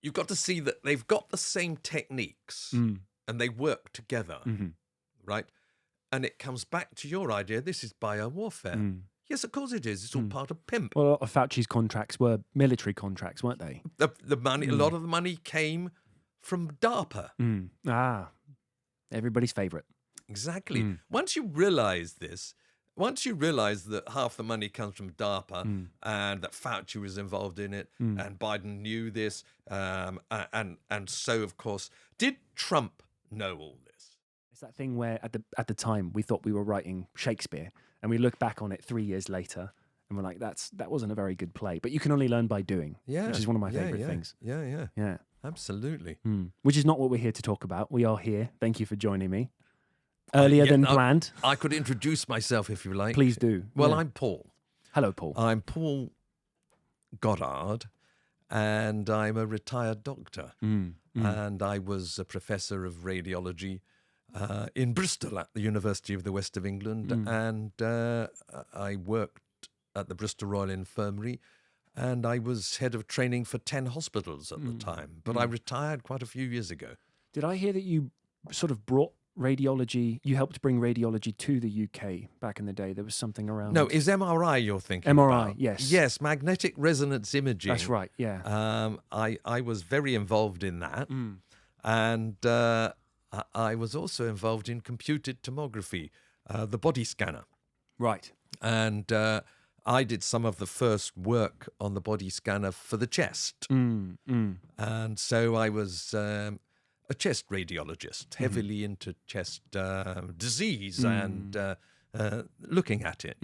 you've got to see that they've got the same techniques and they work together, right? And it comes back to your idea, this is biowarfare. Yes, of course it is. It's all part of PIMP. Well, a lot of Fauci's contracts were military contracts, weren't they? The money, a lot of the money came from DARPA. Everybody's favourite. Exactly. Once you realise this, once you realise that half the money comes from DARPA and that Fauci was involved in it and Biden knew this, and so, of course, did Trump know all this? It's that thing where at the time we thought we were writing Shakespeare and we look back on it 3 years later and we're like, that wasn't a very good play. But you can only learn by doing, which is one of my favourite things. Yeah. Absolutely. Which is not what we're here to talk about. We are here. Thank you for joining me. Earlier than planned. I could introduce myself if you like. Please do. Well, I'm Paul. Hello, Paul. I'm Paul Goddard, and I'm a retired doctor. And I was a Professor of Radiology in Bristol at the University of the West of England. And I worked at the Bristol Royal Infirmary, and I was head of training for 10 hospitals at the time. But I retired quite a few years ago. Did I hear that you sort of brought radiology, you helped bring radiology to the UK back in the day? There was something around... No, is MRI you're thinking MRI, about? yes. Yes, magnetic resonance imaging. That's right, yeah. I was very involved in that. And I was also involved in computed tomography, the body scanner. Right. And I did some of the first work on the body scanner for the chest. And so I was a chest radiologist, heavily into chest disease and looking at it.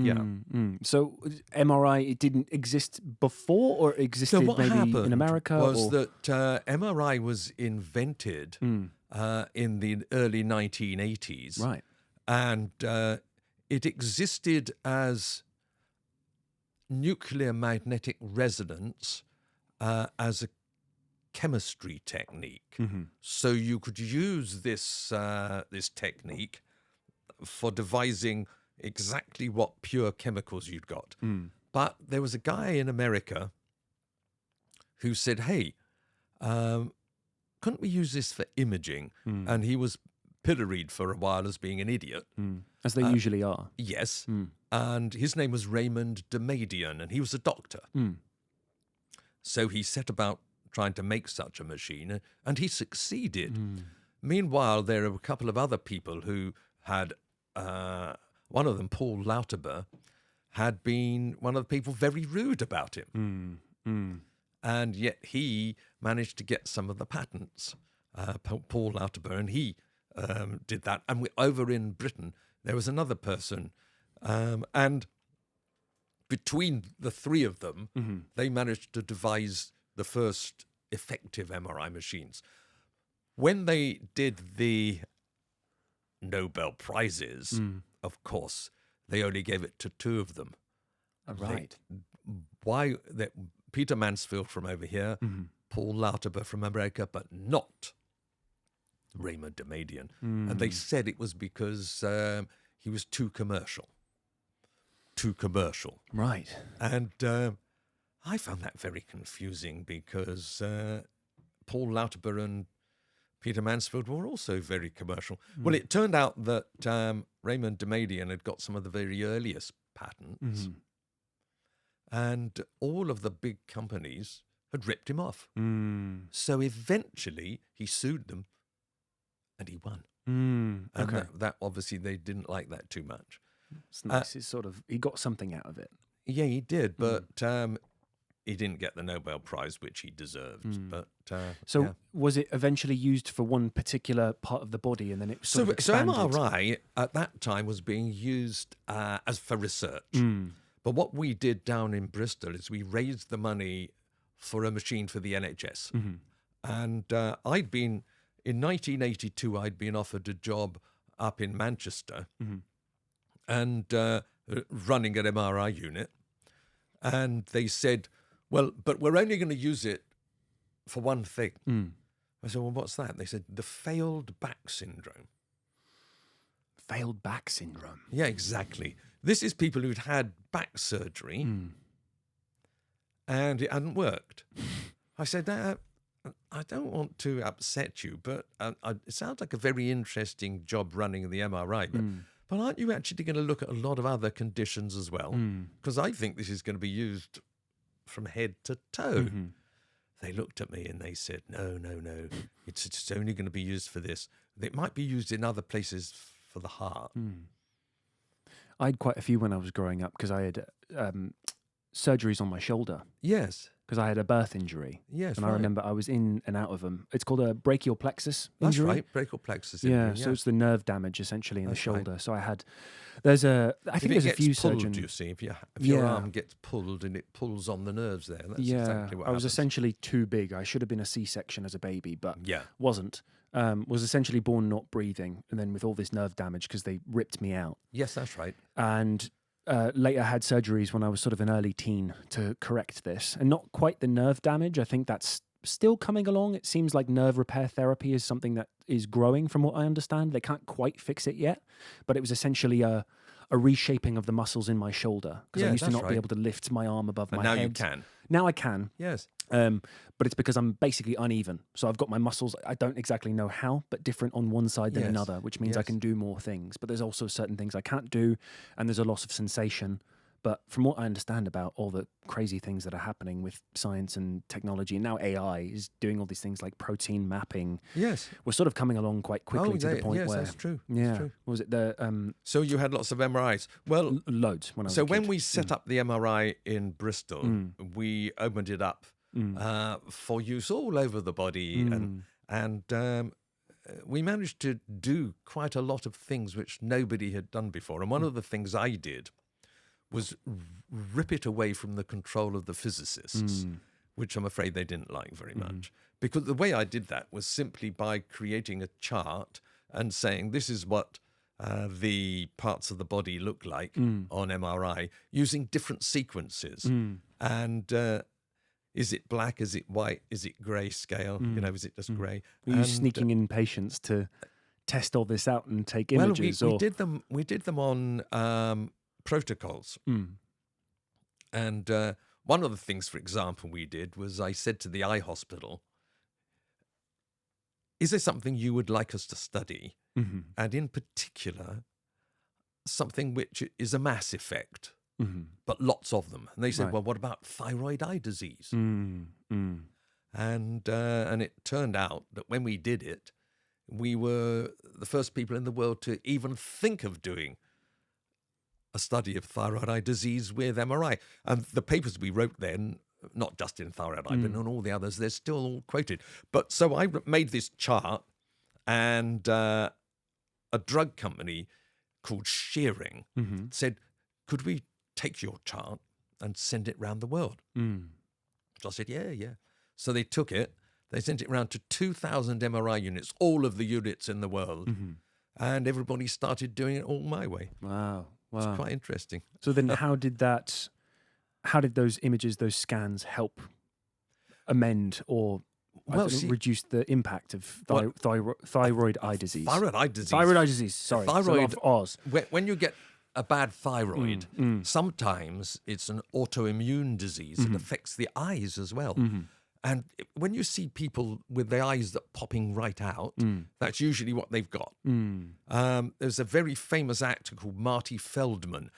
So MRI, it didn't exist before, or existed maybe in America? Was that MRI was invented in the early 1980s. Right. And it existed as nuclear magnetic resonance as a chemistry technique. So you could use this this technique for devising exactly what pure chemicals you'd got. But there was a guy in America who said, hey, couldn't we use this for imaging? And he was pilloried for a while as being an idiot. As they usually are. Yes. And his name was Raymond Damadian, and he was a doctor. So he set about trying to make such a machine, and he succeeded. Meanwhile, there are a couple of other people who had, one of them, Paul Lauterbur, had been one of the people very rude about him. And yet he managed to get some of the patents, Paul Lauterbur, and he did that. And over in Britain, there was another person, and between the three of them, they managed to devise the first effective MRI machines. When they did the Nobel Prizes, of course, they only gave it to two of them. Right. Peter Mansfield from over here, Paul Lauterbur from America, but not Raymond Damadian. And they said it was because he was too commercial. Right. And I found that very confusing because Paul Lauterbur and Peter Mansfield were also very commercial. Well, it turned out that Raymond Damadian had got some of the very earliest patents, and all of the big companies had ripped him off. So eventually he sued them, and he won. And that obviously they didn't like that too much. It's nice. It's sort of, he got something out of it. Yeah, he did, but he didn't get the Nobel Prize, which he deserved. But was it eventually used for one particular part of the body, and then it sort of so expanded? MRI at that time was being used as for research. But what we did down in Bristol is we raised the money for a machine for the NHS. And I'd been, in 1982, I'd been offered a job up in Manchester and running an MRI unit. And they said, well, but we're only going to use it for one thing. I said, well, what's that? They said, the failed back syndrome. Failed back syndrome? Yeah, exactly. This is people who'd had back surgery and it hadn't worked. I said, I don't want to upset you, but it sounds like a very interesting job running the MRI. But aren't you actually going to look at a lot of other conditions as well? Because I think this is going to be used from head to toe. They looked at me and they said, no, it's only going to be used for this. It might be used in other places for the heart. I had quite a few when I was growing up because I had surgeries on my shoulder. Yes. Because I had a birth injury. Yes, and right. I remember I was in and out of them. It's called a brachial plexus injury. That's right, brachial plexus injury. Yeah, so it's the nerve damage essentially in the shoulder. Right. So I had, I think there's a few surgeons. You see, if your arm gets pulled and it pulls on the nerves there, that's exactly what I was happens. essentially too big. I should have been a C-section as a baby, but Yeah. wasn't. Was essentially born not breathing, and then with all this nerve damage because they ripped me out. Yes, that's right. And later had surgeries when I was sort of an early teen to correct this, and not quite the nerve damage. I think that's still coming along. It seems like nerve repair therapy is something that is growing from what I understand. They can't quite fix it yet, but it was essentially a reshaping of the muscles in my shoulder because I used to not be able to lift my arm above my head. And now you can. Now I can. Yes. But it's because I'm basically uneven. So I've got my muscles, I don't exactly know how, but different on one side than another, which means I can do more things. But there's also certain things I can't do, and there's a loss of sensation. But from what I understand about all the crazy things that are happening with science and technology, and now AI is doing all these things like protein mapping. Yes. We're sort of coming along quite quickly to the point where... Yes, that's true. Yeah. That's true. What was it? The So you had lots of MRIs. Well, loads when I was a so kid. when we set up the MRI in Bristol, we opened it up for use all over the body, and we managed to do quite a lot of things which nobody had done before. And one of the things I did was rip it away from the control of the physicists, which I'm afraid they didn't like very much. Because the way I did that was simply by creating a chart and saying this is what the parts of the body look like on MRI using different sequences. And is it black? Is it white? Is it grey scale? Is it just grey? Were you sneaking in patients to test all this out and take images? Well, we did them on protocols. And one of the things, for example, we did was I said to the eye hospital, is there something you would like us to study? And in particular, something which is a mass effect, but lots of them. And they said, well, what about thyroid eye disease? And it turned out that when we did it, we were the first people in the world to even think of doing a study of thyroid eye disease with MRI. And the papers we wrote then, not just in thyroid eye, but in all the others, they're still all quoted. But so I made this chart, and a drug company called Shearing said, could we take your chart and send it around the world? So I said, yeah. So they took it, they sent it around to 2,000 MRI units, all of the units in the world, and everybody started doing it all my way. Wow. It's quite interesting. So then how did those images, those scans help amend or reduce the impact of thyroid eye disease? Thyroid eye disease. Thyroid eye disease, sorry. Thyroid, Oz. when you get a bad thyroid, sometimes it's an autoimmune disease that affects the eyes as well. And when you see people with their eyes that popping right out, that's usually what they've got. There's a very famous actor called Marty Feldman.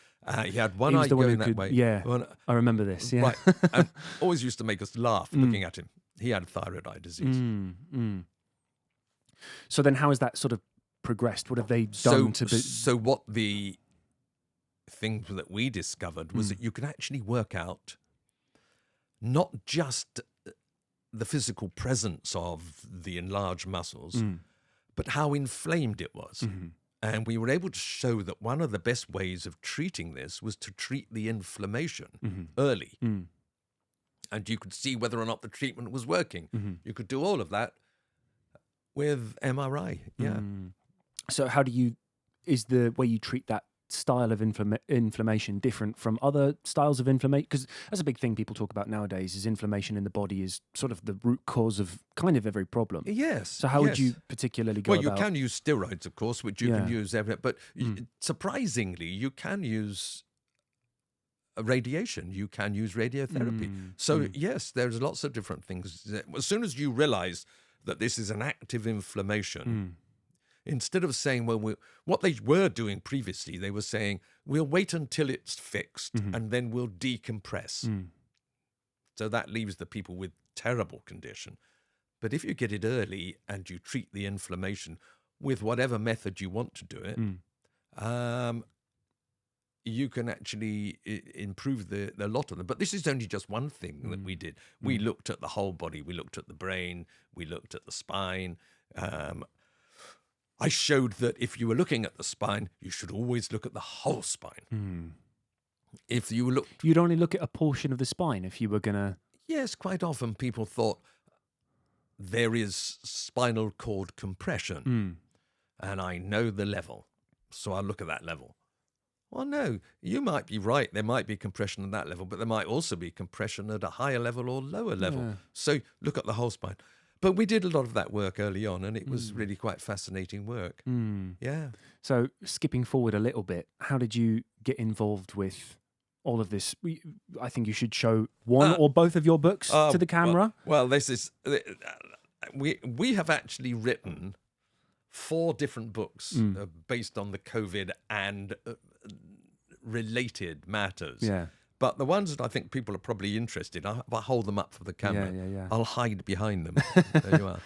He had one eye going that way. Yeah, I remember this. Yeah. Right. And always used to make us laugh looking at him. He had thyroid eye disease. So then how has that sort of progressed? What have they done to be... So what the thing that we discovered was that you could actually work out not just the physical presence of the enlarged muscles, but how inflamed it was. And we were able to show that one of the best ways of treating this was to treat the inflammation early. And you could see whether or not the treatment was working. You could do all of that with MRI. Yeah. So is the way you treat that style of inflammation different from other styles of inflammation? Because that's a big thing people talk about nowadays, is inflammation in the body is sort of the root cause of kind of every problem. Yes. So how would you particularly go about... Well, you can use steroids, of course, which you can use everywhere. But surprisingly, you can use radiation. You can use radiotherapy. So yes, there's lots of different things. As soon as you realize that this is an active inflammation, instead of saying, well, what they were doing previously, they were saying, we'll wait until it's fixed and then we'll decompress. So that leaves the people with terrible condition. But if you get it early and you treat the inflammation with whatever method you want to do it, you can actually improve the lot of them. But this is only just one thing that we did. We looked at the whole body. We looked at the brain. We looked at the spine. I showed that if you were looking at the spine, you should always look at the whole spine. If you looked... You'd only look at a portion of the spine if you were going to... Yes, quite often people thought there is spinal cord compression, and I know the level, so I'll look at that level. Well, no, you might be right. There might be compression at that level, but there might also be compression at a higher level or lower level. Yeah. So look at the whole spine. But we did a lot of that work early on, and it was really quite fascinating work. Yeah. So skipping forward a little bit, how did you get involved with all of this? I think you should show one or both of your books to the camera. Well, this is... We have actually written 4 different books based on the COVID and related matters. Yeah. But the ones that I think people are probably interested, I'll hold them up for the camera. Yeah. I'll hide behind them. There you are.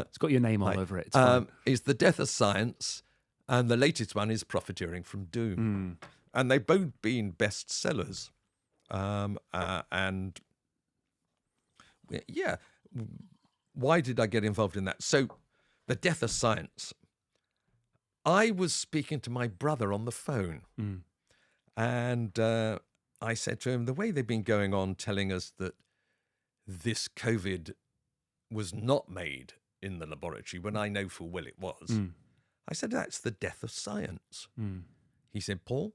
It's got your name all over it. It's fine. Is The Death of Science, and the latest one is Profiteering from Doom. And they've both been bestsellers. And yeah, why did I get involved in that? So, The Death of Science. I was speaking to my brother on the phone, and I said to him, the way they've been going on telling us that this COVID was not made in the laboratory, when I know full well it was, I said, that's the death of science. He said, Paul,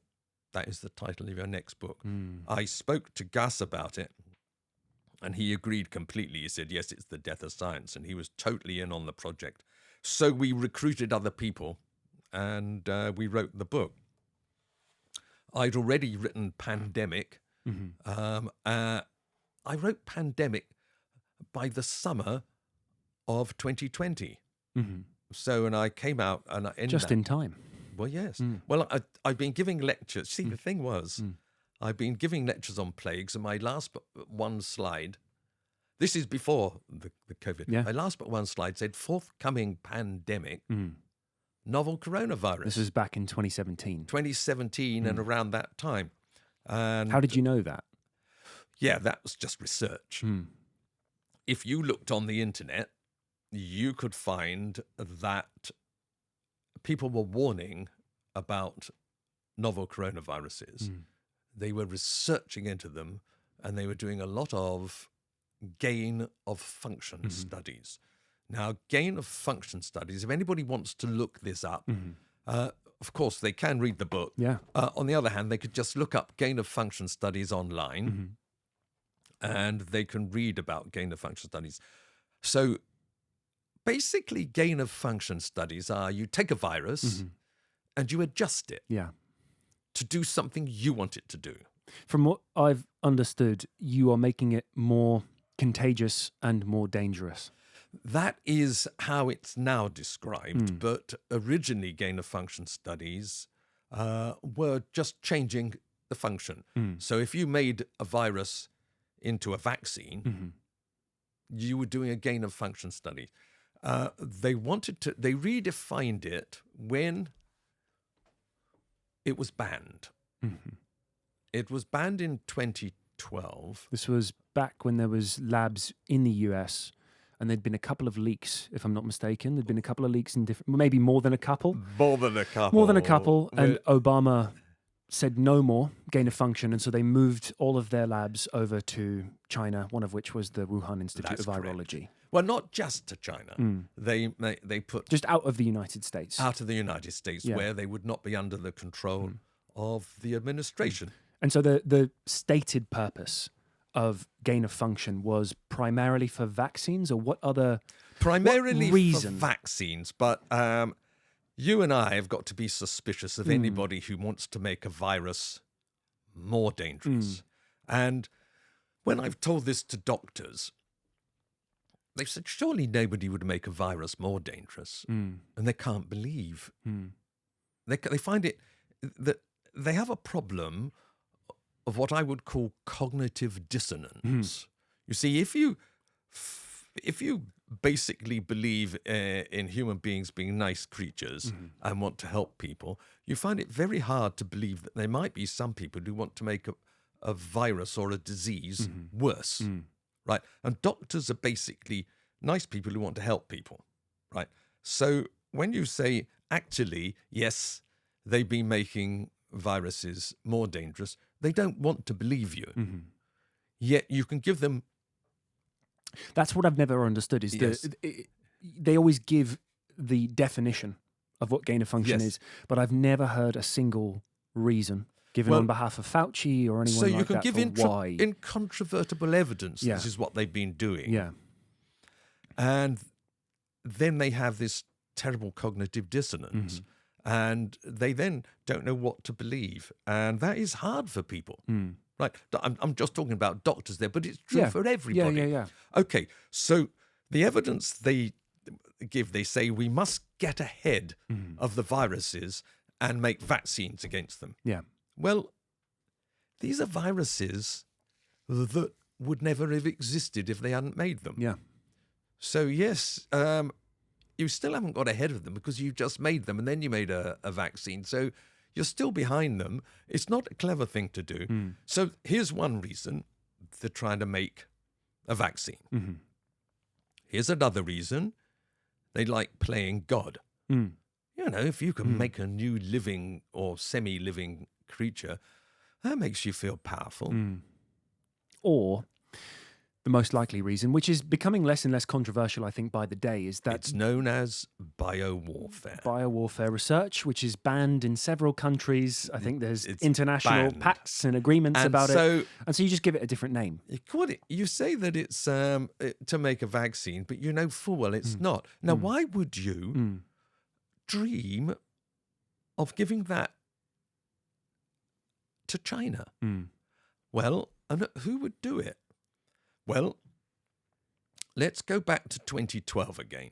that is the title of your next book. I spoke to Gus about it, and he agreed completely. He said, yes, it's the death of science, and he was totally in on the project. So we recruited other people, and we wrote the book. I'd already written Pandemic. I wrote Pandemic by the summer of 2020. So, and I came out and just in time. Well, yes. Well, I've been giving lectures. See, the thing was, I've been giving lectures on plagues, and my last but one slide, this is before the COVID, my last but one slide said, forthcoming pandemic, novel coronavirus. This was back in 2017. 2017 and around that time. And how did you know that? Yeah, that was just research. If you looked on the internet, you could find that people were warning about novel coronaviruses. They were researching into them, and they were doing a lot of gain of function studies. Now, gain of function studies, if anybody wants to look this up, of course, they can read the book. Yeah. On the other hand, they could just look up gain of function studies online, and they can read about gain of function studies. So basically, gain of function studies are you take a virus and you adjust it to do something you want it to do. From what I've understood, you are making it more contagious and more dangerous. That is how it's now described, but originally gain of function studies were just changing the function. So if you made a virus into a vaccine, you were doing a gain of function study. They redefined it when it was banned. It was banned in 2012. This was back when there was labs in the US, and there'd been a couple of leaks, if I'm not mistaken. There'd been a couple of leaks in different, maybe more than a couple. More than a couple. More than a couple, and Obama said no more gain of function, and so they moved all of their labs over to China, one of which was the Wuhan Institute of Virology. Well, not just to China. They put... just out of the United States. Out of the United States, where they would not be under the control of the administration. And so the stated purpose of gain of function was primarily for vaccines, or what other primarily reason? For vaccines, but you and I have got to be suspicious of anybody who wants to make a virus more dangerous. And when I've told this to doctors, they've said, surely nobody would make a virus more dangerous. And they can't believe. They find it that they have a problem of what I would call cognitive dissonance. You see, if you basically believe in human beings being nice creatures and want to help people, you find it very hard to believe that there might be some people who want to make a virus or a disease worse, right? And doctors are basically nice people who want to help people, right? So when you say, actually, yes, they've been making viruses more dangerous, they don't want to believe you. Yet you can give them... That's what I've never understood, is that they always give the definition of what gain of function is, but I've never heard a single reason given on behalf of Fauci or anyone so you like can that give why. incontrovertible evidence. This is what they've been doing. Yeah. And then they have this terrible cognitive dissonance. And they then don't know what to believe. And that is hard for people. Right? I'm just talking about doctors there, but it's true for everybody. Yeah. Okay, so the evidence they give, they say we must get ahead of the viruses and make vaccines against them. Yeah. Well, these are viruses that would never have existed if they hadn't made them. Yeah. So yes, you still haven't got ahead of them because you just made them and then you made a vaccine. So you're still behind them. It's not a clever thing to do. So here's one reason they're trying to make a vaccine. Here's another reason they like playing God. You know, if you can make a new living or semi-living creature, that makes you feel powerful. Or the most likely reason, which is becoming less and less controversial, I think, by the day, is that... It's known as biowarfare. Biowarfare research, which is banned in several countries. I think there's international pacts and agreements about it. And so you just give it a different name. You say that it's to make a vaccine, but you know full well it's not. Now, why would you dream of giving that to China? Well, and who would do it? Well, let's go back to 2012 again.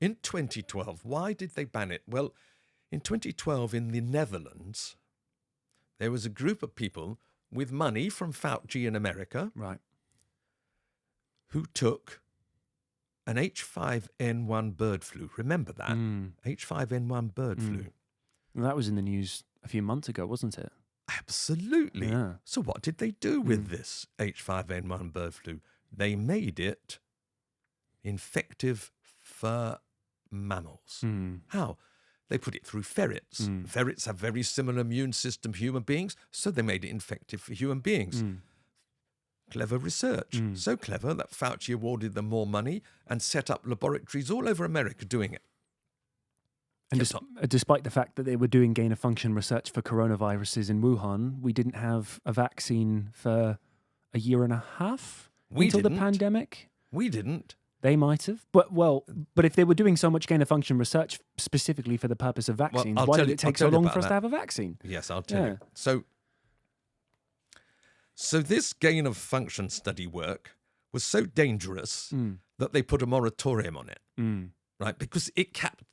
In 2012, why did they ban it? Well, in 2012 in the Netherlands, there was a group of people with money from Fauci in America, right, who took an H5N1 bird flu. Remember that? H5N1 bird flu. Well, that was in the news a few months ago, wasn't it? Absolutely. Yeah. So what did they do with this H5N1 bird flu? They made it infective for mammals. How? They put it through ferrets. Ferrets have very similar immune system to human beings, so they made it infective for human beings. Clever research. So clever that Fauci awarded them more money and set up laboratories all over America doing it. And despite the fact that they were doing gain-of-function research for coronaviruses in Wuhan, we didn't have a vaccine for a year and a half until the pandemic. We didn't. They might have. But if they were doing so much gain-of-function research specifically for the purpose of vaccines, why did it take so long for us to have a vaccine? Yes, I'll tell you. So this gain-of-function study work was so dangerous that they put a moratorium on it, right? Because it kept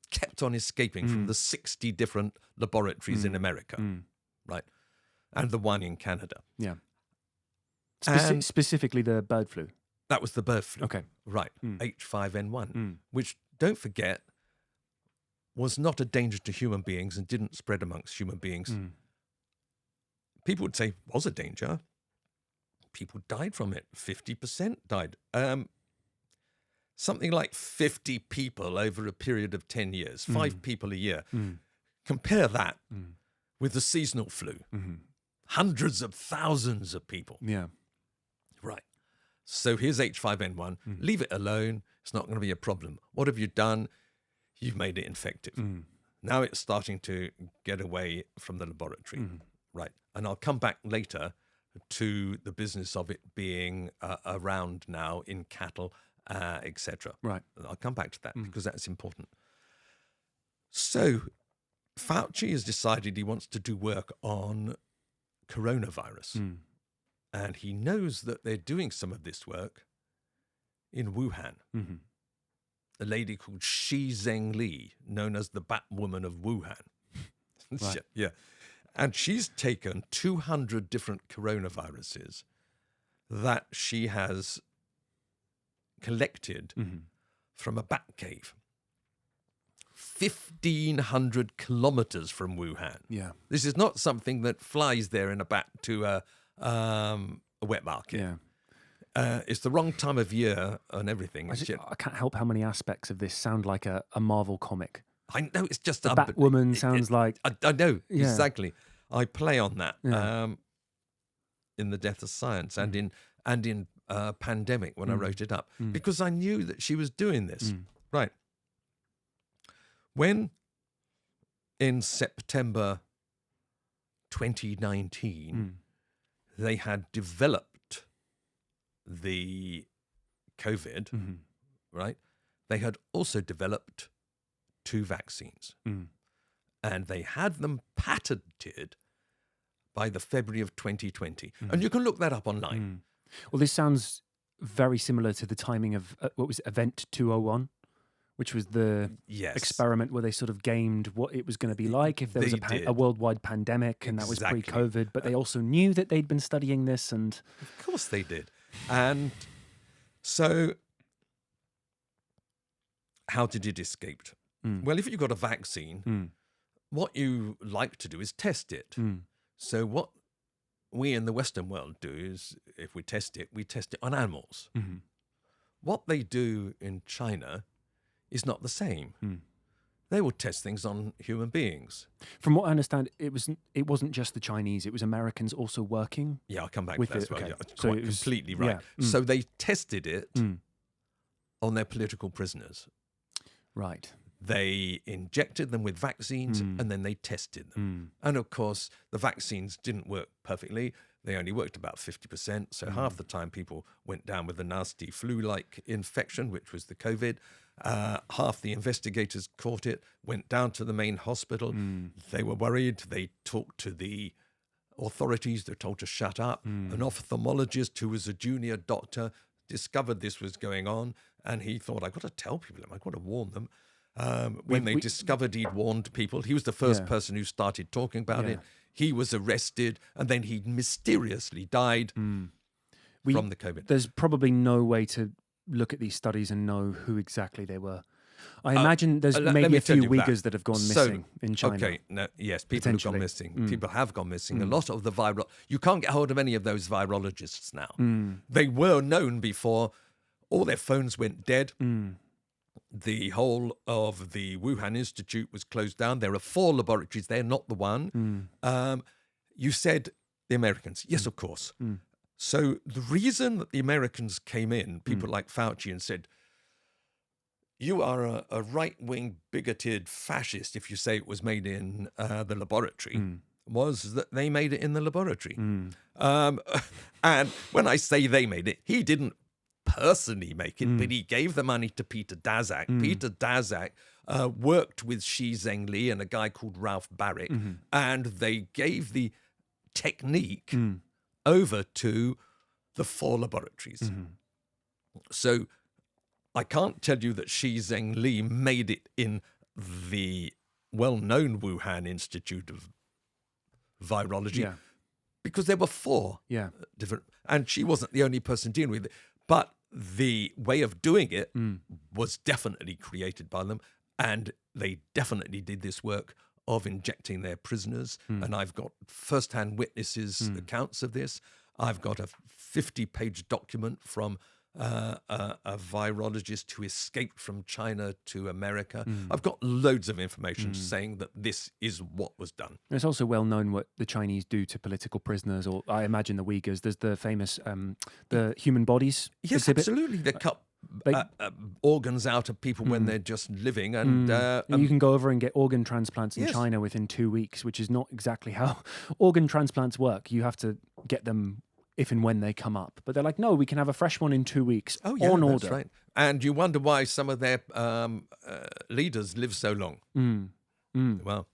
on escaping from the 60 different laboratories in America, right? And the one in Canada. Yeah. Specifically the bird flu. That was the bird flu. Okay. Right. H5N1, which, don't forget, was not a danger to human beings and didn't spread amongst human beings. People would say, was a danger. People died from it. 50% died. Something like 50 people over a period of 10 years, 5 people a year. Compare that with the seasonal flu. Hundreds of thousands of people. Yeah. Right. So here's H5N1. Leave it alone. It's not going to be a problem. What have you done? You've made it infective. Now it's starting to get away from the laboratory. Right. And I'll come back later to the business of it being around now in cattle, etc. Right. I'll come back to that because that's important. So Fauci has decided he wants to do work on coronavirus. And he knows that they're doing some of this work in Wuhan. A lady called Shi Zhengli, known as the Batwoman of Wuhan. Right. Yeah. And she's taken 200 different coronaviruses that she has collected from a bat cave 1,500 kilometers from Wuhan. Yeah. This is not something that flies there in a bat to a wet market. Yeah. It's the wrong time of year and everything. I can't help how many aspects of this sound like a Marvel comic. I know, it's just The Batwoman sounds like... I know, Yeah. exactly. I play on that Yeah. in The Death of Science and in Pandemic when I wrote it up, because I knew that she was doing this. Right. When in September 2019, they had developed the COVID, right? They had also developed 2 vaccines. And they had them patented by the February of 2020. And you can look that up online. Well, this sounds very similar to the timing of, what was it, Event 201, which was the experiment where they sort of gamed what it was going to be like if there was a worldwide pandemic, and that was pre-COVID. But they also knew that they'd been studying this. And of course they did. And so how did it escape? Well, if you've got a vaccine, what you like to do is test it. So what we in the Western world do is, if we test it on animals. What they do in China is not the same. They will test things on human beings. From what I understand, it wasn't just the Chinese; it was Americans also working. Yeah, I'll come back with to that as it. well. Okay. Yeah, So quite it was- completely right. yeah. So they tested it on their political prisoners. Right. They injected them with vaccines and then they tested them. And of course, the vaccines didn't work perfectly. They only worked about 50%. So half the time people went down with a nasty flu-like infection, which was the COVID. Half the investigators caught it, went down to the main hospital. They were worried. They talked to the authorities. They're told to shut up. An ophthalmologist who was a junior doctor discovered this was going on. And he thought, I've got to tell people, I've got to warn them. When they discovered he'd warned people, he was the first person who started talking about it. He was arrested, and then he mysteriously died from the COVID. There's probably no way to look at these studies and know who exactly they were. I imagine there's maybe a few Uyghurs that have gone missing in China. Okay, yes, people have gone missing. People have gone missing. A lot of the you can't get hold of any of those virologists now. They were known before. All their phones went dead. The whole of the Wuhan Institute was closed down. There are 4 laboratories there, not the one. You said the Americans. Yes, of course. So the reason that the Americans came in, people like Fauci, and said, you are a right-wing, bigoted fascist if you say it was made in the laboratory, was that they made it in the laboratory. And when I say they made it, he didn't personally make it, but he gave the money to Peter Daszak. Peter Daszak worked with Shi Zhengli and a guy called Ralph Barrick, and they gave the technique over to the 4 laboratories. So I can't tell you that Shi Zhengli made it in the well-known Wuhan Institute of Virology, because there were 4 different, and she wasn't the only person dealing with it. But the way of doing it was definitely created by them, and they definitely did this work of injecting their prisoners. And I've got first-hand witnesses' accounts of this. I've got a 50-page document from a virologist who escaped from China to America. I've got loads of information saying that this is what was done. It's also well known what the Chinese do to political prisoners, or I imagine the Uyghurs. There's the famous the human bodies exhibit. Absolutely. They cut organs out of people when they're just living. And you can go over and get organ transplants in China within 2 weeks, which is not exactly how organ transplants work. You have to get them if and when they come up. But they're like, no, we can have a fresh one in 2 weeks on order. That's right. And you wonder why some of their leaders live so long. Well,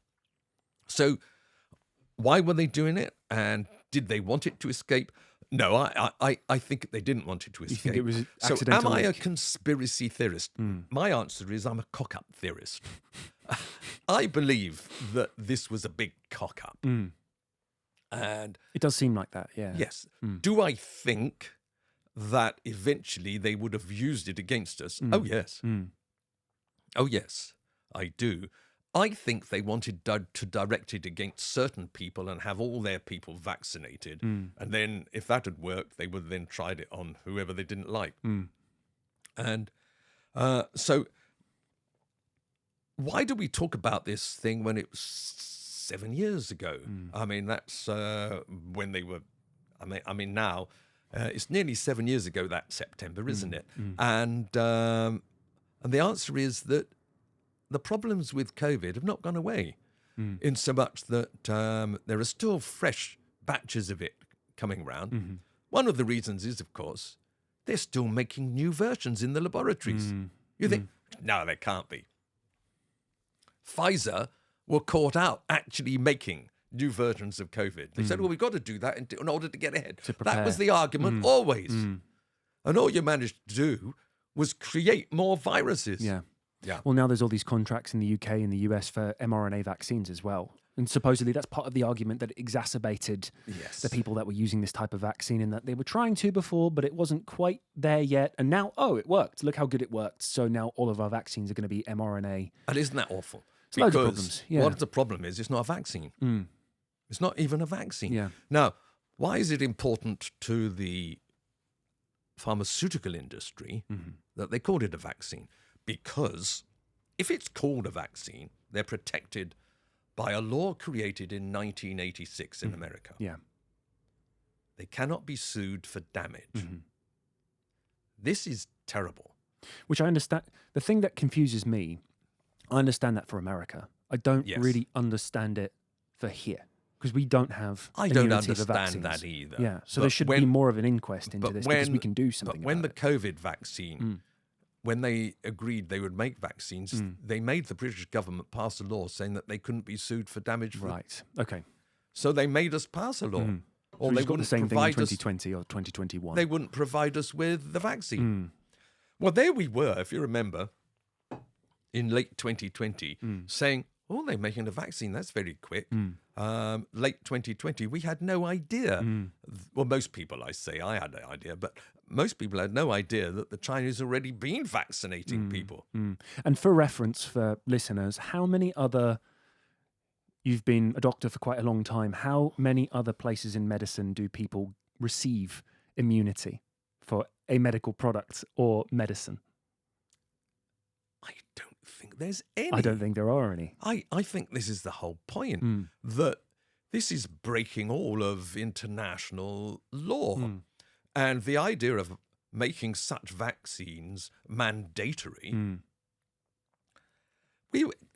so why were they doing it? And Did they want it to escape? No, I think they didn't want it to escape. You think it was So accidental? am I a conspiracy theorist? Mm. My answer is I'm a cock-up theorist. I believe that this was a big cock-up. Mm. And It does seem like that, yeah. yes, Mm. do I think that eventually they would have used it against us? Oh, yes. Mm. Oh, yes, I do. I think they wanted to direct it against certain people and have all their people vaccinated. Mm. And then if that had worked, they would have then tried it on whoever they didn't like. Mm. And so why do we talk about this thing when it was 7 years ago? I mean, that's when they were, I mean now, it's nearly 7 years ago that September, isn't it? And the answer is that the problems with COVID have not gone away, in so much that there are still fresh batches of it coming around. One of the reasons is, of course, they're still making new versions in the laboratories. You think, no, they can't be. Pfizer were caught out actually making new versions of COVID. They said, well, we've got to do that in order to get ahead. That was the argument always. And all you managed to do was create more viruses. Yeah. Yeah. Well, now there's all these contracts in the UK and the US for mRNA vaccines as well. And supposedly that's part of the argument that it exacerbated the people that were using this type of vaccine, and that they were trying to before, but it wasn't quite there yet. And now, oh, it worked. Look how good it worked. So now all of our vaccines are going to be mRNA. And isn't that awful? It's loads of problems. Yeah. What the problem is, it's not a vaccine. It's not even a vaccine. Yeah. Now, why is it important to the pharmaceutical industry that they called it a vaccine? Because if it's called a vaccine, they're protected by a law created in 1986 in America. Yeah. They cannot be sued for damage. This is terrible. Which I understand. The thing that confuses me, I understand that for America. I don't really understand it for here, because we don't have I don't immunity for understand vaccines. that either. Yeah, so But there should be more of an inquest into but this, when- because we can do something But when the about it. COVID vaccine, when they agreed they would make vaccines, they made the British government pass a law saying that they couldn't be sued for damage. Right, okay. So they made us pass a law. So Or they we've got the wouldn't same thing in provide us. 2020 or 2021. They wouldn't provide us with the vaccine. Well, there we were, if you remember, in late 2020, saying, oh, they're making a vaccine. That's very quick. Late 2020, we had no idea. Well, most people, I say, I had no idea, but most people had no idea that the Chinese already been vaccinating people. And for reference, for listeners, how many other, you've been a doctor for quite a long time, how many other places in medicine do people receive immunity for a medical product or medicine? I don't think there's any. I don't think there are any. I think this is the whole point, that this is breaking all of international law. And the idea of making such vaccines mandatory,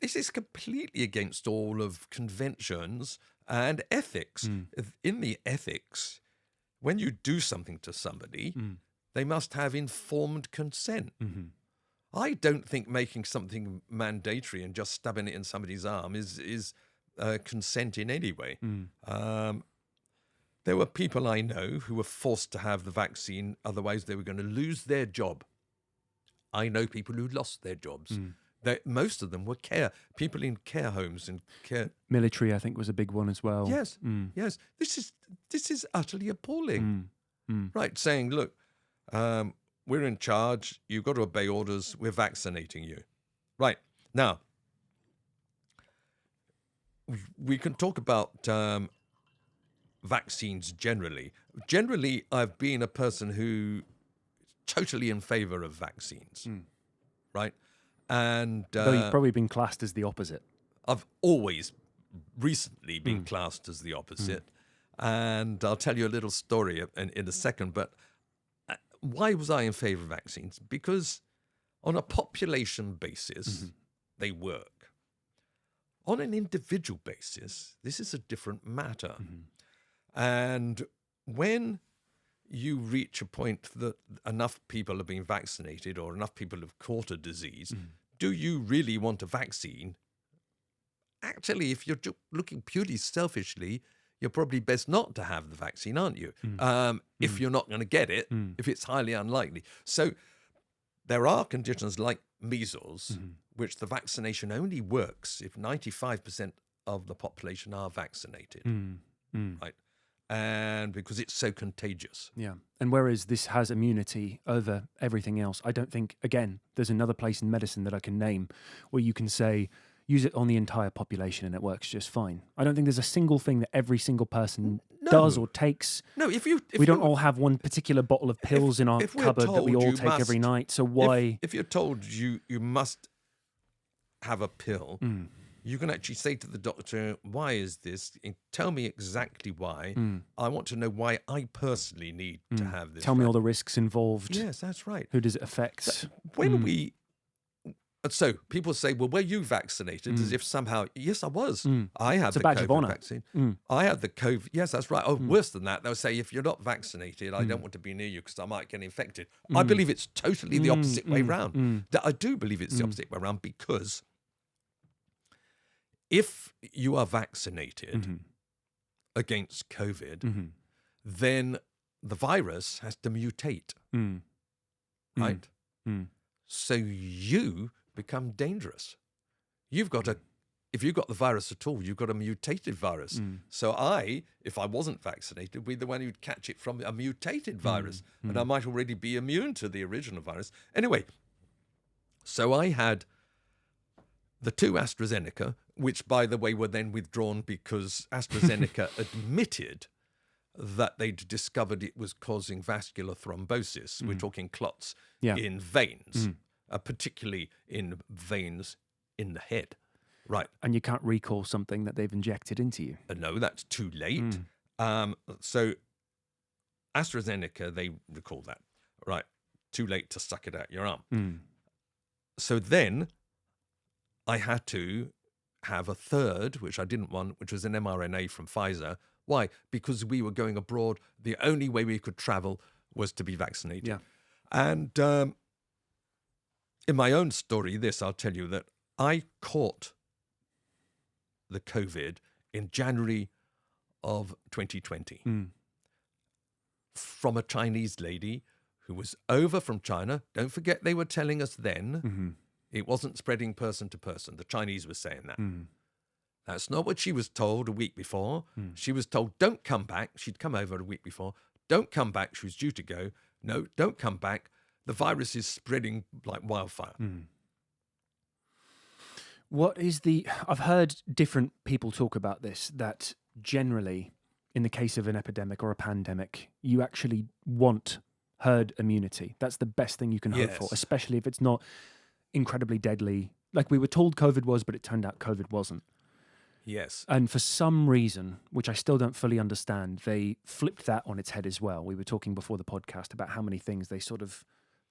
this is completely against all of conventions and ethics. In the ethics, when you do something to somebody, they must have informed consent. I don't think making something mandatory and just stabbing it in somebody's arm is consent in any way. There were people I know who were forced to have the vaccine, otherwise they were going to lose their job. I know people who lost their jobs. Most of them were people in care homes and care. Military, I think, was a big one as well. Yes, yes. This is utterly appalling. Right, saying, look, we're in charge. You've got to obey orders. We're vaccinating you. Right. Now, we can talk about vaccines generally. Generally, I've been a person who is totally in favor of vaccines. Right? And Though you've probably been classed as the opposite. I've always recently been classed as the opposite. And I'll tell you a little story in a second, but why was I in favor of vaccines? Because on a population basis, they work. On an individual basis, this is a different matter. And when you reach a point that enough people have been vaccinated or enough people have caught a disease, do you really want a vaccine? Actually, if you're looking purely selfishly, you're probably best not to have the vaccine, aren't you? If you're not going to get it, if it's highly unlikely. So there are conditions like measles, which the vaccination only works if 95% of the population are vaccinated, right? And because it's so contagious. Yeah. And whereas this has immunity over everything else, I don't think, again, there's another place in medicine that I can name where you can say, use it on the entire population and it works just fine. I don't think there's a single thing that every single person does or takes. No, if we don't all have one particular bottle of pills in our cupboard that we all take every night. So why? If you're told you must have a pill, you can actually say to the doctor, why is this? Tell me exactly why. I want to know why I personally need to have this. Tell me all the risks involved. Yes, that's right. Who does it affect? So people say, well, were you vaccinated? As if somehow, yes, I was. I had the badge of COVID honor. vaccine. I had the COVID. Yes, that's right. Oh, worse than that, they'll say, if you're not vaccinated, I don't want to be near you because I might get infected. I believe it's totally the opposite way round. I do believe it's the opposite way round because if you are vaccinated against COVID, then the virus has to mutate, right? So you become dangerous. If you've got the virus at all, you've got a mutated virus. So if I wasn't vaccinated, would be the one who'd catch it from a mutated virus, and I might already be immune to the original virus. Anyway, so I had the 2 AstraZeneca, which, by the way, were then withdrawn because AstraZeneca admitted that they'd discovered it was causing vascular thrombosis. We're talking clots in veins, particularly in veins in the head. Right. And you can't recall something that they've injected into you. No, that's too late. So AstraZeneca, they recall that. Right. Too late to suck it out your arm. So then I had to have a third, which I didn't want, which was an mRNA from Pfizer. Why? Because we were going abroad. The only way we could travel was to be vaccinated. Yeah. And in my own story, I'll tell you that I caught the COVID in January of 2020 from a Chinese lady who was over from China. Don't forget, they were telling us then it wasn't spreading person to person. The Chinese were saying that. That's not what she was told a week before. She was told, don't come back. She'd come over a week before. Don't come back. She was due to go. No, don't come back. The virus is spreading like wildfire. I've heard different people talk about this, that generally, in the case of an epidemic or a pandemic, you actually want herd immunity. That's the best thing you can hope for, especially if it's not incredibly deadly. Like we were told COVID was, but it turned out COVID wasn't. Yes. And for some reason, which I still don't fully understand, they flipped that on its head as well. We were talking before the podcast about how many things they sort of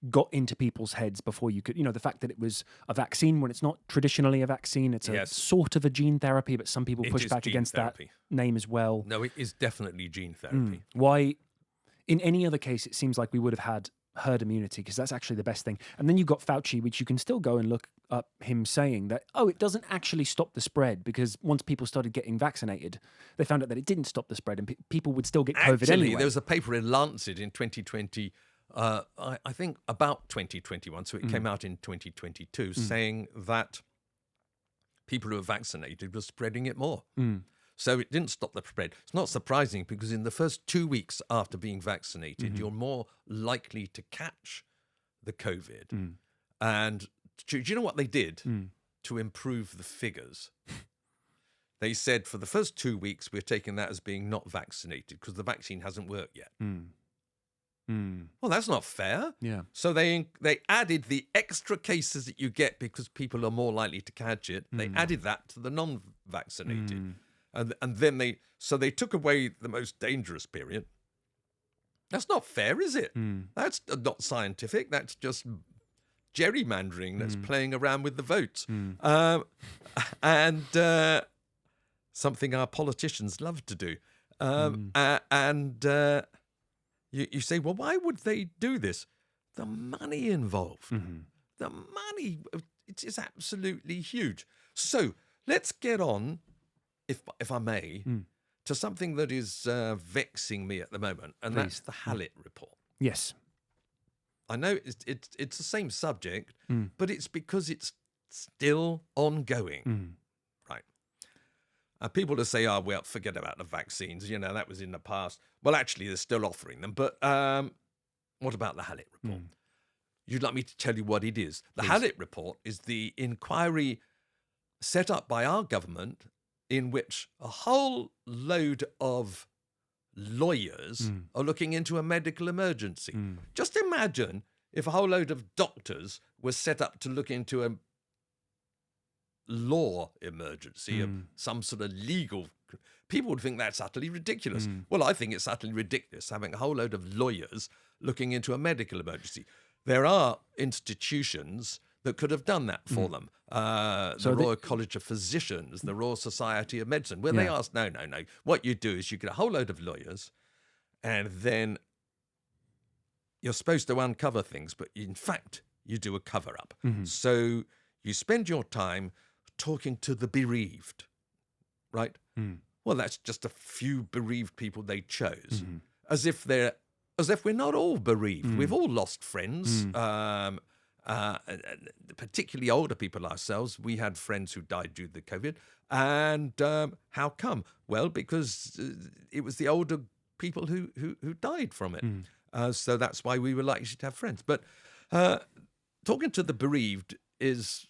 got into people's heads before you could, the fact that it was a vaccine when it's not traditionally a vaccine. It's a sort of a gene therapy, but some people push back against that name as well. No, it is definitely gene therapy. Why, in any other case, it seems like we would have had herd immunity because that's actually the best thing. And then you've got Fauci, which you can still go and look up him saying that, it doesn't actually stop the spread because once people started getting vaccinated, they found out that it didn't stop the spread and people would still get COVID anyway. There was a paper in Lancet in 2020, I think about 2021, so it came out in 2022, saying that people who were vaccinated were spreading it more. So it didn't stop the spread. It's not surprising because in the first 2 weeks after being vaccinated, you're more likely to catch the COVID. And do you know what they did to improve the figures? They said for the first 2 weeks, we're taking that as being not vaccinated because the vaccine hasn't worked yet. Well, that's not fair. Yeah. So they added the extra cases that you get because people are more likely to catch it. They added that to the non-vaccinated. And then they took away the most dangerous period. That's not fair, is it? That's not scientific. That's just gerrymandering. That's playing around with the votes. And something our politicians love to do. You say, well, why would they do this? The money involved. The money, it's absolutely huge. So let's get on, if I may, to something that is vexing me at the moment, and that's the Hallett report. Yes. I know it's the same subject, but it's because it's still ongoing. Right. People will say, oh, well, forget about the vaccines. That was in the past. Well, actually, they're still offering them. But what about the Hallett report? You'd like me to tell you what it is? The Hallett report is the inquiry set up by our government in which a whole load of lawyers are looking into a medical emergency. Just imagine if a whole load of doctors were set up to look into a law emergency of some sort of legal. People would think that's utterly ridiculous. Well, I think it's utterly ridiculous having a whole load of lawyers looking into a medical emergency. There are institutions that could have done that for them. The Royal College of Physicians, the Royal Society of Medicine, where they asked, no. What you do is you get a whole load of lawyers, and then you're supposed to uncover things, but in fact, you do a cover-up. So you spend your time talking to the bereaved, right? Well, that's just a few bereaved people they chose, as if we're not all bereaved. We've all lost friends. Particularly older people ourselves. We had friends who died due to COVID. And how come? Well, because it was the older people who died from it. So that's why we were likely to have friends. But talking to the bereaved is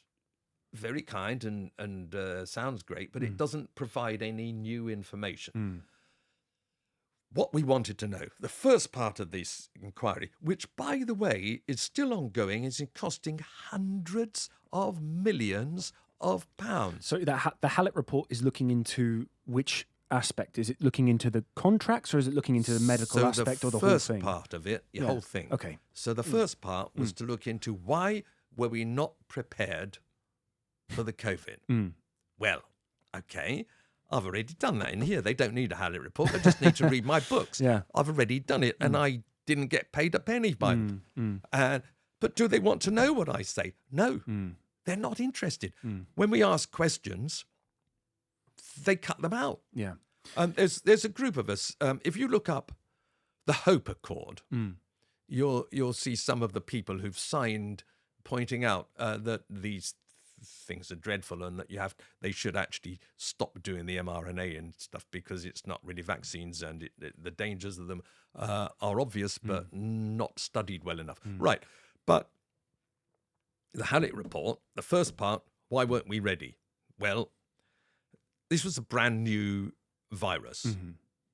very kind and sounds great, but it doesn't provide any new information. What we wanted to know, the first part of this inquiry, which, by the way, is still ongoing, is costing hundreds of millions of pounds. So the Hallett report is looking into which aspect? Is it looking into the contracts, or is it looking into the medical aspect, or the whole thing? The first part of it, the whole thing. Okay. So the first part was to look into why were we not prepared for the COVID? Well, okay. I've already done that in here. They don't need a Hallett report. They just need to read my books. I've already done it, and I didn't get paid a penny by them. But do they want to know what I say? No, they're not interested. When we ask questions, they cut them out. There's a group of us. If you look up the Hope Accord, you'll see some of the people who've signed pointing out that these things are dreadful and that they should actually stop doing the mRNA and stuff because it's not really vaccines, and the dangers of them are obvious but not studied well enough. Right. But the Hallett report, the first part, why weren't we ready? Well, this was a brand new virus,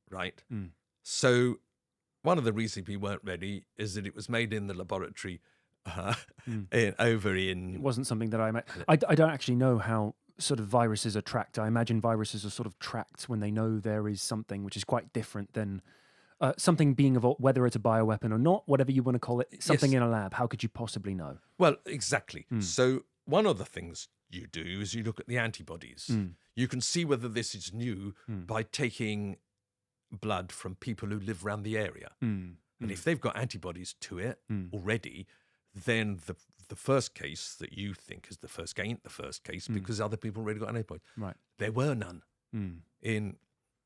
right? So one of the reasons we weren't ready is that it was made in the laboratory over in... It wasn't something that I don't actually know how sort of viruses are tracked. I imagine viruses are sort of tracked when they know there is something, which is quite different than something being whether it's a bioweapon or not, whatever you want to call it, something in a lab. How could you possibly know? Well, exactly. So one of the things you do is you look at the antibodies. You can see whether this is new by taking blood from people who live around the area. And if they've got antibodies to it already, then the first case that you think is the first ain't the first case because other people already got antibodies. Right. There were none. In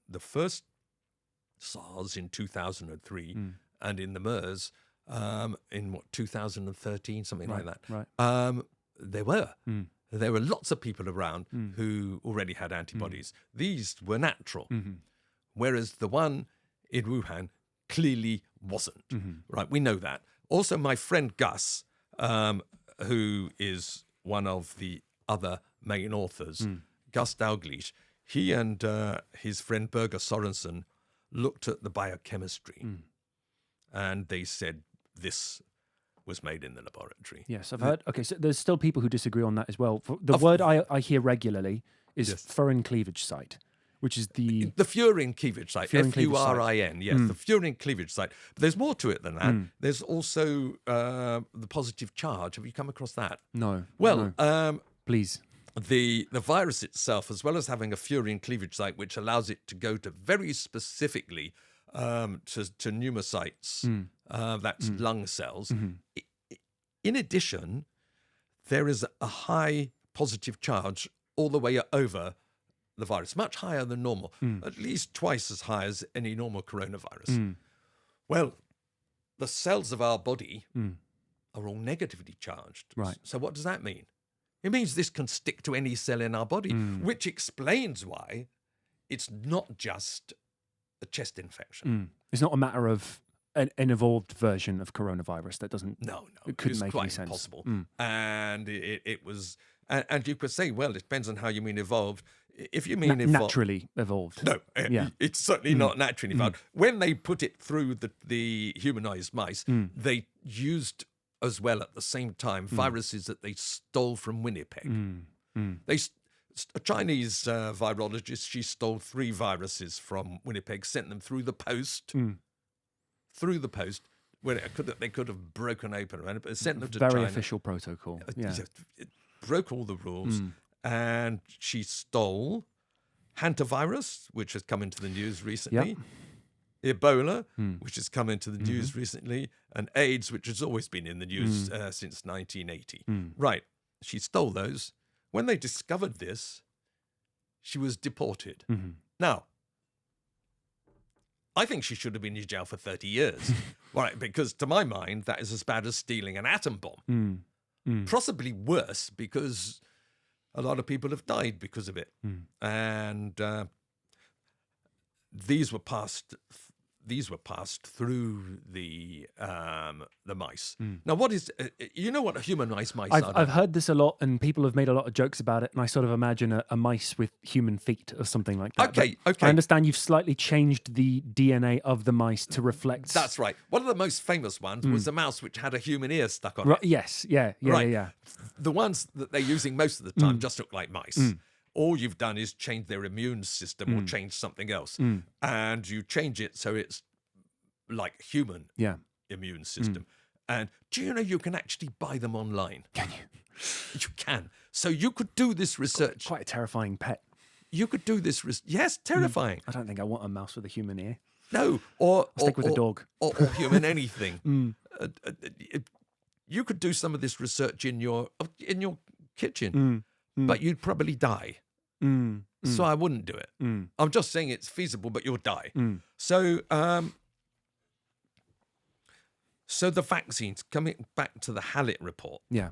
the first SARS in 2003 and in the MERS in 2013, something like that. Right. There were lots of people around who already had antibodies. These were natural, whereas the one in Wuhan clearly wasn't. Right, we know that. Also, my friend Gus, who is one of the other main authors, Gus Dalglish, he and his friend Birger Sorensen looked at the biochemistry and they said this was made in the laboratory. Yes, I've heard. Okay, so there's still people who disagree on that as well. The word I hear regularly is furin cleavage site, which is the furin cleavage site, Furin, yes, the furin cleavage site. But there's more to it than that. There's also the positive charge. Have you come across that? No. Well, no. Please. The virus itself, as well as having a furin cleavage site, which allows it to go to very specifically to pneumocytes, that's lung cells. In addition, there is a high positive charge all the way over the virus, much higher than normal, at least twice as high as any normal coronavirus. Well, the cells of our body are all negatively charged. Right. So what does that mean? It means this can stick to any cell in our body, which explains why it's not just a chest infection. It's not a matter of an evolved version of coronavirus that doesn't. No, it couldn't it's make quite any sense. impossible. And it was, and you could say, well, it depends on how you mean evolved. If you mean naturally evolved, no, it's certainly not naturally evolved. When they put it through the humanized mice, they used as well at the same time viruses that they stole from Winnipeg. A Chinese virologist, she stole 3 viruses from Winnipeg, sent them through the post. Through the post, where they could have broken open, right? But sent them to China. Very official protocol. Yeah. It broke all the rules, and she stole hantavirus, which has come into the news recently, Ebola, which has come into the news recently, and AIDS, which has always been in the news since 1980. Right, she stole those. When they discovered this, she was deported. Now, I think she should have been in jail for 30 years, right? Because to my mind, that is as bad as stealing an atom bomb. Possibly worse, because a lot of people have died because of it. And these were passed through the mice. Now, what is you know what a humanized mice are? I've heard this a lot, and people have made a lot of jokes about it. And I sort of imagine a mice with human feet or something like that. Okay. I understand you've slightly changed the DNA of the mice to reflect. That's right. One of the most famous ones was a mouse which had a human ear stuck on it. Yes. Yeah. The ones that they're using most of the time just look like mice. All you've done is change their immune system or change something else. And you change it so it's like human immune system. And do you know you can actually buy them online? Can you? You can. So you could do this research. Quite a terrifying pet. You could do this. Yes, terrifying. I don't think I want a mouse with a human ear. No. I'll stick with a dog. Or human anything. You could do some of this research in your kitchen, but you'd probably die. So I wouldn't do it. I'm just saying it's feasible, but you'll die. So the vaccines, coming back to the Hallett report. Yeah.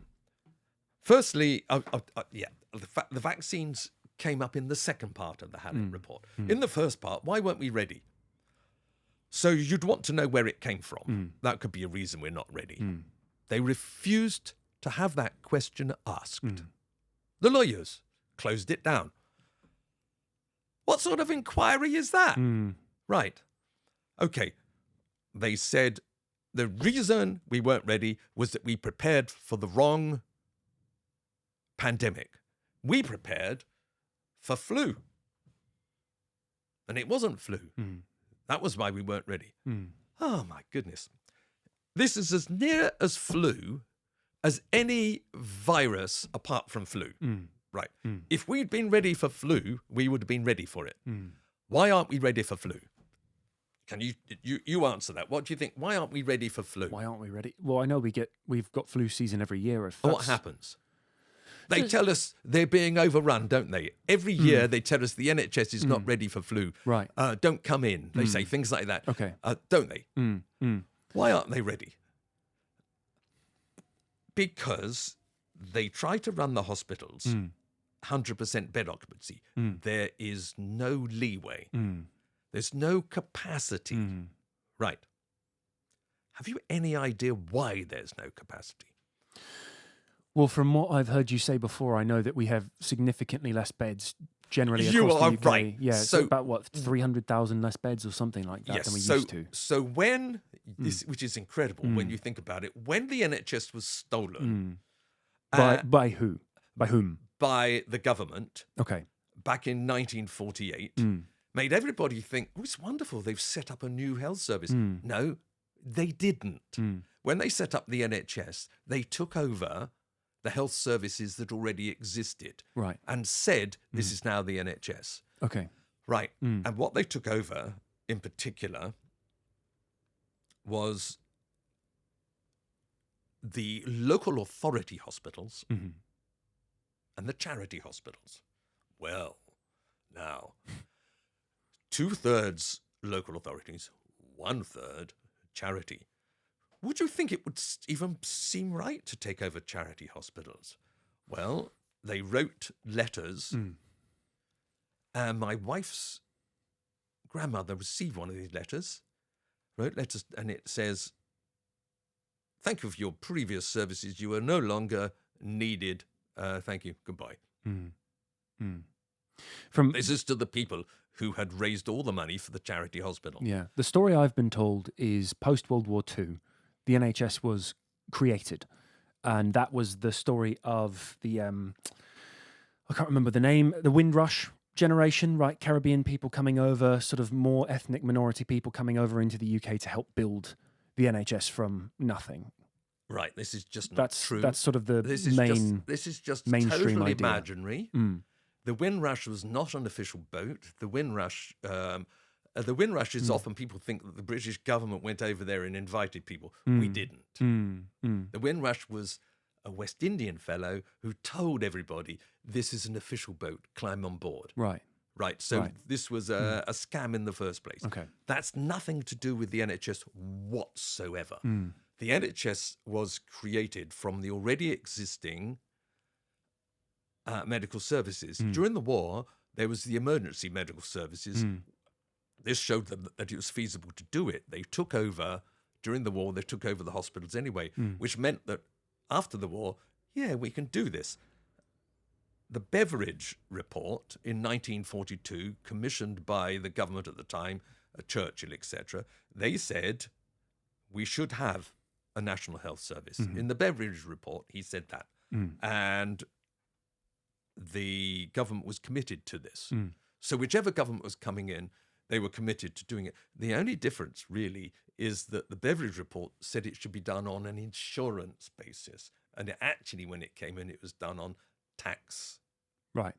Firstly, the vaccines came up in the second part of the Hallett report. In the first part, why weren't we ready? So you'd want to know where it came from. That could be a reason we're not ready. They refused to have that question asked. The lawyers closed it down. What sort of inquiry is that? Right. Okay. They said the reason we weren't ready was that we prepared for the wrong pandemic. We prepared for flu. And it wasn't flu. That was why we weren't ready. Oh, my goodness. This is as near as flu as any virus apart from flu. Right. If we'd been ready for flu, we would have been ready for it. Why aren't we ready for flu? Can you answer that? What do you think? Why aren't we ready for flu? Why aren't we ready? Well, I know we've got flu season every year. What happens? They tell us they're being overrun, don't they? Every year they tell us the NHS is not ready for flu. Right. Don't come in. They say things like that. Okay. Don't they? Why aren't they ready? Because they try to run the hospitals 100% bed occupancy. There is no leeway. There's no capacity. Right. Have you any idea why there's no capacity? Well, from what I've heard you say before, I know that we have significantly less beds generally across the UK. Right. Yeah, so about 300,000 less beds or something like that than we used to. So when this, which is incredible when you think about it, when the NHS was stolen, by who? By whom? By the government. Okay. Back in 1948, made everybody think, oh, it's wonderful, they've set up a new health service. No, they didn't. When they set up the NHS, they took over the health services that already existed. Right. And said, this is now the NHS. Okay. Right. And what they took over in particular was the local authority hospitals and the charity hospitals. Well, Now, 2/3 local authorities, 1/3 charity. Would you think it would even seem right to take over charity hospitals? Well, they wrote letters, and my wife's grandmother received one of these letters, wrote letters, and it says, "Thank you for your previous services. You are no longer needed. Thank you. Goodbye." This is to the people who had raised all the money for the charity hospital. Yeah. The story I've been told is post-World War II, the NHS was created. And that was the story of the, I can't remember the name, the Windrush generation, right? Caribbean people coming over, sort of more ethnic minority people coming over into the UK to help build the NHS from nothing. Right. This is just not true. That's sort of the This is just mainstream totally idea. imaginary. The Windrush was not an official boat. The Windrush is often people think that the British government went over there and invited people. We didn't. The Windrush was a West Indian fellow who told everybody, "This is an official boat. Climb on board." Right. So this was a scam in the first place. Okay. That's nothing to do with the NHS whatsoever. The NHS was created from the already existing medical services. During the war, there was the emergency medical services. This showed them that it was feasible to do it. They took over, during the war, they took over the hospitals anyway, which meant that after the war, we can do this. The Beveridge Report in 1942, commissioned by the government at the time, Churchill, etc., they said we should have a national health service. In the Beveridge Report, he said that. And the government was committed to this. So whichever government was coming in, they were committed to doing it. The only difference, really, is that the Beveridge Report said it should be done on an insurance basis. And it actually, when it came in, it was done on tax. Right.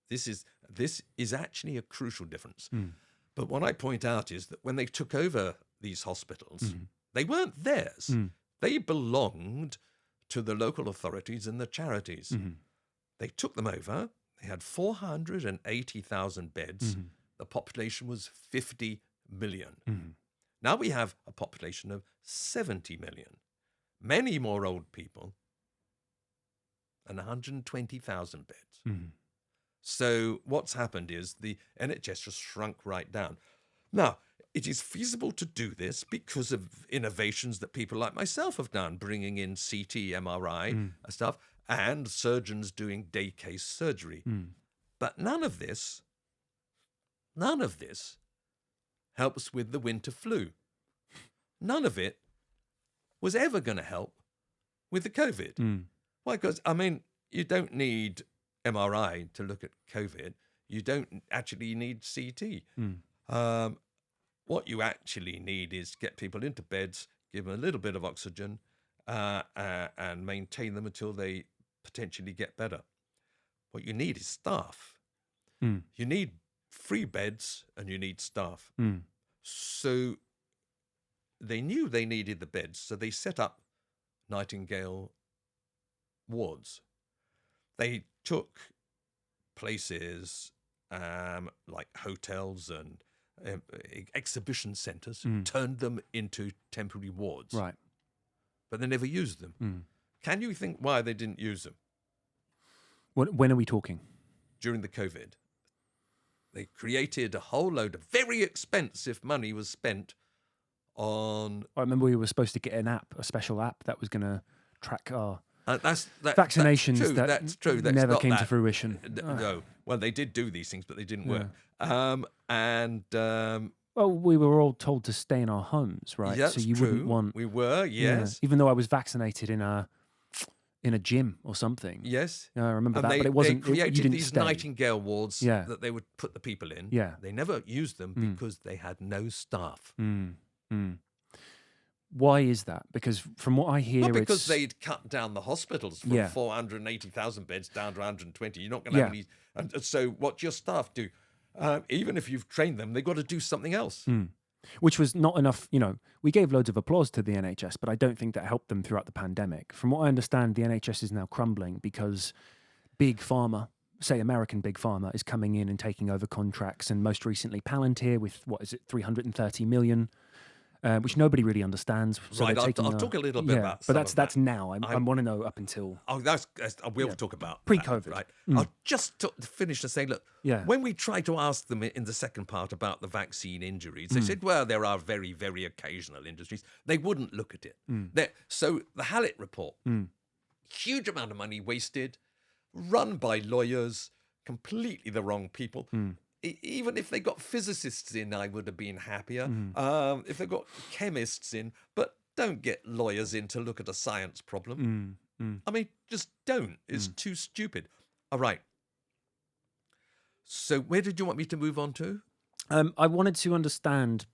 This is actually a crucial difference. But what I point out is that when they took over these hospitals, they weren't theirs. They belonged to the local authorities and the charities. They took them over. They had 480,000 beds. The population was 50 million. Now we have a population of 70 million. Many more old people and 120,000 beds. So what's happened is the NHS just shrunk right down. Now, it is feasible to do this because of innovations that people like myself have done, bringing in CT, MRI stuff, and surgeons doing day case surgery. But none of this helps with the winter flu. None of it was ever going to help with the COVID. Why? Because, you don't need MRI to look at COVID. You don't actually need CT. What you actually need is get people into beds, give them a little bit of oxygen, and maintain them until they potentially get better. What you need is staff. You need free beds and you need staff. So they knew they needed the beds, so they set up Nightingale wards. They took places like hotels and exhibition centres, turned them into temporary wards. Right. But they never used them. Can you think why they didn't use them? When are we talking? During the COVID. They created a whole load of very expensive money was spent on... I remember we were supposed to get an app, a special app that was going to track our vaccinations. That's true. That's never not came to that. fruition. No. Well, they did do these things, but they didn't work. Well, we were all told to stay in our homes, right? That's so you true. wouldn't want... We were, yes. Even though I was vaccinated in a gym or something. Yes. I remember that, but it wasn't... They created you didn't these stay. Nightingale wards that they would put the people in. Yeah. They never used them because they had no staff. Why is that? Because from what I hear, Not because they'd cut down the hospitals from 480,000 beds down to 120. You're not going to have any... And so what do your staff do? Even if you've trained them, they've got to do something else. Which was not enough. We gave loads of applause to the NHS, but I don't think that helped them throughout the pandemic. From what I understand, the NHS is now crumbling because big pharma, say, American Big Pharma is coming in and taking over contracts, and most recently Palantir with, 330 million, which nobody really understands. So Right, they're I'll taking talk a little bit about but some of that's that. now. I want to know up until... Oh, that's we'll talk about Pre-COVID. that, right? I'll just finish to say, look, when we try to ask them in the second part about the vaccine injuries, they said, well, there are very, very occasional injuries. They wouldn't look at it. So the Hallett report, huge amount of money wasted, run by lawyers, completely the wrong people. Even if they got physicists in, I would have been happier. If they got chemists in, but don't get lawyers in to look at a science problem. I mean, just don't. It's too stupid. All right. So where did you want me to move on to? I wanted to understand,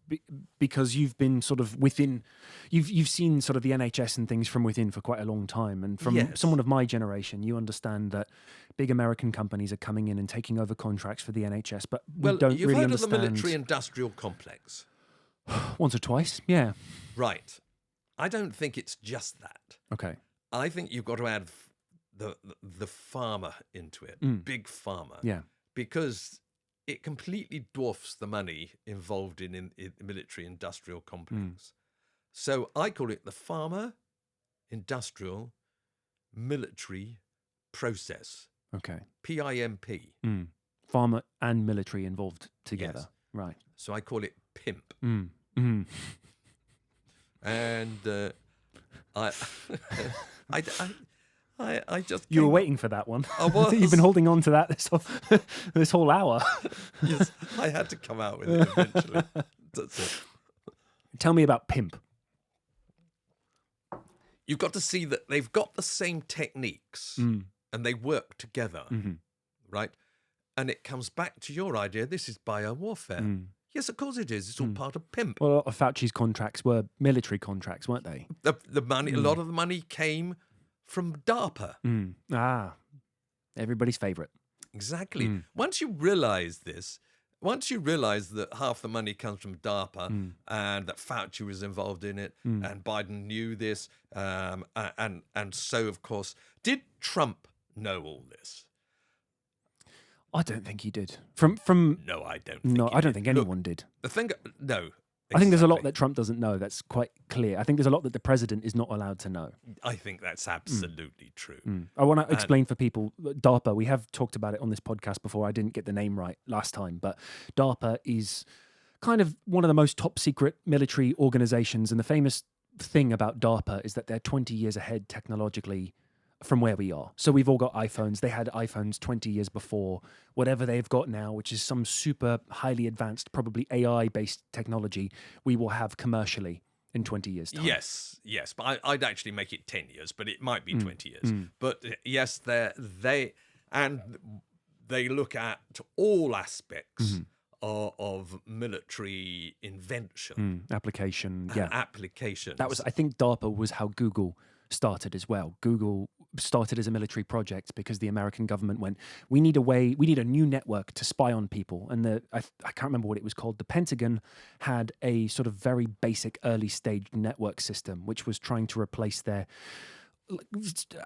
because you've been sort of within, you've seen sort of the NHS and things from within for quite a long time. And from someone of my generation, you understand that big American companies are coming in and taking over contracts for the NHS, but we don't you've really heard understand. of the military-industrial complex? Once or twice, yeah. Right. I don't think it's just that. Okay. I think you've got to add the pharma into it, big pharma. Yeah. Because it completely dwarfs the money involved in the military-industrial complex. So I call it the pharma, industrial, military process. Okay. PIMP. Pharma and military involved together. Yes. Right. So I call it PIMP. And I just... You were waiting for that one. I was. You've been holding on to that this whole hour. Yes, I had to come out with it eventually. That's it. Tell me about PIMP. You've got to see that they've got the same techniques and they work together, right? And it comes back to your idea, this is biowarfare. Yes, of course it is. It's all part of PIMP. Well, a lot of Fauci's contracts were military contracts, weren't they? The money, a lot of the money came from DARPA. Everybody's favourite. Exactly. Once you realise this, once you realise that half the money comes from DARPA and that Fauci was involved in it and Biden knew this, and so, of course, did Trump know all this? I don't think he did. No, I don't think I don't think anyone did. The thing, no. I think there's a lot that Trump doesn't know. That's quite clear. I think there's a lot that the president is not allowed to know. I think that's absolutely true. I want to explain for people, DARPA, we have talked about it on this podcast before. I didn't get the name right last time, but DARPA is kind of one of the most top secret military organizations. And the famous thing about DARPA is that they're 20 years ahead technologically from where we are. So we've all got iPhones. They had iPhones 20 years before whatever they've got now, which is some super highly advanced, probably AI-based technology we will have commercially in 20 years' time. Yes. But I'd actually make it 10 years, but it might be 20 years. But yes, they look at all aspects of military invention. Application, Applications. That was, I think DARPA was how Google started as well. Google started as a military project because the American government went, we need a new network to spy on people. And I can't remember what it was called. The Pentagon had a sort of very basic early stage network system, which was trying to replace their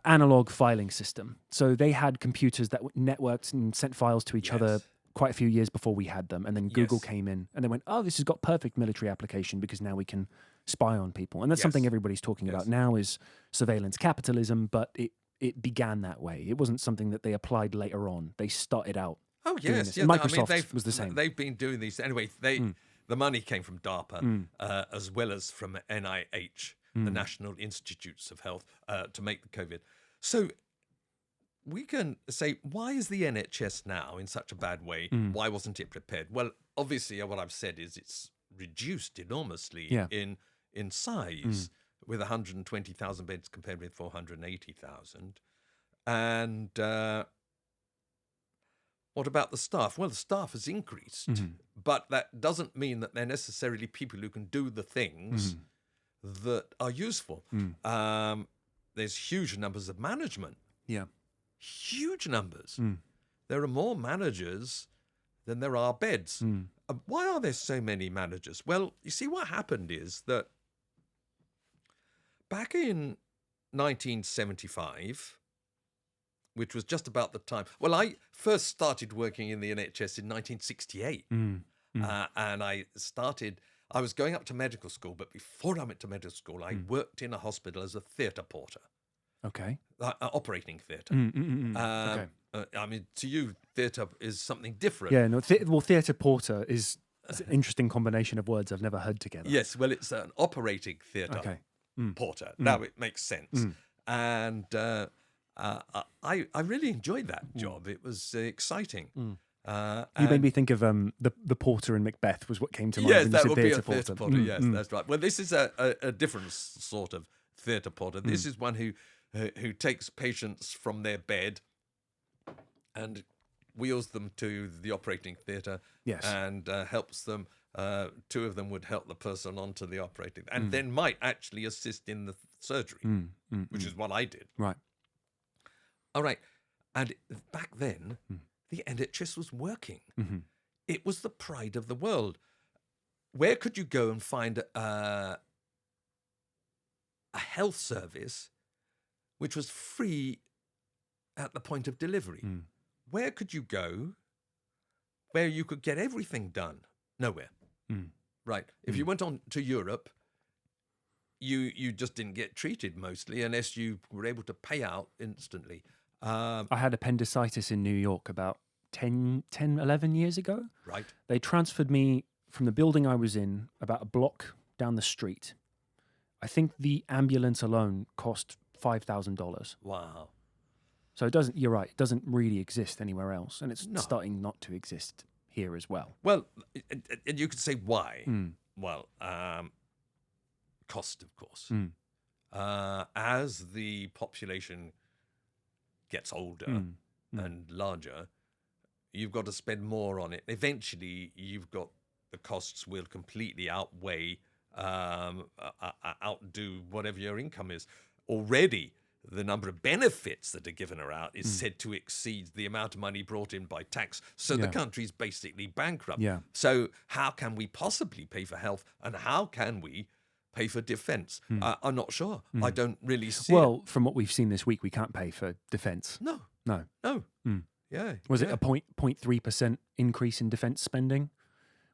analog filing system. So they had computers that networked and sent files to each other quite a few years before we had them. And then Google came in and they went, oh, this has got perfect military application because now we can spy on people. And that's something everybody's talking about now is surveillance capitalism, but it began that way. It wasn't something that they applied later on. They started out. Oh, yes. And Microsoft was the same. They've been doing these. Anyway, the money came from DARPA as well as from NIH, the National Institutes of Health, to make the COVID. So we can say, why is the NHS now in such a bad way? Why wasn't it prepared? Well, obviously, what I've said is it's reduced enormously in size with 120,000 beds compared with 480,000. And what about the staff? Well, the staff has increased, but that doesn't mean that they're necessarily people who can do the things that are useful. There's huge numbers of management. Yeah. Huge numbers. There are more managers than there are beds. Why are there so many managers? Well, you see, what happened is that back in 1975, which was just about the time. Well, I first started working in the NHS in 1968. And I was going up to medical school, but before I went to medical school, I worked in a hospital as a theatre porter. Okay. Operating theatre. Okay. I mean, to you, theatre is something different. Yeah, no, theatre porter is an interesting combination of words I've never heard together. Yes, well, it's an operating theatre porter. Now it makes sense. And I really enjoyed that job. It was exciting. You made me think of the porter in Macbeth was what came to mind. Yes, when that you would said be a theatre theatre porter. Yes, that's right. Well, this is a different sort of theatre porter. This is one who takes patients from their bed and wheels them to the operating theatre. Yes. And helps them. Two of them would help the person onto the operating, and then might actually assist in the surgery, which is what I did. Right. All right. And back then, the NHS was working. It was the pride of the world. Where could you go and find a health service which was free at the point of delivery? Where could you go where you could get everything done? Nowhere. Right. If you went on to Europe, you just didn't get treated mostly unless you were able to pay out instantly. I had appendicitis in New York about 11 years ago. Right. They transferred me from the building I was in about a block down the street. I think the ambulance alone cost $5,000. Wow. So it doesn't, you're right, it doesn't really exist anywhere else. And it's starting not to exist here as well. Well, and you could say why. Well, cost, of course. As the population gets older and larger, you've got to spend more on it. Eventually, the costs will completely outweigh, outdo whatever your income is. Already, the number of benefits that are given out is said to exceed the amount of money brought in by tax. So the country's basically bankrupt. Yeah. So how can we possibly pay for health, and how can we pay for defence? I'm not sure. I don't really see Well, from what we've seen this week, we can't pay for defence. No. No. Yeah. Was it a 0.3% increase in defence spending?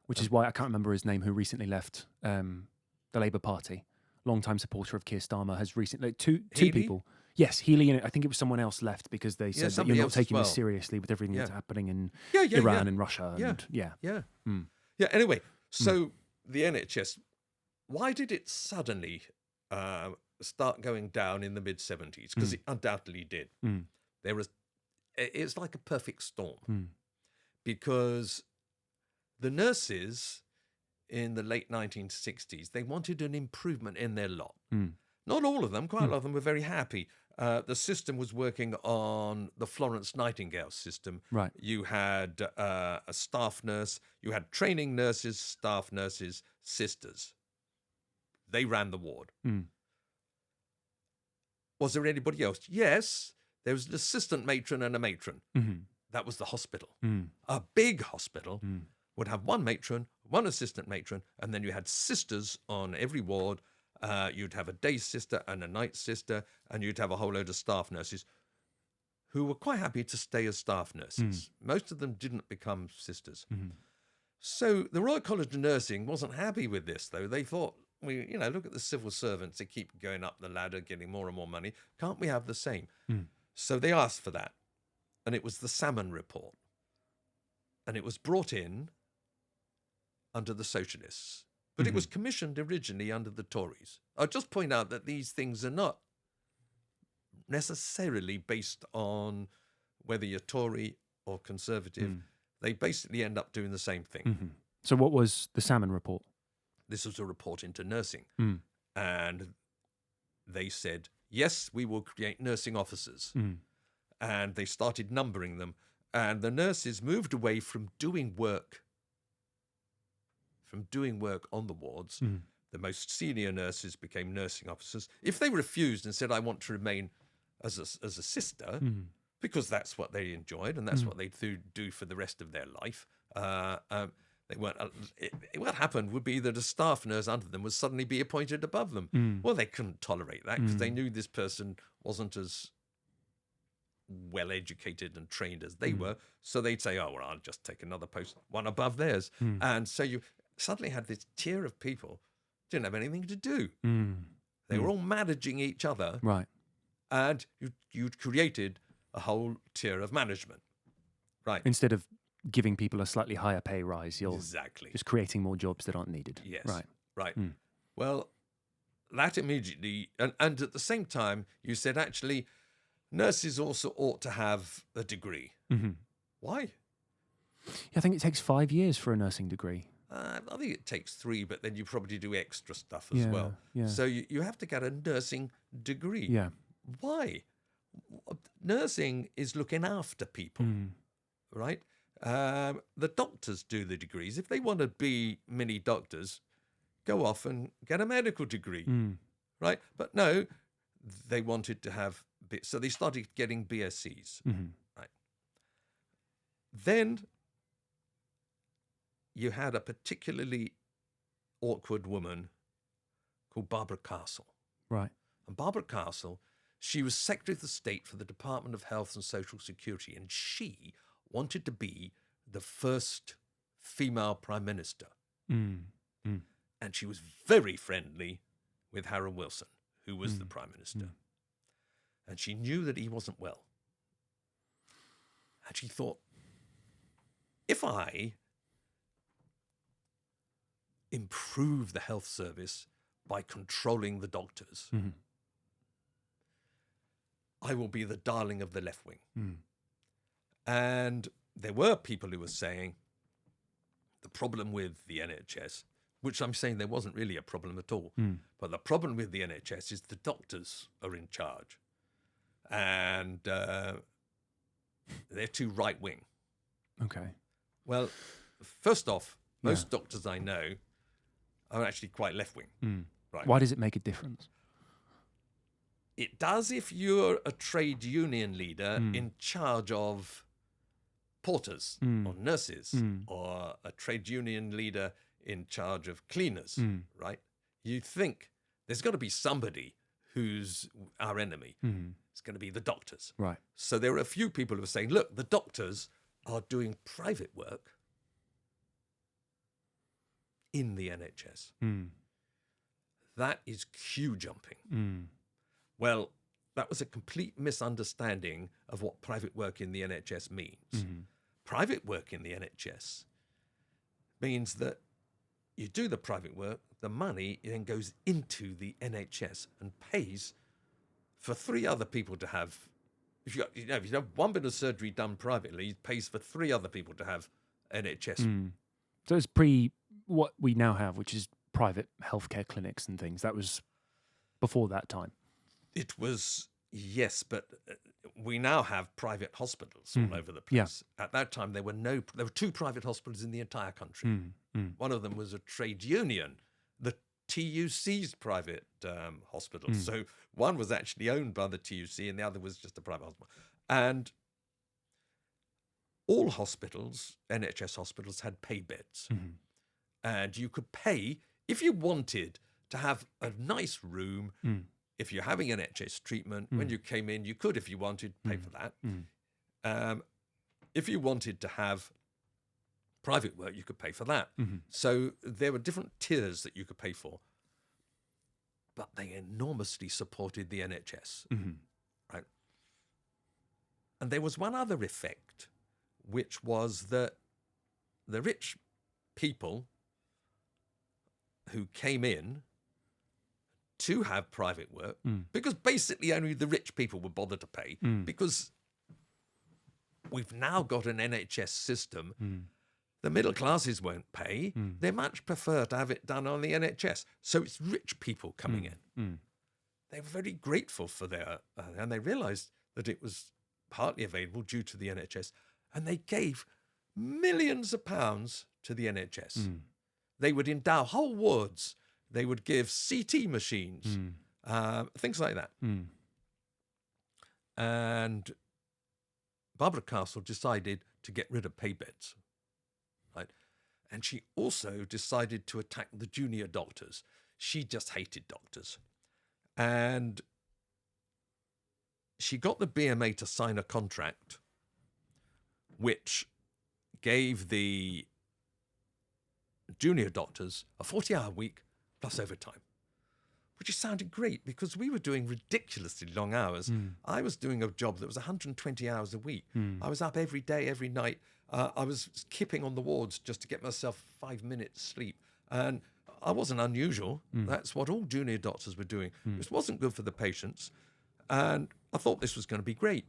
Which is why I can't remember his name, who recently left the Labour Party. Long-time supporter of Keir Starmer has recently... Two people. Yes, Healy, and I think it was someone else left because they said that you're not taking this seriously with everything that's happening in Iran and Russia. And, Anyway, so the NHS, why did it suddenly start going down in the mid-70s? Because it undoubtedly did. It's like a perfect storm. Because the nurses in the late 1960s, they wanted an improvement in their lot. Not all of them, quite a lot of them were very happy. The system was working on the Florence Nightingale system. Right. You had a staff nurse, you had training nurses, staff nurses, sisters. They ran the ward. Was there anybody else? Yes, there was an assistant matron and a matron. That was the hospital. A big hospital would have one matron, one assistant matron, and then you had sisters on every ward. You'd have a day sister and a night sister, and you'd have a whole load of staff nurses who were quite happy to stay as staff nurses. Most of them didn't become sisters. So the Royal College of Nursing wasn't happy with this, though. They thought, look at the civil servants. They keep going up the ladder, getting more and more money. Can't we have the same? So they asked for that. And it was the Salmon Report. And it was brought in under the Socialists. But it was commissioned originally under the Tories. I'll just point out that these things are not necessarily based on whether you're Tory or Conservative. They basically end up doing the same thing. So what was the Salmon Report? This was a report into nursing. And they said, yes, we will create nursing officers. And they started numbering them. And the nurses moved away from doing work on the wards. The most senior nurses became nursing officers. If they refused and said, I want to remain as a sister, because that's what they enjoyed and that's what they do for the rest of their life, they weren't. What happened would be that a staff nurse under them would suddenly be appointed above them. Well, they couldn't tolerate that because they knew this person wasn't as well-educated and trained as they were. So they'd say, oh, well, I'll just take another post, one above theirs. And so you suddenly had this tier of people didn't have anything to do. They were all managing each other. Right. And you'd created a whole tier of management. Right. Instead of giving people a slightly higher pay rise, you're Exactly. just creating more jobs that aren't needed. Yes. Right. Right. Well, that immediately, and at the same time, you said, actually, nurses also ought to have a degree. Why? Yeah, I think it takes 5 years for a nursing degree. I think it takes 3, but then you probably do extra stuff as well. Yeah. So you have to get a nursing degree. Yeah. Why? Nursing is looking after people, right? The doctors do the degrees. If they want to be mini doctors, go off and get a medical degree, right? But no, they wanted to have, so they started getting BScs, right? Then you had a particularly awkward woman called Barbara Castle. Right. And Barbara Castle, she was Secretary of the State for the Department of Health and Social Security, and she wanted to be the first female prime minister. And she was very friendly with Harold Wilson, who was the prime minister. And she knew that he wasn't well. And she thought, if I improve the health service by controlling the doctors, I will be the darling of the left wing. And there were people who were saying the problem with the NHS, which I'm saying there wasn't really a problem at all, but the problem with the NHS is the doctors are in charge. And they're too right wing. Okay. Well, first off, most doctors I know are actually quite left wing. Right. Why does it make a difference? It does if you're a trade union leader in charge of porters or nurses, or a trade union leader in charge of cleaners, right? You think there's got to be somebody who's our enemy. It's going to be the doctors. Right. So there were a few people who were saying, look, the doctors are doing private work in the NHS. That is queue jumping. Well, that was a complete misunderstanding of what private work in the NHS means. Private work in the NHS means that you do the private work, the money then goes into the NHS and pays for 3 other people to have. If you have one bit of surgery done privately, it pays for 3 other people to have NHS. So it's what we now have, which is private healthcare clinics and things. That was before that time. It was, yes, but we now have private hospitals all over the place. At that time, there were 2 private hospitals in the entire country. One of them was a trade union, the TUC's private hospital. So one was actually owned by the TUC and the other was just a private hospital. And all hospitals, NHS hospitals, had pay beds. And you could pay, if you wanted to have a nice room, if you're having NHS treatment, when you came in, you could, if you wanted, pay for that. If you wanted to have private work, you could pay for that. So there were different tiers that you could pay for. But they enormously supported the NHS. Right? And there was one other effect, which was that the rich people who came in to have private work, because basically only the rich people would bother to pay, because we've now got an NHS system. The middle classes won't pay. They much prefer to have it done on the NHS. So it's rich people coming in. They were very grateful for their, and they realised that it was partly available due to the NHS, and they gave millions of pounds to the NHS. They would endow whole wards. They would give CT machines, things like that. And Barbara Castle decided to get rid of pay beds, right? And she also decided to attack the junior doctors. She just hated doctors. And she got the BMA to sign a contract which gave the junior doctors a 40-hour week plus overtime, which sounded great because we were doing ridiculously long hours. I was doing a job that was 120 hours a week. I was up every day, every night. I was kipping on the wards just to get myself 5 minutes sleep. And I wasn't unusual. That's what all junior doctors were doing. This wasn't good for the patients. And I thought this was going to be great.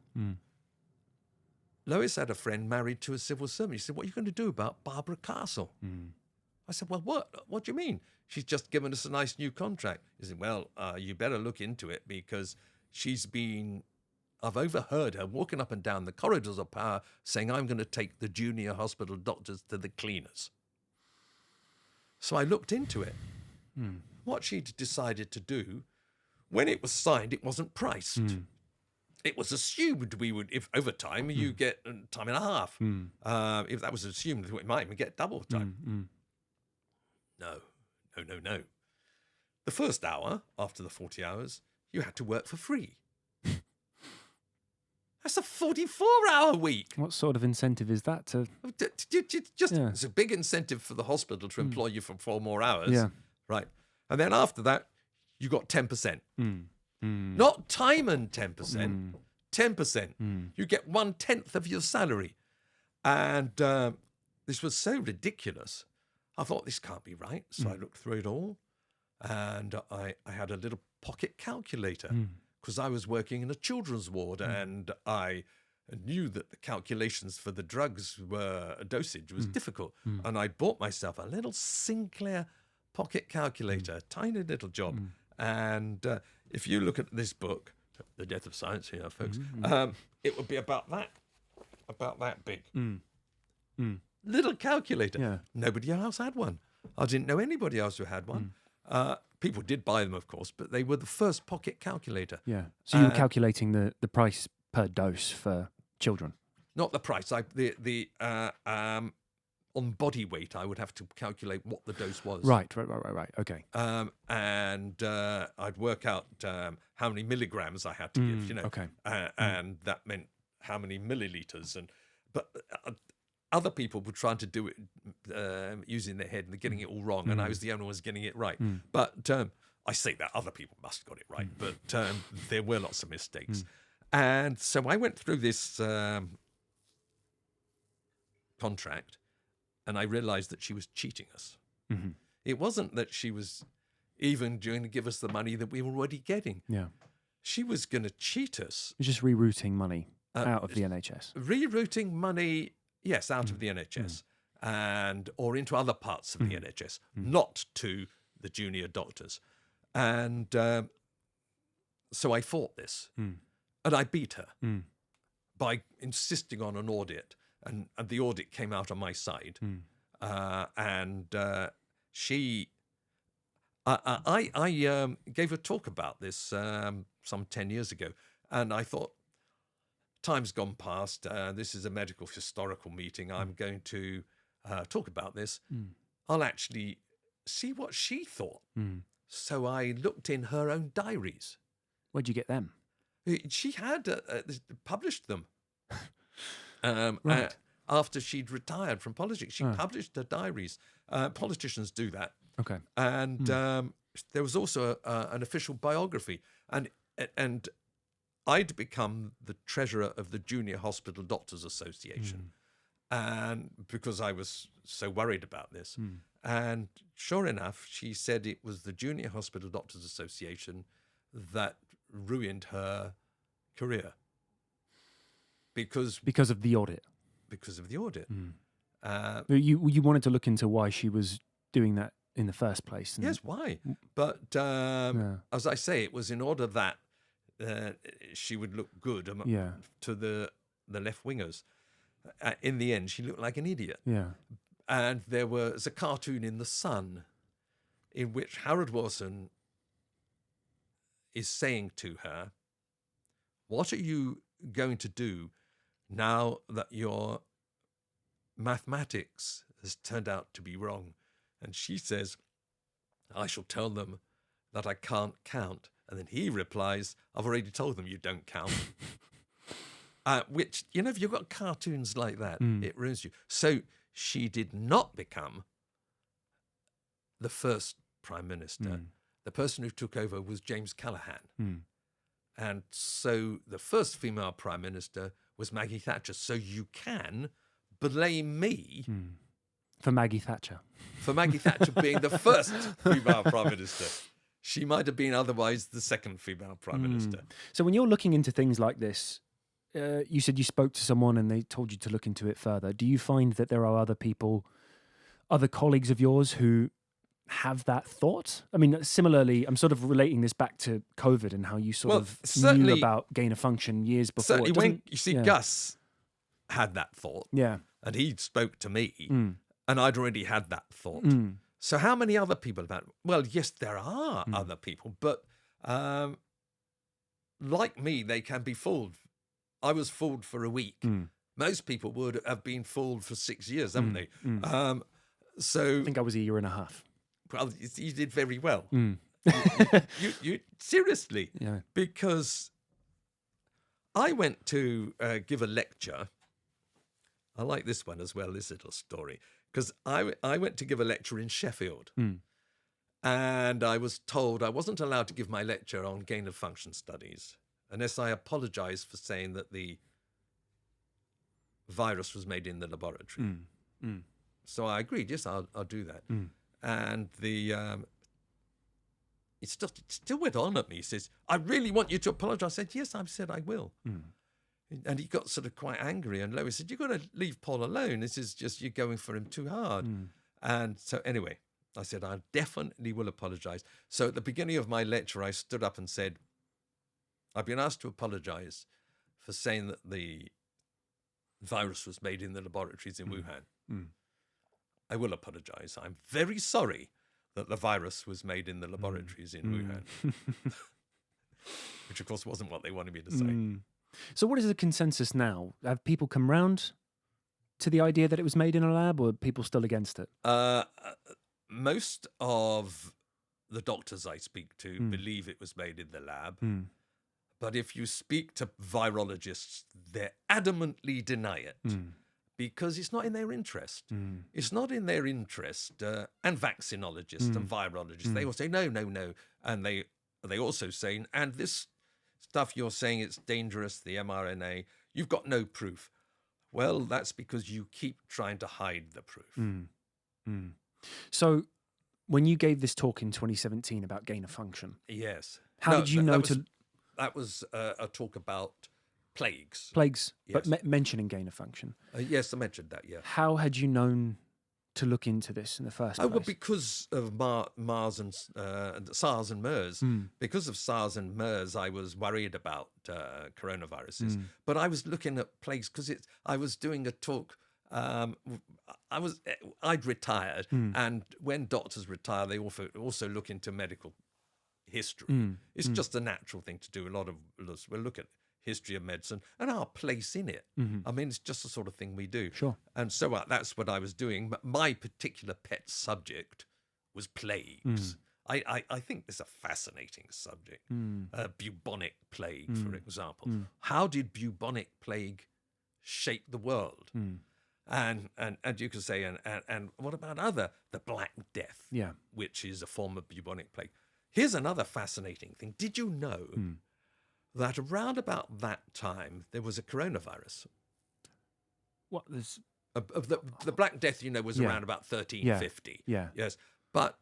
Lois had a friend married to a civil servant. He said, "What are you going to do about Barbara Castle?" I said, "Well, what? What do you mean? She's just given us a nice new contract." He said, "Well, you better look into it because I've overheard her walking up and down the corridors of power saying, 'I'm going to take the junior hospital doctors to the cleaners.'" So I looked into it. What she'd decided to do, when it was signed, it wasn't priced. It was assumed we would, if over time, you get time and a half. If that was assumed, we might even get double time. No. The first hour, after the 40 hours, you had to work for free. That's a 44-hour week. What sort of incentive is that to... It's a big incentive for the hospital to employ you for 4 more hours. Yeah. Right. And then after that, you got 10%. Not time and 10%. 10%. You get 1/10 of your salary. And this was so ridiculous. I thought, this can't be right. So I looked through it all. And I had a little pocket calculator because I was working in a children's ward and I knew that the calculations for the drugs dosage was difficult. And I bought myself a little Sinclair pocket calculator, tiny little job. And if you look at this book, The Death of Science here, folks, it would be about that big. Little calculator. Yeah. Nobody else had one. I didn't know anybody else who had one. People did buy them, of course, but they were the first pocket calculator. Yeah. So you were calculating the price per dose for children? Not the price. On body weight, I would have to calculate what the dose was. Right. Okay. And I'd work out how many milligrams I had to give, Okay. And that meant how many milliliters. But other people were trying to do it using their head and they're getting it all wrong, and I was the only one who's getting it right. But I say that other people must have got it right, but there were lots of mistakes. And so I went through this contract, and I realized that she was cheating us. It wasn't that she was even going to give us the money that we were already getting. Yeah. She was going to cheat us. It's just rerouting money out of the NHS. Rerouting money, yes, out of the NHS or into other parts of the NHS, not to the junior doctors. And so I fought this, and I beat her by insisting on an audit. And the audit came out on my side. I gave a talk about this some 10 years ago, and I thought, time's gone past. This is a medical historical meeting. I'm going to talk about this. I'll actually see what she thought. So I looked in her own diaries. Where'd you get them? She had published them. Right. After she'd retired from politics, she published her diaries. Politicians do that. Okay. And there was also an official biography. And I'd become the treasurer of the Junior Hospital Doctors Association. And because I was so worried about this. And sure enough, she said it was the Junior Hospital Doctors Association that ruined her career. Because of the audit. Because of the audit. You wanted to look into why she was doing that in the first place. Yes, why? But as I say, it was in order that she would look good to the left-wingers. In the end, she looked like an idiot. Yeah. And there was a cartoon in The Sun in which Harold Wilson is saying to her, "What are you going to do now that your mathematics has turned out to be wrong?" And she says, "I shall tell them that I can't count And then he replies, I've already told them you don't count. Which, if you've got cartoons like that, it ruins you. So she did not become the first Prime Minister. The person who took over was James Callaghan. And so the first female Prime Minister was Maggie Thatcher. So you can blame me for Maggie Thatcher. For Maggie Thatcher being the first female Prime Minister. She might have been otherwise the second female Prime Minister. So when you're looking into things like this, you said you spoke to someone and they told you to look into it further. Do you find that there are other people, other colleagues of yours who have that thought? I mean, similarly, I'm sort of relating this back to COVID and how you sort of knew about gain of function years before. Certainly when you see Gus had that thought. Yeah. And he spoke to me and I'd already had that thought. So how many other people have had? Well, yes, there are other people, but like me, they can be fooled. I was fooled for a week. Most people would have been fooled for 6 years, haven't they? So I think I was a year and a half. Well, you did very well. You seriously, because I went to give a lecture. I like this one as well, this little story, because I went to give a lecture in Sheffield, and I was told I wasn't allowed to give my lecture on gain of function studies unless I apologised for saying that the virus was made in the laboratory. So I agreed, yes, I'll do that. And the it still went on at me. He says, I really want you to apologise. I said, yes, I said I will. And he got sort of quite angry and low. He said, you've got to leave Paul alone. This is just, you're going for him too hard. And so anyway, I said, I definitely will apologise. So at the beginning of my lecture, I stood up and said, I've been asked to apologise for saying that the virus was made in the laboratories in Wuhan. I will apologise. I'm very sorry that the virus was made in the laboratories in Wuhan. Which, of course, wasn't what they wanted me to say. So what is the consensus now? Have people come round to the idea that it was made in a lab, or are people still against it? Most of the doctors I speak to believe it was made in the lab. But if you speak to virologists, they adamantly deny it. Because it's not in their interest. It's not in their interest. And vaccinologists and virologists, they all say, no. And they also say, and this stuff you're saying it's dangerous, the mRNA, you've got no proof. Well, that's because you keep trying to hide the proof. So when you gave this talk in 2017 about gain of function. Yes. How did you know That was a talk about plagues. Plagues, yes. But mentioning gain of function. Yes, I mentioned that, yeah. How had you known to look into this in the first place? Well, because of SARS and MERS. Because of SARS and MERS, I was worried about coronaviruses. But I was looking at plagues because I was doing a talk. I'd retired, and when doctors retire, they also look into medical history. It's just a natural thing to do. A lot of us will look at history of medicine and our place in it. I mean, it's just the sort of thing we do. Sure. And so that's what I was doing. But my particular pet subject was plagues. I think it's a fascinating subject. Bubonic plague, for example. How did bubonic plague shape the world? And you could say, and what about the Black Death, which is a form of bubonic plague. Here's another fascinating thing. Did you know that around about that time there was a coronavirus? What there's the Black Death, was around about 1350. Yes, but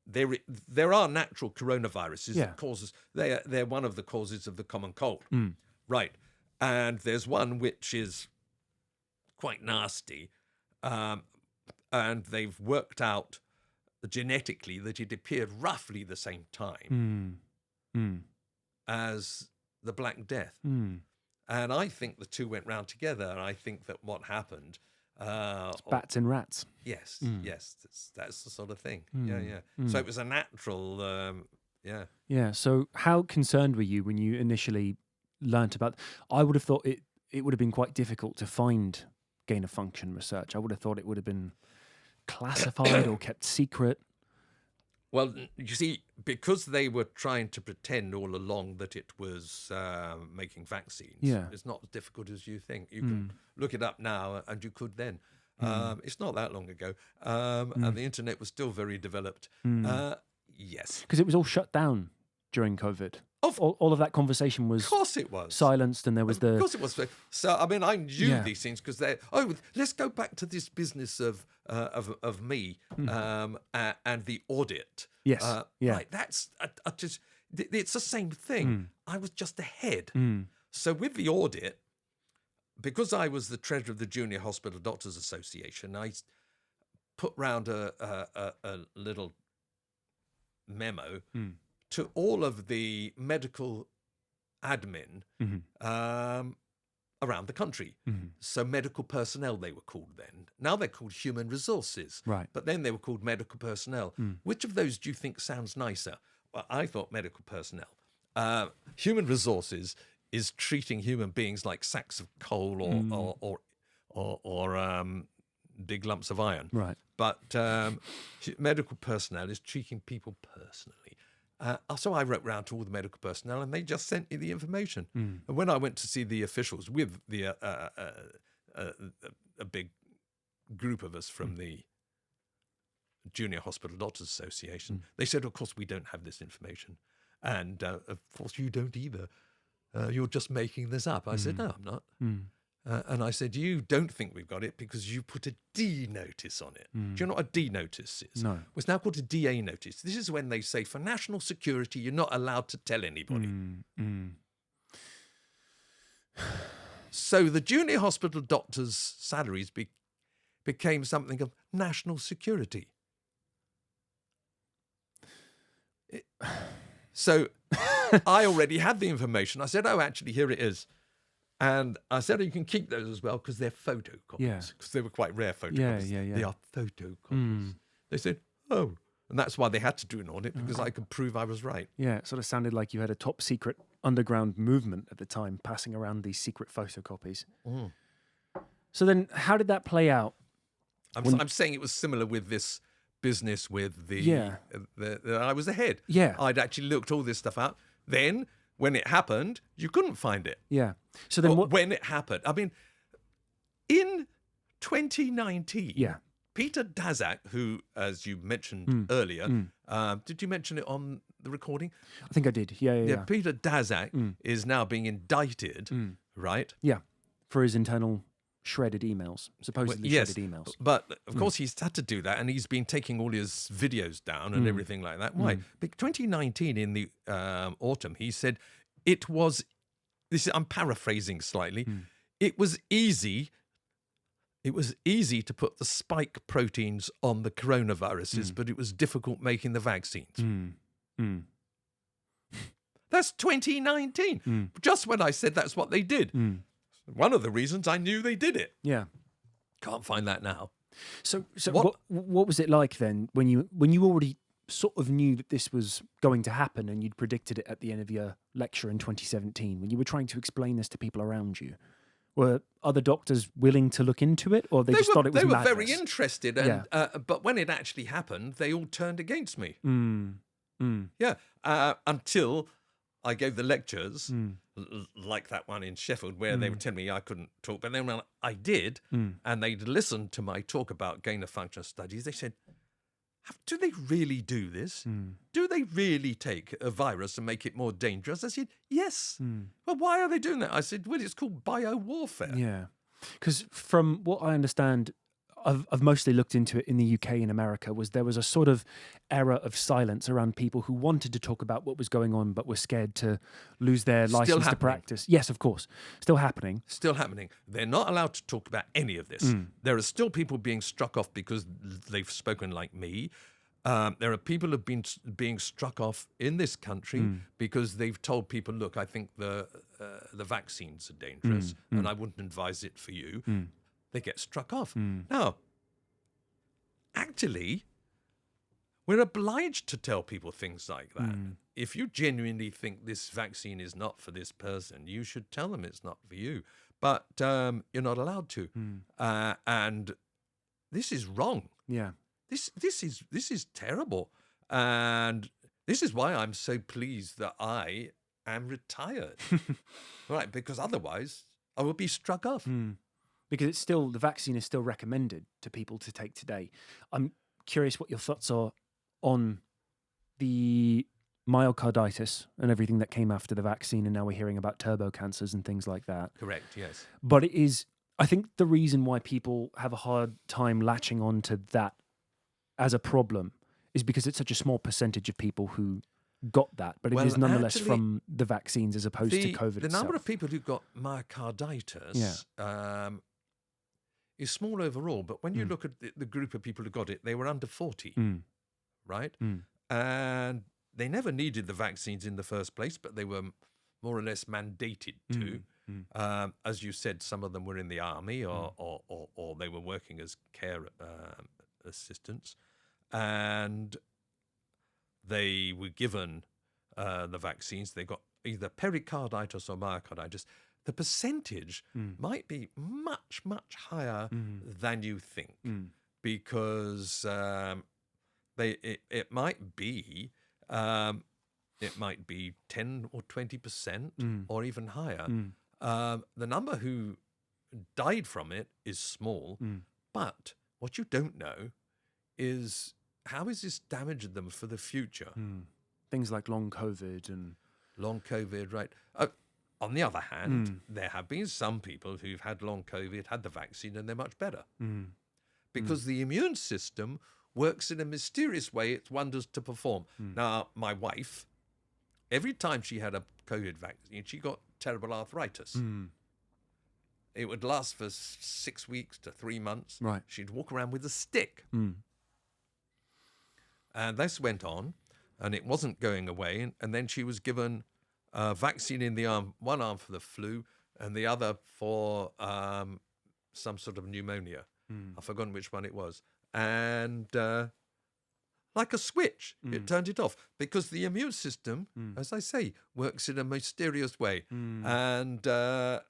there are natural coronaviruses that causes. They're one of the causes of the common cold, right? And there's one which is quite nasty, and they've worked out genetically that it appeared roughly the same time as the Black Death. And I think the two went round together, and I think that what happened... bats and rats. Yes, that's the sort of thing. So it was a natural... Yeah, so how concerned were you when you initially learnt about... I would have thought it would have been quite difficult to find gain of function research. I would have thought it would have been classified or kept secret. Well, you see, because they were trying to pretend all along that it was making vaccines, it's not as difficult as you think. You can look it up now, and you could then. It's not that long ago, and the internet was still very developed. Yes. Because it was all shut down during COVID. All of that conversation was, of course it was, silenced, and there was Of course it was. So, I mean, I knew these things because let's go back to this business of me and the audit. Yes. Right, that's it's the same thing. I was just ahead. So with the audit, because I was the treasurer of the Junior Hospital Doctors Association, I put round a little memo to all of the medical admin around the country. So medical personnel, they were called then. Now they're called human resources. Right. But then they were called medical personnel. Which of those do you think sounds nicer? Well, I thought medical personnel. Human resources is treating human beings like sacks of coal or big lumps of iron. Right. But medical personnel is treating people personally. So I wrote round to all the medical personnel, and they just sent me the information. And when I went to see the officials with the a big group of us from the Junior Hospital Doctors Association, they said, "Of course, we don't have this information, and of course, you don't either. You're just making this up." I said, "No, I'm not." And I said, "You don't think we've got it because you put a D notice on it." Do you know what a D notice is? No. It's now called a DA notice. This is when they say, for national security, you're not allowed to tell anybody. So the junior hospital doctors' salaries became something of national security. So I already had the information. I said, "Oh, actually, here it is." And I said, "You can keep those as well because they're photocopies." Because they were quite rare photocopies. They are photocopies. They said, "Oh." And that's why they had to do an audit, because I could prove I was right. Yeah, it sort of sounded like you had a top secret underground movement at the time passing around these secret photocopies. So then how did that play out? I'm saying it was similar with this business with the I was ahead. Yeah. I'd actually looked all this stuff out. Then when it happened, you couldn't find it. Yeah. So then when it happened, I mean, in 2019, Peter Daszak, who, as you mentioned earlier, did you mention it on the recording? I think I did. Yeah. Peter Daszak is now being indicted, right? Yeah, for his internal shredded emails, supposedly shredded emails. But of course he's had to do that, and he's been taking all his videos down and everything like that. Why? Because 2019 in the autumn, he said it was. I'm paraphrasing slightly. It was easy. It was easy to put the spike proteins on the coronaviruses, but it was difficult making the vaccines. That's 2019. Just when I said that's what they did. One of the reasons I knew they did it. Yeah. Can't find that now. So what was it like then when you already sort of knew that this was going to happen and you'd predicted it at the end of your lecture in 2017, when you were trying to explain this to people around you? Were other doctors willing to look into it, or they just thought it was madness? They were very interested, and but when it actually happened, they all turned against me. Until I gave the lectures, like that one in Sheffield, where they were telling me I couldn't talk. But then when I did, and they'd listened to my talk about gain-of-function studies, they said, "Do they really do this? Do they really take a virus and make it more dangerous?" I said, "Yes." "Well, why are they doing that?" I said, "Well, it's called biowarfare." Yeah, because from what I understand, I've mostly looked into it in the UK and America, there was a sort of era of silence around people who wanted to talk about what was going on but were scared to lose their license to practice. Yes, of course. Still happening. Still happening. They're not allowed to talk about any of this. There are still people being struck off because they've spoken like me. There are people who've been being struck off in this country because they've told people, "Look, I think the vaccines are dangerous and I wouldn't advise it for you." They get struck off. Now, actually, we're obliged to tell people things like that. If you genuinely think this vaccine is not for this person, you should tell them it's not for you. But you're not allowed to. And this is wrong. Yeah. This is terrible. And this is why I'm so pleased that I am retired, right? Because otherwise I would be struck off. Because it's still, the vaccine is still recommended to people to take today. I'm curious what your thoughts are on the myocarditis and everything that came after the vaccine, and now we're hearing about turbo cancers and things like that. Correct, yes. But it is, I think the reason why people have a hard time latching on to that as a problem is because it's such a small percentage of people who got that, but it is nonetheless actually, from the vaccines as opposed to COVID The itself. number of people who got myocarditis is small overall, but when you look at the group of people who got it, they were under 40, right? And they never needed the vaccines in the first place, but they were more or less mandated to. As you said, some of them were in the army or they were working as care assistants, and they were given the vaccines. They got either pericarditis or myocarditis. The percentage might be much, much higher than you think, because it might be 10 or 20% or even higher. The number who died from it is small, but what you don't know is how is this damaging them for the future. Things like long COVID and... Long COVID, right. On the other hand, there have been some people who've had long COVID, had the vaccine, and they're much better. Because the immune system works in a mysterious way, its wonders to perform. Now, my wife, every time she had a COVID vaccine, she got terrible arthritis. It would last for 6 weeks to 3 months. Right. She'd walk around with a stick. And this went on, and it wasn't going away. And then she was given a vaccine in the arm, one arm for the flu and the other for some sort of pneumonia. I've forgotten which one it was. And like a switch, it turned it off, because the immune system, as I say, works in a mysterious way. And the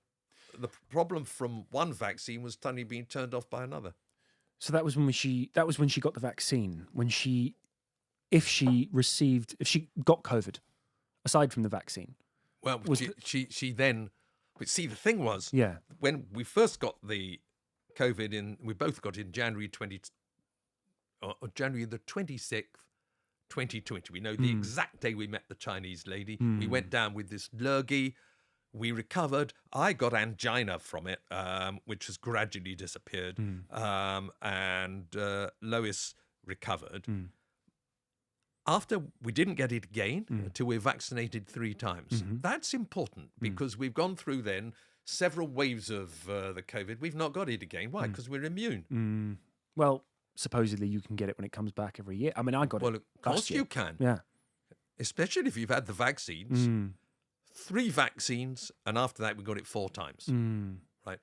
problem from one vaccine was suddenly being turned off by another. So that was when she got the vaccine. If she got COVID, aside from the vaccine. Well, she then, but see, the thing was, Yeah. when we first got the COVID we both got in January the 26th, 2020. We know the exact day we met the Chinese lady. We went down with this lurgy. We recovered. I got angina from it, which has gradually disappeared. And Lois recovered. After we didn't get it again until we're vaccinated 3 times. That's important, because we've gone through then several waves of the COVID. We've not got it again. Why? Because we're immune. Well, supposedly you can get it when it comes back every year. I mean, I got it. Well, of course you can. Yeah. Especially if you've had the vaccines. 3 vaccines, and after that we got it 4 times. Right?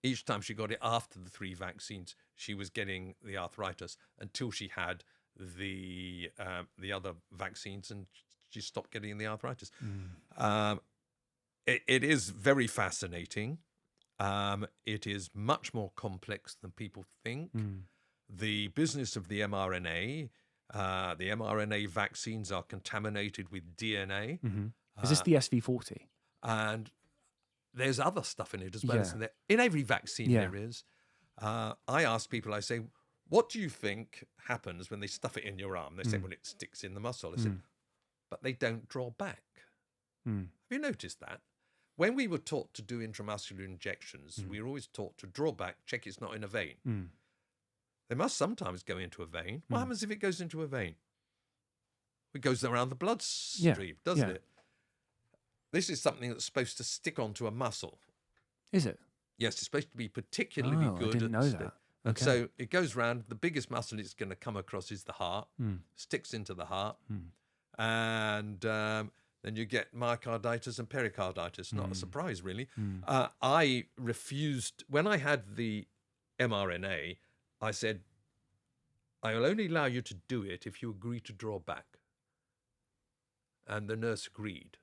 Each time she got it after the 3 vaccines, she was getting the arthritis until she had the other vaccines, and she stopped getting the arthritis. It is very fascinating. It is much more complex than people think. The business of the mRNA vaccines are contaminated with DNA. Is this the SV40? And there's other stuff in it as well. Yeah. Isn't there? In every vaccine there is. I ask people, I say, what do you think happens when they stuff it in your arm? They say, well, it sticks in the muscle. I said, but they don't draw back. Have you noticed that? When we were taught to do intramuscular injections, we were always taught to draw back, check it's not in a vein. They must sometimes go into a vein. What happens if it goes into a vein? It goes around the bloodstream, doesn't it? This is something that's supposed to stick onto a muscle. Is it? Yes, it's supposed to be particularly good. I didn't know that. And so it goes round. The biggest muscle it's going to come across is the heart, sticks into the heart. And then you get myocarditis and pericarditis. Not a surprise, really. I refused, when I had the mRNA, I said, I will only allow you to do it if you agree to draw back. And the nurse agreed.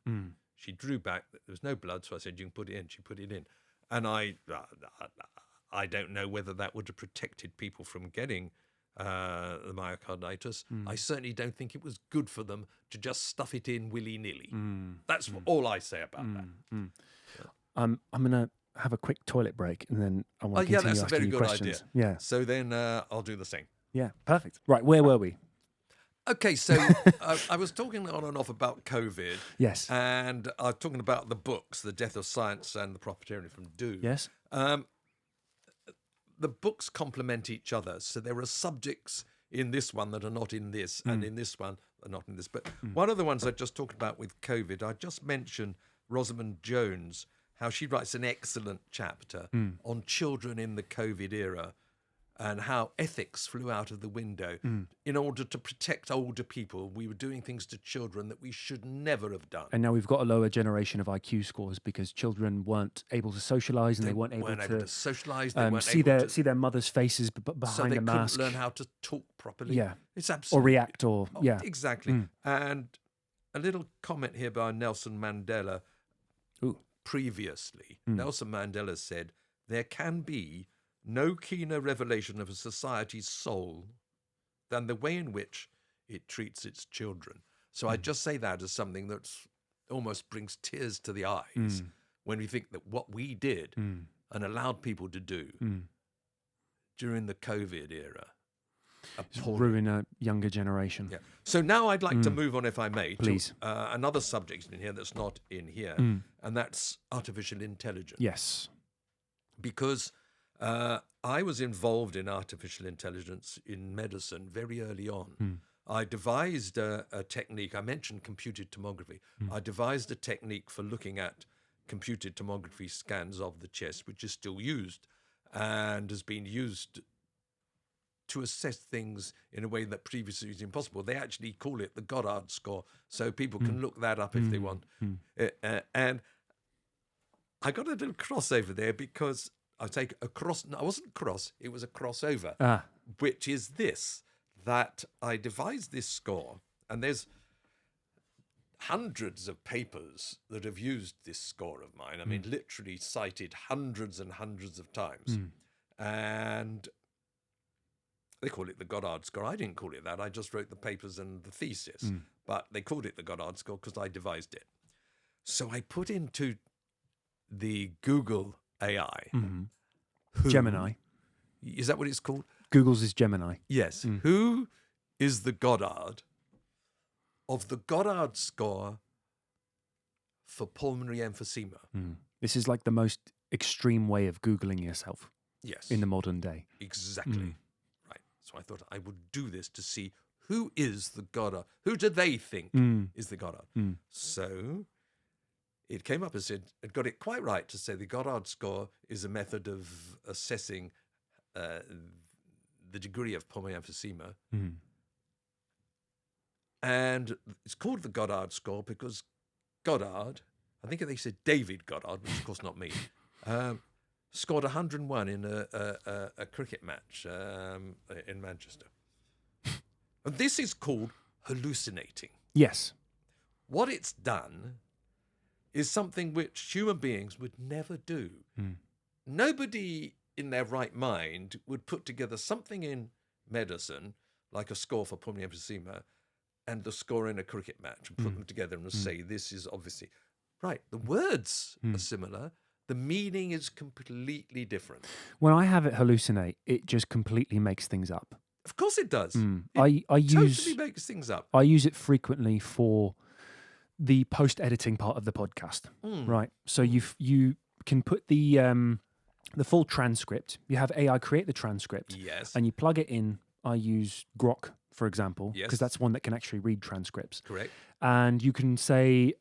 She drew back. There was no blood, so I said, you can put it in. She put it in. And I don't know whether that would have protected people from getting the myocarditis. I certainly don't think it was good for them to just stuff it in willy-nilly. That's all I say about that. I'm going to have a quick toilet break, and then I want to continue that's a asking very you good questions. idea. Yeah. So then I'll do the same. Yeah, perfect. Right, where were we? Okay, so I was talking on and off about COVID. Yes. And I was talking about the books, The Death of Science and The Profiteering from Do. Yes. The books complement each other. So there are subjects in this one that are not in this, and in this one are not in this. But one of the ones I just talked about with COVID, I just mentioned Rosamund Jones, how she writes an excellent chapter on children in the COVID era and how ethics flew out of the window. In order to protect older people, we were doing things to children that we should never have done. And now we've got a lower generation of IQ scores because children weren't able to socialize, and they weren't able to socialize. They weren't see able see their mother's faces behind so they the mask. couldn't learn how to talk properly. Yeah. It's absolutely... Or react, or... yeah. Exactly. And a little comment here by Nelson Mandela. Previously, Nelson Mandela said, "There can be no keener revelation of a society's soul than the way in which it treats its children." So I just say that as something that almost brings tears to the eyes when we think that what we did and allowed people to do during the COVID era ruin a younger generation. Yeah. So now I'd like to move on, if I may, Please. to another subject in here that's not in here, and that's artificial intelligence. Yes. Because I was involved in artificial intelligence in medicine very early on. I devised a technique. I mentioned computed tomography. I devised a technique for looking at computed tomography scans of the chest, which is still used and has been used to assess things in a way that previously was impossible. They actually call it the Goddard score, so people can look that up if they want. And I got a little crossover there because I take a cross. No, I wasn't cross. It was a crossover, which is this: that I devised this score, and there's hundreds of papers that have used this score of mine. I mean, literally cited hundreds and hundreds of times, and they call it the Goddard score. I didn't call it that. I just wrote the papers and the thesis. But they called it the Goddard score because I devised it. So I put into the Google AI. Gemini. Is that what it's called? Google's is Gemini. Yes. Who is the Goddard of the Goddard score for pulmonary emphysema? This is like the most extreme way of Googling yourself. Yes. In the modern day. Exactly. So I thought I would do this to see who is the Goddard. Who do they think is the Goddard? So it came up and said, it got it quite right to say the Goddard score is a method of assessing the degree of pulmonary emphysema. And it's called the Goddard score because Goddard, I think they said David Goddard, which is of course not me, scored 101 in a cricket match in Manchester. And this is called hallucinating. Yes. What it's done is something which human beings would never do. Nobody in their right mind would put together something in medicine, like a score for pulmonary emphysema, and the score in a cricket match, and put them together and say, this is obviously... Right, the words are similar. The meaning is completely different. When I have it hallucinate, it just completely makes things up. Of course it does. I Totally makes things up. I use it frequently for the post-editing part of the podcast. Right. So you can put the full transcript. You have AI create the transcript. Yes. And you plug it in. I use Grok, for example, Yes. because that's one that can actually read transcripts. Correct. And you can say,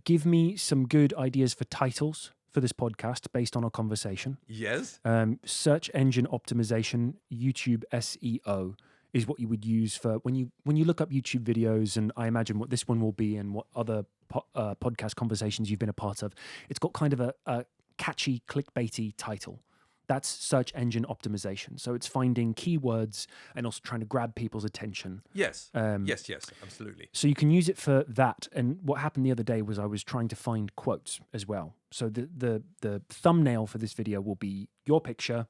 give me some good ideas for titles for this podcast based on our conversation. Yes. Search engine optimization, YouTube SEO is what you would use for when you look up YouTube videos, and I imagine what this one will be and what other podcast conversations you've been a part of. It's got kind of a catchy, clickbaity title. That's search engine optimization. So it's finding keywords and also trying to grab people's attention. Yes. Yes, absolutely. So you can use it for that. And what happened the other day was I was trying to find quotes as well. So the thumbnail for this video will be your picture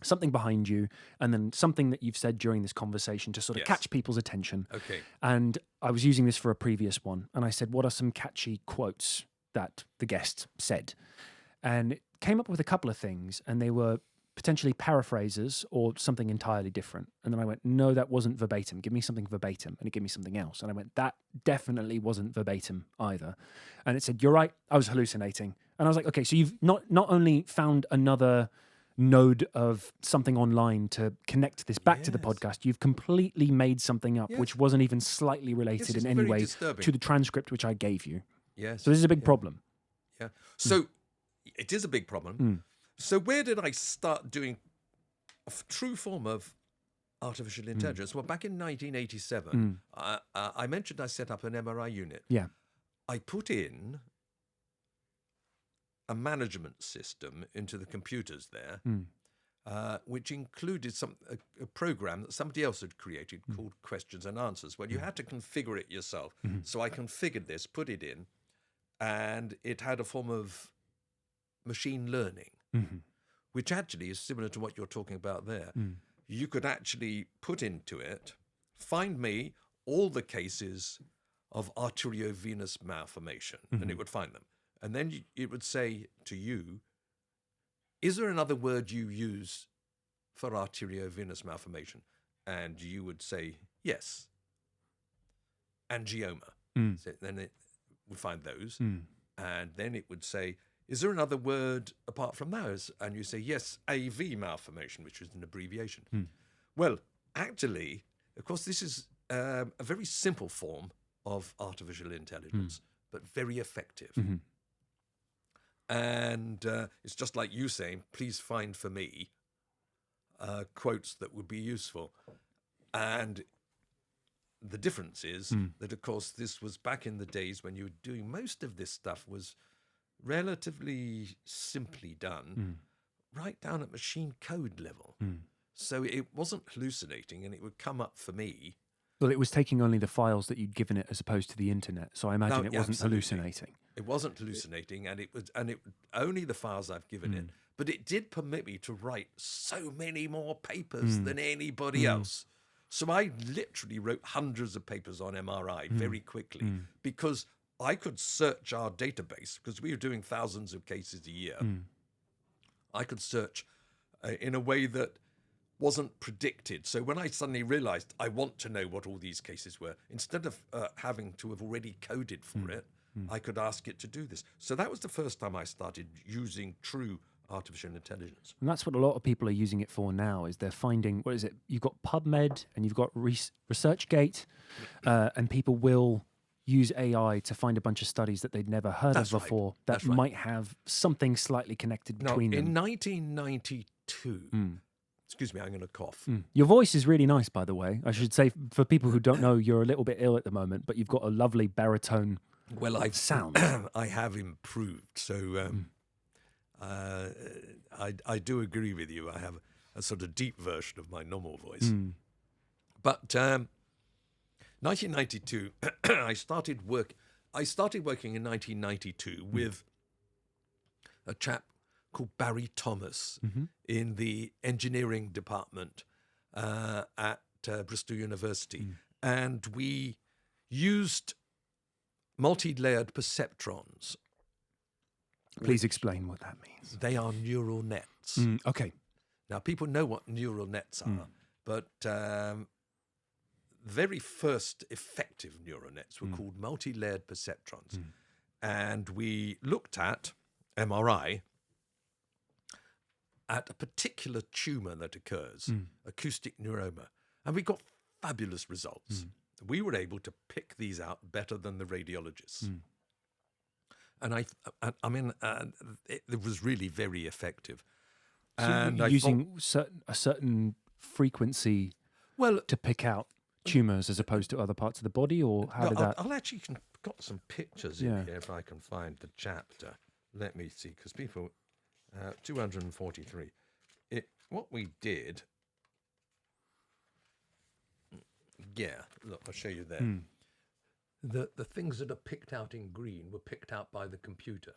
something behind you, and then something that you've said during this conversation to sort of Yes. catch people's attention. Okay. And I was using this for a previous one, and I said, what are some catchy quotes that the guest said? And it came up with a couple of things, and they were potentially paraphrases or something entirely different. And then I went, no, that wasn't verbatim. Give me something verbatim. And it gave me something else. And I went, that definitely wasn't verbatim either. And it said, you're right, I was hallucinating. And I was like, okay, so you've not only found another node of something online to connect this back to the Yes. podcast, you've completely made something up, Yes. which wasn't even slightly related it's in any very way disturbing. to the transcript which I gave you. Yes. So this is a big Yeah. problem. Yeah. So it is a big problem. So where did I start doing a true form of artificial intelligence? Well, back in 1987, I mentioned I set up an MRI unit. Yeah. I put in a management system into the computers there, which included a program that somebody else had created called Questions and Answers. Well, you had to configure it yourself. So I configured this, put it in, and it had a form of machine learning, which actually is similar to what you're talking about there. You could actually put into it, find me all the cases of arteriovenous malformation, and it would find them. And then it would say to you, is there another word you use for arteriovenous malformation? And you would say, yes. Angioma. So then it would find those. And then it would say, is there another word apart from those? And you say, yes, AV malformation, which is an abbreviation. Well, actually, of course, this is a very simple form of artificial intelligence, but very effective. And it's just like you saying, please find for me quotes that would be useful. And the difference is that, of course, this was back in the days when you were doing most of this stuff was relatively simply done, right down at machine code level. So it wasn't hallucinating, and it would come up for me. Well, it was taking only the files that you'd given it as opposed to the internet. So I imagine it wasn't absolutely. hallucinating. It wasn't hallucinating, and it only the files I've given it. But it did permit me to write so many more papers than anybody else. So I literally wrote hundreds of papers on MRI very quickly because I could search our database, because we were doing thousands of cases a year. I could search in a way that wasn't predicted. So when I suddenly realized I want to know what all these cases were, instead of having to have already coded for it, I could ask it to do this. So that was the first time I started using true artificial intelligence. And that's what a lot of people are using it for now, is they're finding, what is it? You've got PubMed and you've got ResearchGate, and people will use AI to find a bunch of studies that they'd never heard That's of right. before that That's right. might have something slightly connected Now, between in them. 1992, excuse me, I'm going to cough. Your voice is really nice, by the way. I should say, for people who don't know, you're a little bit ill at the moment, but you've got a lovely baritone Well, I've sound. I have improved. So I do agree with you. I have a sort of deep version of my normal voice. But 1992, I started working in 1992 with a chap called Barry Thomas in the engineering department at Bristol University. And we used multi-layered perceptrons. Please explain what that means. They are neural nets. Okay. Now, people know what neural nets are, but the very first effective neural nets were called multi-layered perceptrons. And we looked at MRI at a particular tumor that occurs, acoustic neuroma, and we got fabulous results. We were able to pick these out better than the radiologists. And I mean, it was really very effective. So And you're I using a certain frequency well, to pick out tumours as opposed to other parts of the body, or how did that? I'll actually got some pictures in here if I can find the chapter. Let me see, because people, 243. What we did, look, I'll show you there. The things that are picked out in green were picked out by the computer.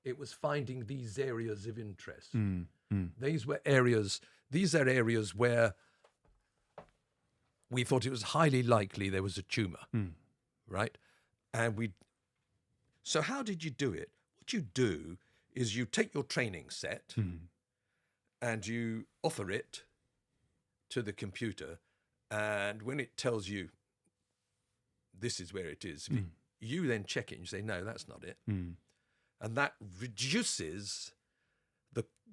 it was finding these areas of interest. Mm. Mm. These are areas where we thought it was highly likely there was a tumor, right? So how did you do it? What you do is you take your training set and you offer it to the computer, and when it tells you this is where it is, you then check it and you say, no, that's not it. And that reduces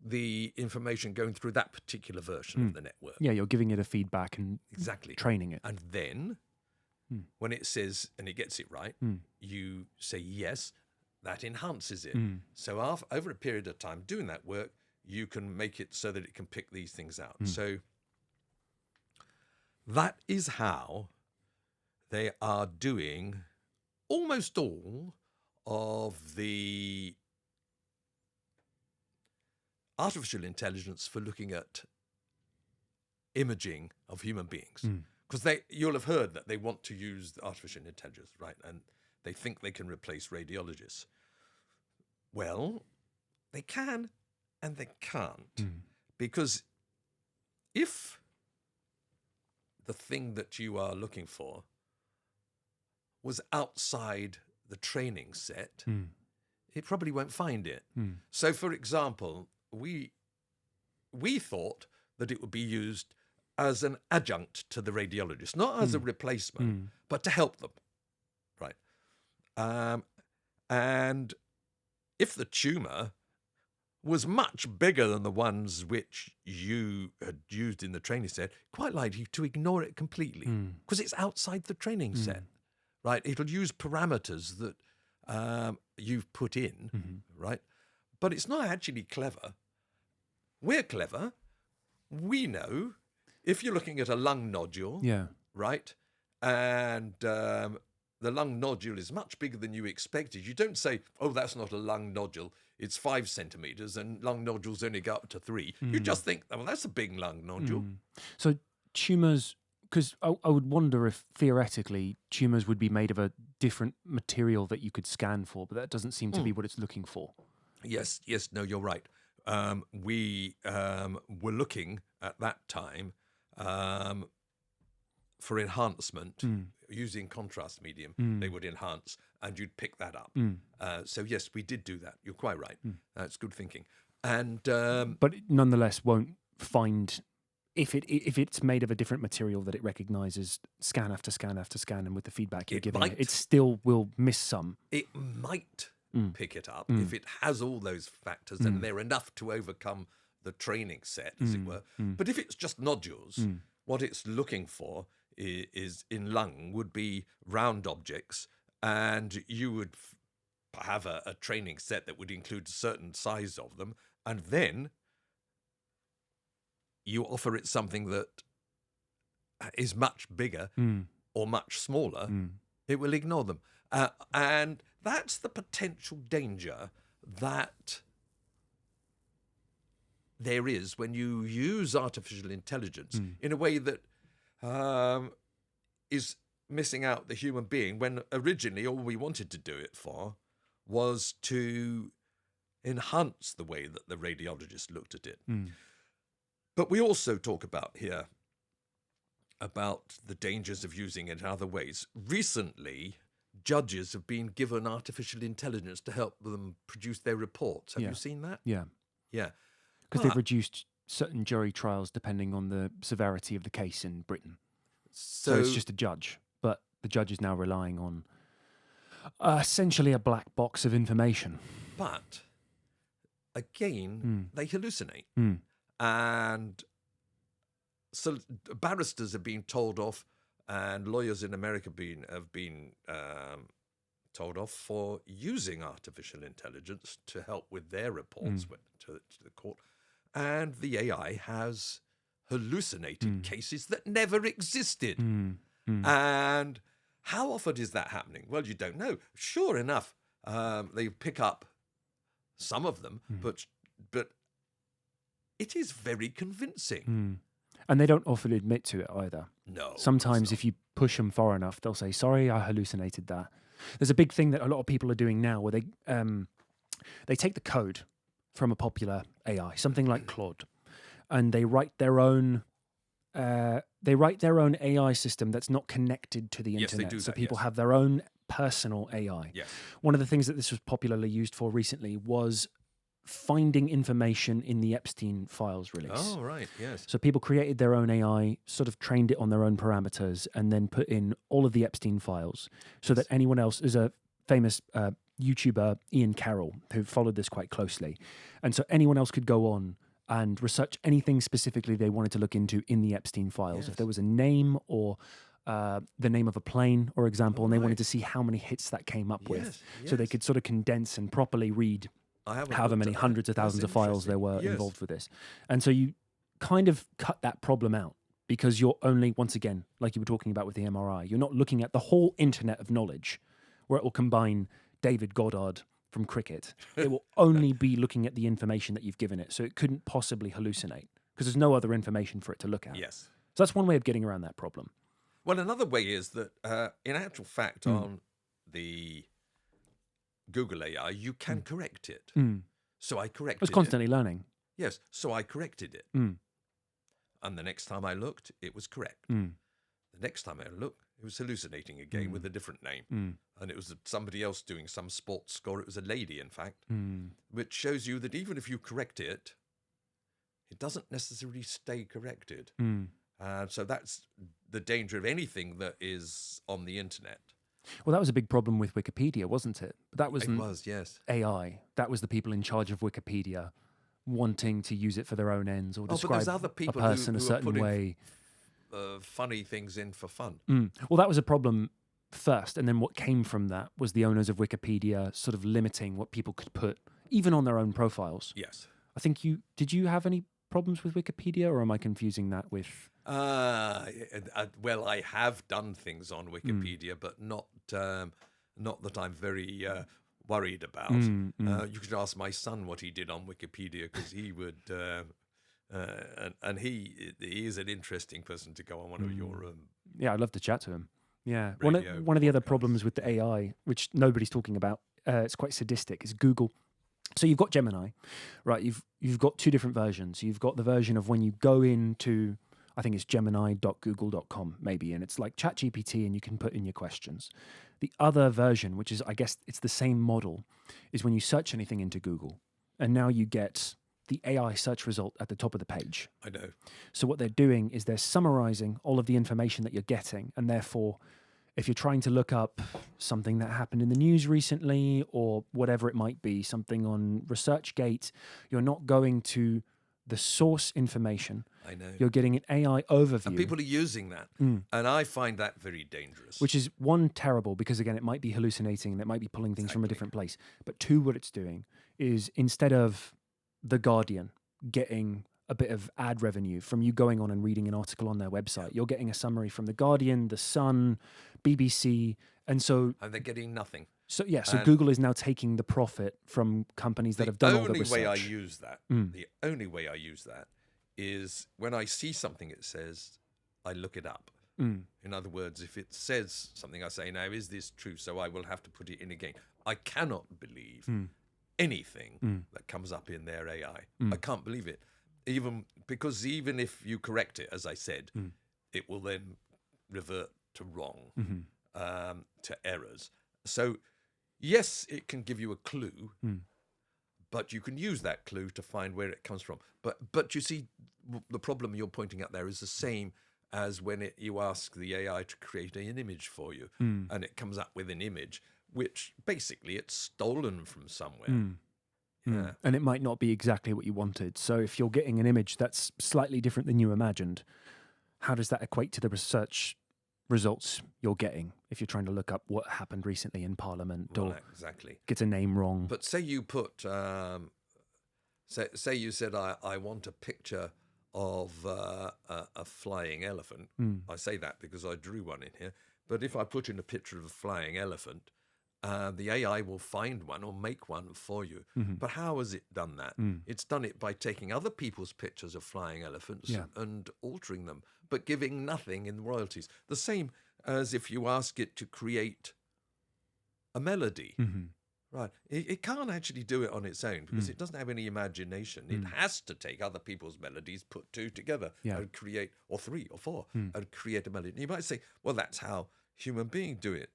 the information going through that particular version of the network. Yeah, you're giving it a feedback and exactly training it. And then when it says, and it gets it right, you say yes, that enhances it. So over a period of time doing that work, you can make it so that it can pick these things out. So that is how they are doing almost all of the artificial intelligence for looking at imaging of human beings. Because you'll have heard that they want to use artificial intelligence, right? And they think they can replace radiologists. Well, they can and they can't. Because if the thing that you are looking for was outside the training set, it probably won't find it. So, for example, we thought that it would be used as an adjunct to the radiologist, not as a replacement, but to help them, right? And if the tumour was much bigger than the ones which you had used in the training set, quite likely to ignore it completely because it's outside the training set, right? It'll use parameters that you've put in, right? But it's not actually clever. We're clever. We know if you're looking at a lung nodule, right, and the lung nodule is much bigger than you expected, you don't say, oh, that's not a lung nodule, it's 5 centimetres and lung nodules only go up to 3. You just think, oh, well, that's a big lung nodule. So tumours, because I would wonder if theoretically tumours would be made of a different material that you could scan for, but that doesn't seem to be what it's looking for. Yes, no, you're right. We were looking at that time for enhancement using contrast medium. They would enhance and you'd pick that up. So yes, we did do that. You're quite right. That's good thinking. And but it nonetheless won't find if it's made of a different material that it recognises scan after scan after scan, and with the feedback you're giving it still will miss some. It might pick it up if it has all those factors and they're enough to overcome the training set, as it were. But if it's just nodules, what it's looking for is in lung would be round objects, and you would have a training set that would include a certain size of them, and then you offer it something that is much bigger or much smaller, it will ignore them. And that's the potential danger that there is when you use artificial intelligence in a way that is missing out the human being, when originally all we wanted to do it for was to enhance the way that the radiologist looked at it. But we also talk about here about the dangers of using it in other ways. Recently, judges have been given artificial intelligence to help them produce their reports. Have you seen that? Yeah. Because they've reduced certain jury trials depending on the severity of the case in Britain. So it's just a judge, but the judge is now relying on essentially a black box of information. But again, they hallucinate. And so barristers have been told off, and lawyers in America have been told off for using artificial intelligence to help with their reports to the court. And the AI has hallucinated cases that never existed. And how often is that happening? Well, you don't know. Sure enough, they pick up some of them, but it is very convincing. And they don't often admit to it either. No. Sometimes if you push them far enough, they'll say, sorry, I hallucinated that. There's a big thing that a lot of people are doing now where they They take the code from a popular AI, something like Claude, and they write their own. They write their own AI system that's not connected to the Yes, they internet. do So that, people yes. have their own personal AI. Yes. One of the things that this was popularly used for recently was finding information in the Epstein files release. Oh, right. Yes. So people created their own AI, sort of trained it on their own parameters, and then put in all of the Epstein files so that anyone else, is a famous YouTuber, Ian Carroll, who followed this quite closely. And so anyone else could go on and research anything specifically they wanted to look into in the Epstein files. Yes. If there was a name or the name of a plane, or example, and they Right. wanted to see how many hits that came up with. Yes, So they yes. could sort of condense and properly read I haven't however looked many at that. hundreds of thousands That's of files there were interesting. Yes. involved with this. And so you kind of cut that problem out because you're only, once again, like you were talking about with the MRI, you're not looking at the whole internet of knowledge where it will combine David Goddard from cricket. It will only be looking at the information that you've given it. So it couldn't possibly hallucinate because there's no other information for it to look at. Yes. So that's one way of getting around that problem. Well, another way is that, in actual fact, on the Google AI, you can correct it. So I corrected It's constantly learning. Yes. So I corrected it. Mm. And the next time I looked, it was correct. Mm. The next time I looked, it was hallucinating again with a different name. Mm. And it was somebody else doing some sports score. It was a lady, in fact, Mm. which shows you that even if you correct it, it doesn't necessarily stay corrected. Mm. So that's the danger of anything that is on the internet. Well, that was a big problem with Wikipedia, wasn't it? But that It wasn't was, yes. AI. That was the people in charge of Wikipedia wanting to use it for their own ends or But describe there's other a people person who a are certain putting way. funny things in for fun. Well, that was a problem first, and then what came from that was the owners of Wikipedia sort of limiting what people could put, even on their own profiles. Yes. I think did you have any problems with Wikipedia, or am I confusing that with? Well, I have done things on Wikipedia, but not that I'm very worried about. You could ask my son what he did on Wikipedia, because he would, and he is an interesting person to go on one of your. Yeah, I'd love to chat to him. Yeah, Radio one of the other podcasts, problems with the AI, which nobody's talking about, it's quite sadistic, is Google. So you've got Gemini, right? You've got two different versions. You've got the version of when you go into, I think it's gemini.google.com maybe, and it's like ChatGPT, and you can put in your questions. The other version, which is, I guess it's the same model, is when you search anything into Google, and now you get the AI search result at the top of the page. I know. So what they're doing is they're summarizing all of the information that you're getting, and therefore, if you're trying to look up something that happened in the news recently or whatever it might be, something on ResearchGate, you're not going to the source information. I know. You're getting an AI overview. And people are using that. And I find that very dangerous. Which is, one, terrible, because again, it might be hallucinating and it might be pulling things from a different place. But two, what it's doing is, instead of The Guardian getting a bit of ad revenue from you going on and reading an article on their website, you're getting a summary from The Guardian, The Sun, BBC, and they're getting nothing. So Google is now taking the profit from companies that have done all the research. The only way I use that, the only way I use that is when I see something it says, I look it up. In other words, if it says something, I say, now, is this true? So I will have to put it in again. I cannot believe anything that comes up in their AI. I can't believe it. Even if you correct it, as I said, it will then revert to wrong, to errors. So, yes, it can give you a clue, but you can use that clue to find where it comes from. But you see, the problem you're pointing out there is the same as when you ask the AI to create an image for you, and it comes up with an image, which basically it's stolen from somewhere. Yeah. And it might not be exactly what you wanted. So if you're getting an image that's slightly different than you imagined, how does that equate to the research results you're getting if you're trying to look up what happened recently in Parliament or exactly get a name wrong? But say you put, say you said, I want a picture of a flying elephant. I say that because I drew one in here. But if I put in a picture of a flying elephant, the AI will find one or make one for you. But how has it done that? It's done it by taking other people's pictures of flying elephants and altering them, but giving nothing in royalties. The same as if you ask it to create a melody, Right. It can't actually do it on its own because it doesn't have any imagination. It has to take other people's melodies, put two together, Yeah. and create, or three or four, and create a melody. You might say, well, that's how human beings do it.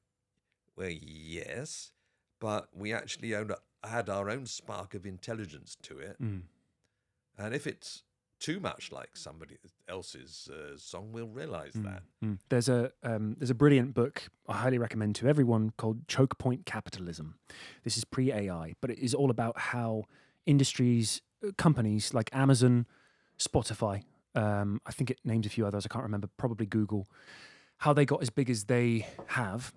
Well, yes, but we actually add our own spark of intelligence to it. And if it's too much like somebody else's song, we'll realize that. There's a brilliant book I highly recommend to everyone called Choke Point Capitalism. This is pre-AI, but it is all about how industries, companies like Amazon, Spotify, I think it names a few others, I can't remember, probably Google, how they got as big as they have.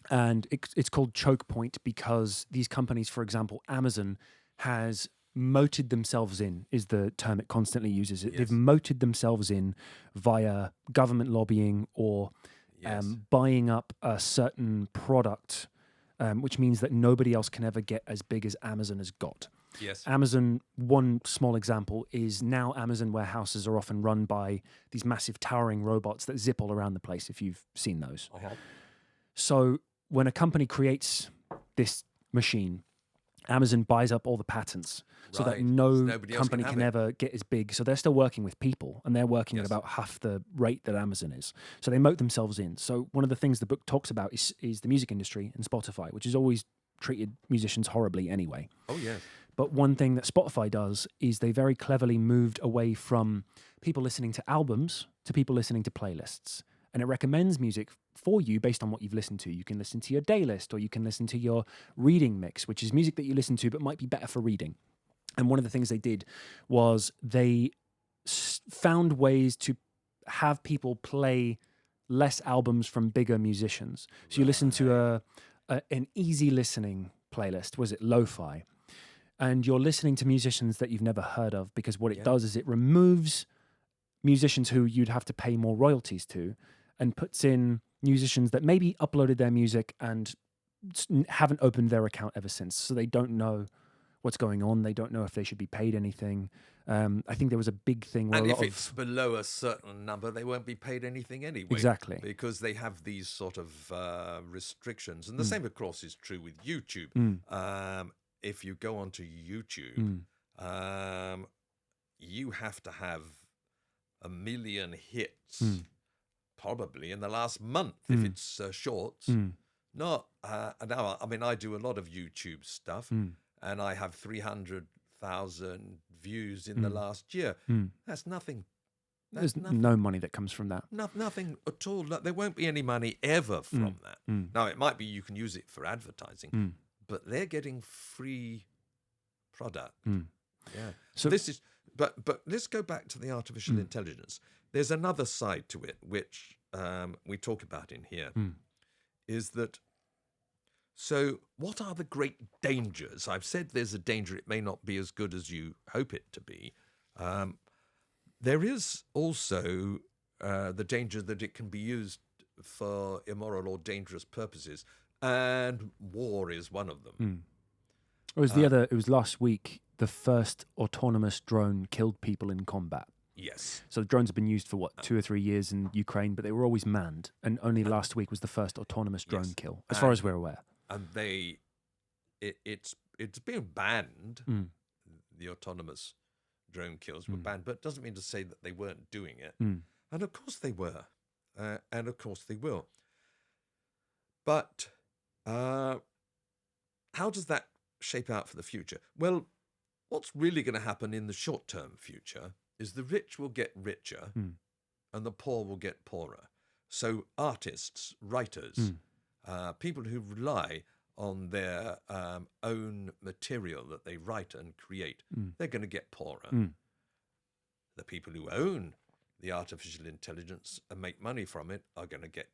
And it's called Choke Point because these companies, for example, Amazon has moated themselves in, is the term it constantly uses. Yes. They've moated themselves in via government lobbying or buying up a certain product, which means that nobody else can ever get as big as Amazon has got. Yes. Amazon, one small example is now Amazon warehouses are often run by these massive towering robots that zip all around the place, if you've seen those. I have. So when a company creates this machine, Amazon buys up all the patents so that Right. no Nobody else company can can have it. ever get as big. So they're still working with people and they're working at Yes. about half the rate that Amazon is. So they moat themselves in. So one of the things the book talks about is the music industry and Spotify, which has always treated musicians horribly anyway. Oh, yes. But one thing that Spotify does is they very cleverly moved away from people listening to albums to people listening to playlists. And it recommends music for you based on what you've listened to. You can listen to your day list, or you can listen to your reading mix, which is music that you listen to but might be better for reading. And one of the things they did was they found ways to have people play less albums from bigger musicians. So you listen to an easy listening playlist. Was it lo-fi? And you're listening to musicians that you've never heard of, because what it does is it removes musicians who you'd have to pay more royalties to and puts in musicians that maybe uploaded their music and haven't opened their account ever since. So they don't know what's going on. They don't know if they should be paid anything. I think there was a big thing where And a if lot it's below a certain number, they won't be paid anything anyway. Exactly. Because they have these sort of restrictions. And the same, of course, is true with YouTube. If you go onto YouTube, you have to have 1 million hits probably in the last month if it's shorts. Not now. I mean, I do a lot of YouTube stuff, and I have 300,000 views in the last year. That's nothing. There's no money that comes from that. Nothing at all. There won't be any money ever from that. Now, it might be you can use it for advertising, but they're getting free product. Yeah. So this is. But let's go back to the artificial intelligence. There's another side to it, which we talk about in here, is that, so what are the great dangers? I've said there's a danger it may not be as good as you hope it to be. There is also the danger that it can be used for immoral or dangerous purposes, and war is one of them. It was last week, the first autonomous drone killed people in combat. Yes. So drones have been used for 2 or 3 years in Ukraine, but they were always manned. And only last week was the first autonomous drone kill, as far as we're aware. And it's been banned. The autonomous drone kills were banned, but it doesn't mean to say that they weren't doing it. And of course they were, and of course they will. But how does that shape out for the future? Well, what's really going to happen in the short-term future is the rich will get richer and the poor will get poorer. So artists, writers, people who rely on their own material that they write and create, they're going to get poorer. The people who own the artificial intelligence and make money from it are going to get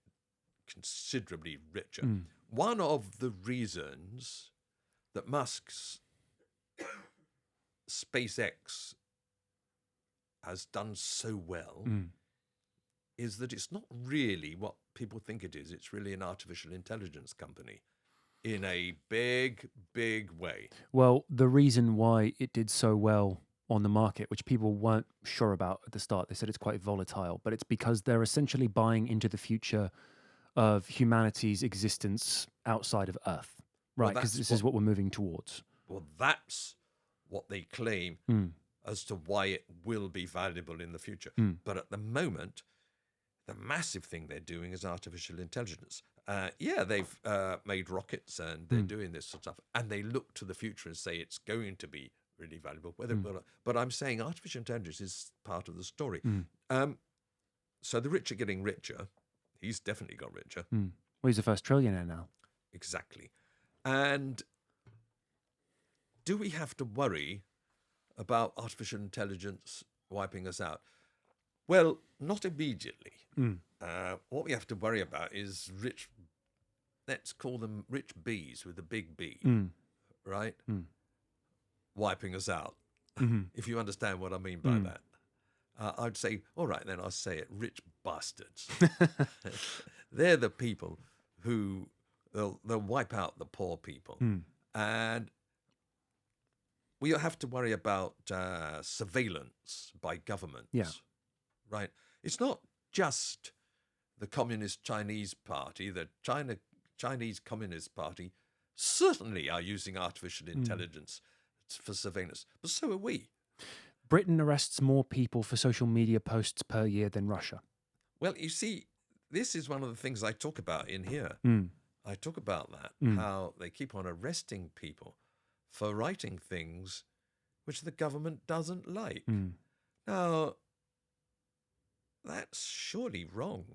considerably richer. One of the reasons that Musk's SpaceX has done so well is that it's not really what people think it is. It's really an artificial intelligence company in a big, big way. Well, the reason why it did so well on the market, which people weren't sure about at the start, they said it's quite volatile, but it's because they're essentially buying into the future of humanity's existence outside of Earth. Right, because this is what we're moving towards. Well, that's what they claim as to why it will be valuable in the future. But at the moment, the massive thing they're doing is artificial intelligence. They've made rockets and they're doing this sort of stuff, and they look to the future and say it's going to be really valuable. But I'm saying artificial intelligence is part of the story. So the rich are getting richer. He's definitely got richer. Well, he's the first trillionaire now. Exactly. And do we have to worry about artificial intelligence wiping us out? Well, not immediately. What we have to worry about is rich, let's call them rich bees with a big B, right? Wiping us out, if you understand what I mean by that. I'd say, all right, then I'll say it, rich bastards. They're the people who, they'll wipe out the poor people. And we have to worry about surveillance by governments, right? It's not just the Communist Chinese Party, the Chinese Communist Party certainly are using artificial intelligence for surveillance, but so are we. Britain arrests more people for social media posts per year than Russia. Well, you see, this is one of the things I talk about in here. I talk about that, how they keep on arresting people for writing things which the government doesn't like. Now, that's surely wrong.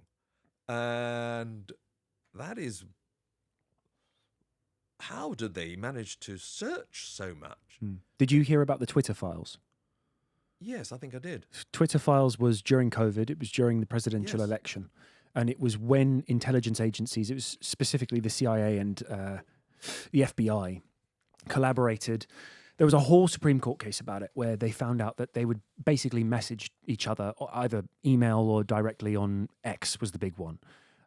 And that is, how did they manage to search so much? Did you hear about the Twitter files? Yes, I think I did. Twitter files was during COVID. It was during the presidential election. And it was when intelligence agencies, it was specifically the CIA and the FBI, collaborated. There was a whole Supreme Court case about it where they found out that they would basically message each other, either email or directly on X was the big one,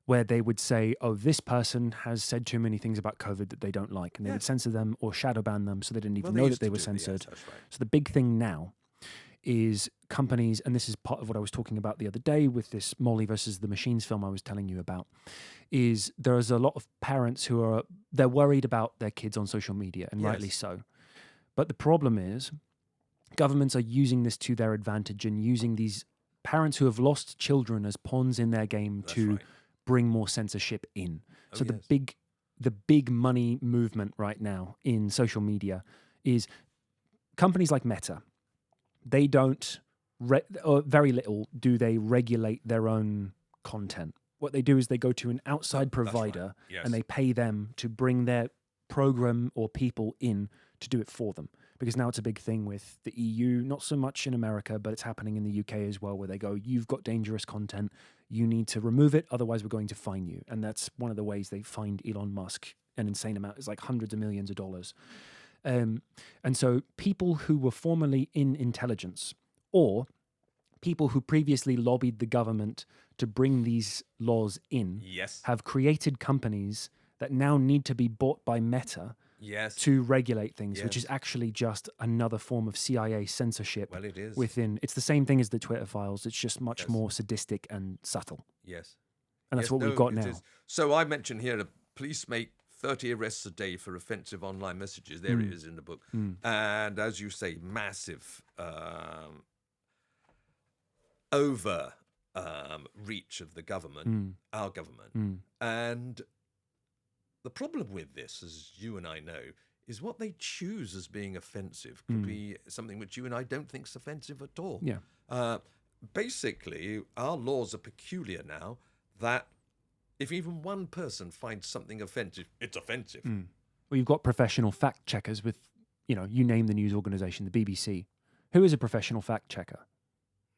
where they would say, oh, this person has said too many things about COVID that they don't like. And they would censor them or shadow ban them so they didn't even know that they were censored. Yes, right. So the big thing now is companies, and this is part of what I was talking about the other day with this Molly versus the Machines film I was telling you about, is there's a lot of parents who they're worried about their kids on social media, and rightly so. But the problem is governments are using this to their advantage and using these parents who have lost children as pawns in their game to bring more censorship in. So the big money movement right now in social media is companies like Meta. They don't, or very little do they regulate their own content. What they do is they go to an outside provider and they pay them to bring their program or people in to do it for them. Because now it's a big thing with the EU, not so much in America, but it's happening in the UK as well, where they go, you've got dangerous content, you need to remove it, otherwise we're going to fine you. And that's one of the ways they fined Elon Musk an insane amount. It's like hundreds of millions of dollars. And so people who were formerly in intelligence or people who previously lobbied the government to bring these laws in have created companies that now need to be bought by Meta to regulate things, which is actually just another form of CIA censorship. Well, it is. It's the same thing as the Twitter files. It's just much more sadistic and subtle. Yes. And that's what we've got now. So I mentioned here the police make 30 arrests a day for offensive online messages. There it is in the book. And as you say, massive over reach of the government, our government. And the problem with this, as you and I know, is what they choose as being offensive could be something which you and I don't think is offensive at all. Basically, our laws are peculiar now that if even one person finds something offensive, it's offensive. Well, you've got professional fact checkers with, you name the news organization, the BBC. Who is a professional fact checker?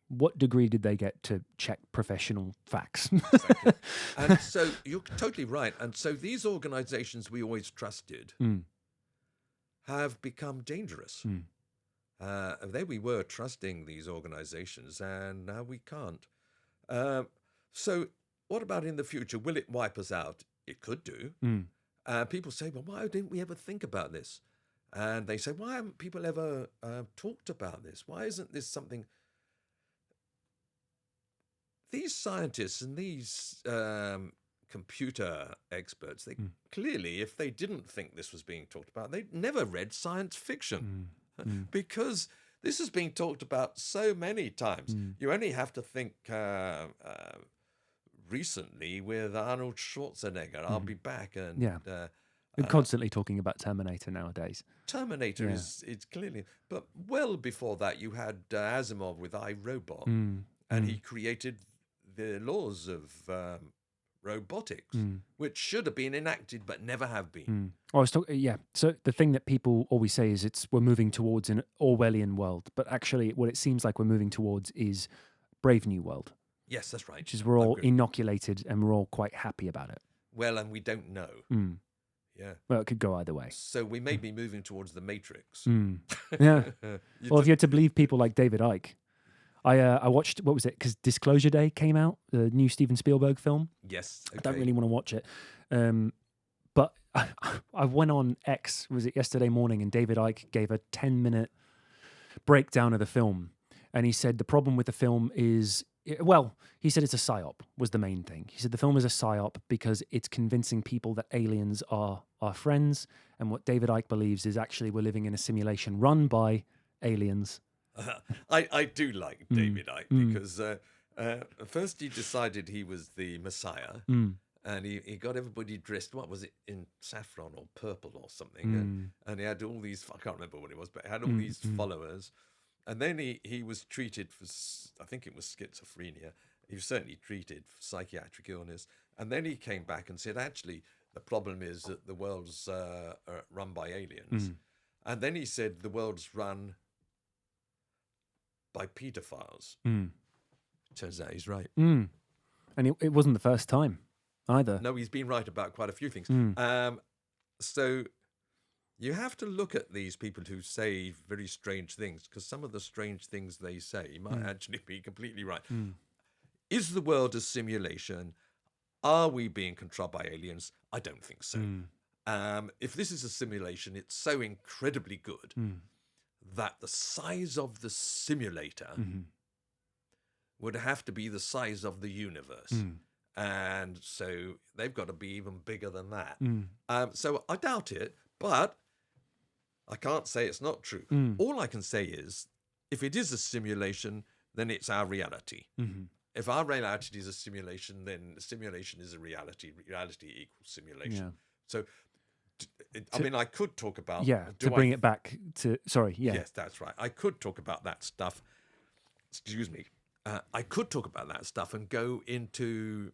What degree did they get to check professional facts? Exactly. And so you're totally right. And so these organizations we always trusted have become dangerous. There we were trusting these organizations, and now we can't. So what about in the future? Will it wipe us out? It could do. People say, well, why didn't we ever think about this? And they say, why haven't people ever talked about this? Why isn't this something... These scientists and these computer experts, they clearly, if they didn't think this was being talked about, they'd never read science fiction because this is being talked about so many times. You only have to think recently with Arnold Schwarzenegger, I'll be back. And we're constantly talking about Terminator nowadays. Terminator is clearly, but well before that, you had Asimov with iRobot, and he created the laws of robotics, which should have been enacted but never have been. I was talking, so the thing that people always say is we're moving towards an Orwellian world, but actually what it seems like we're moving towards is Brave New World. Yes, that's right. Which is we're all inoculated and we're all quite happy about it. Well, and we don't know. Yeah. Well, it could go either way. So we may be moving towards the Matrix. Yeah. Well, if you had to believe people like David Icke, I watched, what was it? Because Disclosure Day came out, the new Steven Spielberg film. Yes. Okay. I don't really want to watch it. But I went on X, was it yesterday morning, and David Icke gave a 10-minute breakdown of the film. And he said the problem with the film is, he said it's a psyop was the main thing. He said the film is a psyop because it's convincing people that aliens are our friends. And what David Icke believes is actually we're living in a simulation run by aliens. I do like David Icke because first he decided he was the Messiah, and he got everybody dressed, what was it, in saffron or purple or something, and he had all these, I can't remember what it was, but he had all these followers, and then he was treated for, I think it was schizophrenia, he was certainly treated for psychiatric illness, and then he came back and said, actually, the problem is that the world's run by aliens, and then he said the world's run by pedophiles. Turns out he's right. And it wasn't the first time either. No, he's been right about quite a few things. So you have to look at these people who say very strange things, because some of the strange things they say might actually be completely right. Is the world a simulation? Are we being controlled by aliens? I don't think so. If this is a simulation, it's so incredibly good that the size of the simulator would have to be the size of the universe. And so they've got to be even bigger than that. So I doubt it, but I can't say it's not true. All I can say is, if it is a simulation, then it's our reality. If our reality is a simulation, then simulation is a reality. Reality equals simulation. So I mean, I could talk about... to bring it back to... Sorry, Yes, that's right. I could talk about that stuff. Excuse me. I could talk about that stuff and go into...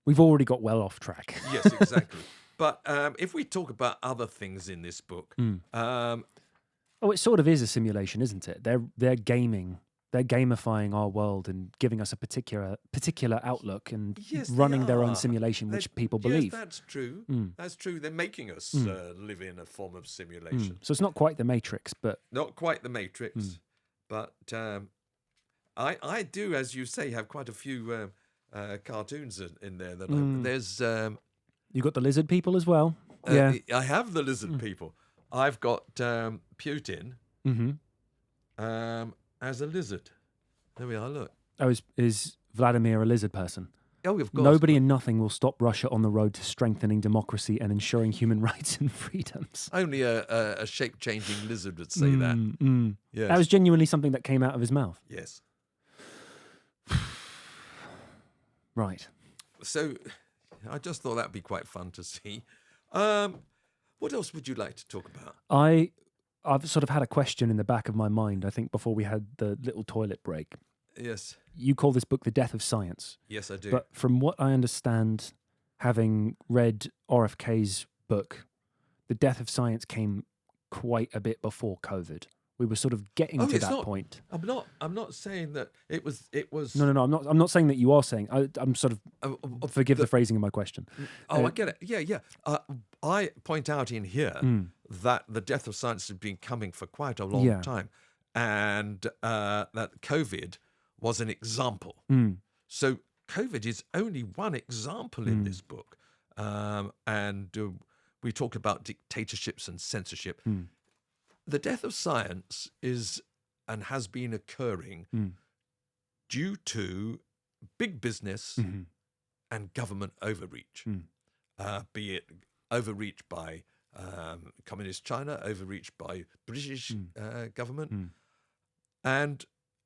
We've already got well off track. Yes, exactly. But if we talk about other things in this book... it sort of is a simulation, isn't it? They're gaming. They're gamifying our world and giving us a particular outlook and running their own simulation, which people believe. Yes, that's true. That's true. They're making us live in a form of simulation. So it's not quite the Matrix, but... Not quite the Matrix, but I do, as you say, have quite a few cartoons in there. There's... You got the lizard people as well. I have the lizard people. I've got Putin. As a lizard. There we are, look. Oh, is Vladimir a lizard person? Oh, of course. Nobody and nothing will stop Russia on the road to strengthening democracy and ensuring human rights and freedoms. Only a shape-changing lizard would say that. Yes. That was genuinely something that came out of his mouth. Yes. Right. So I just thought that'd be quite fun to see. What else would you like to talk about? I've sort of had a question in the back of my mind, I think, before we had the little toilet break. Yes. You call this book The Death of Science. Yes, I do. But from what I understand, having read RFK's book, The Death of Science came quite a bit before COVID. We were sort of getting to that point. I'm not saying that it was. No. I'm not saying that you are saying. I'm sort of. Forgive the phrasing of my question. I get it. Yeah. I point out in here that the death of science has been coming for quite a long time, and that COVID was an example. So COVID is only one example in this book, and we talk about dictatorships and censorship. The death of science is and has been occurring due to big business and government overreach, be it overreach by communist China, overreach by British government,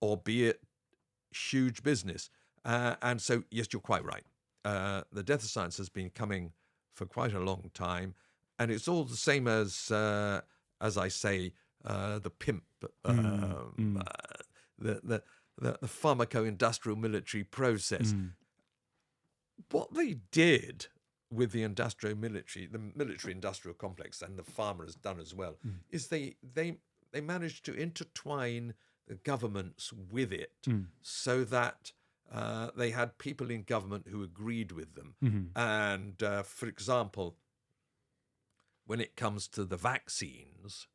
or be it huge business. And so, yes, you're quite right. The death of science has been coming for quite a long time, and it's all the same as I say, the pimp, the pharmaco-industrial military process. What they did with the military-industrial complex, and the pharma has done as well, is they managed to intertwine the governments with it, so that they had people in government who agreed with them. And for example, when it comes to the vaccines,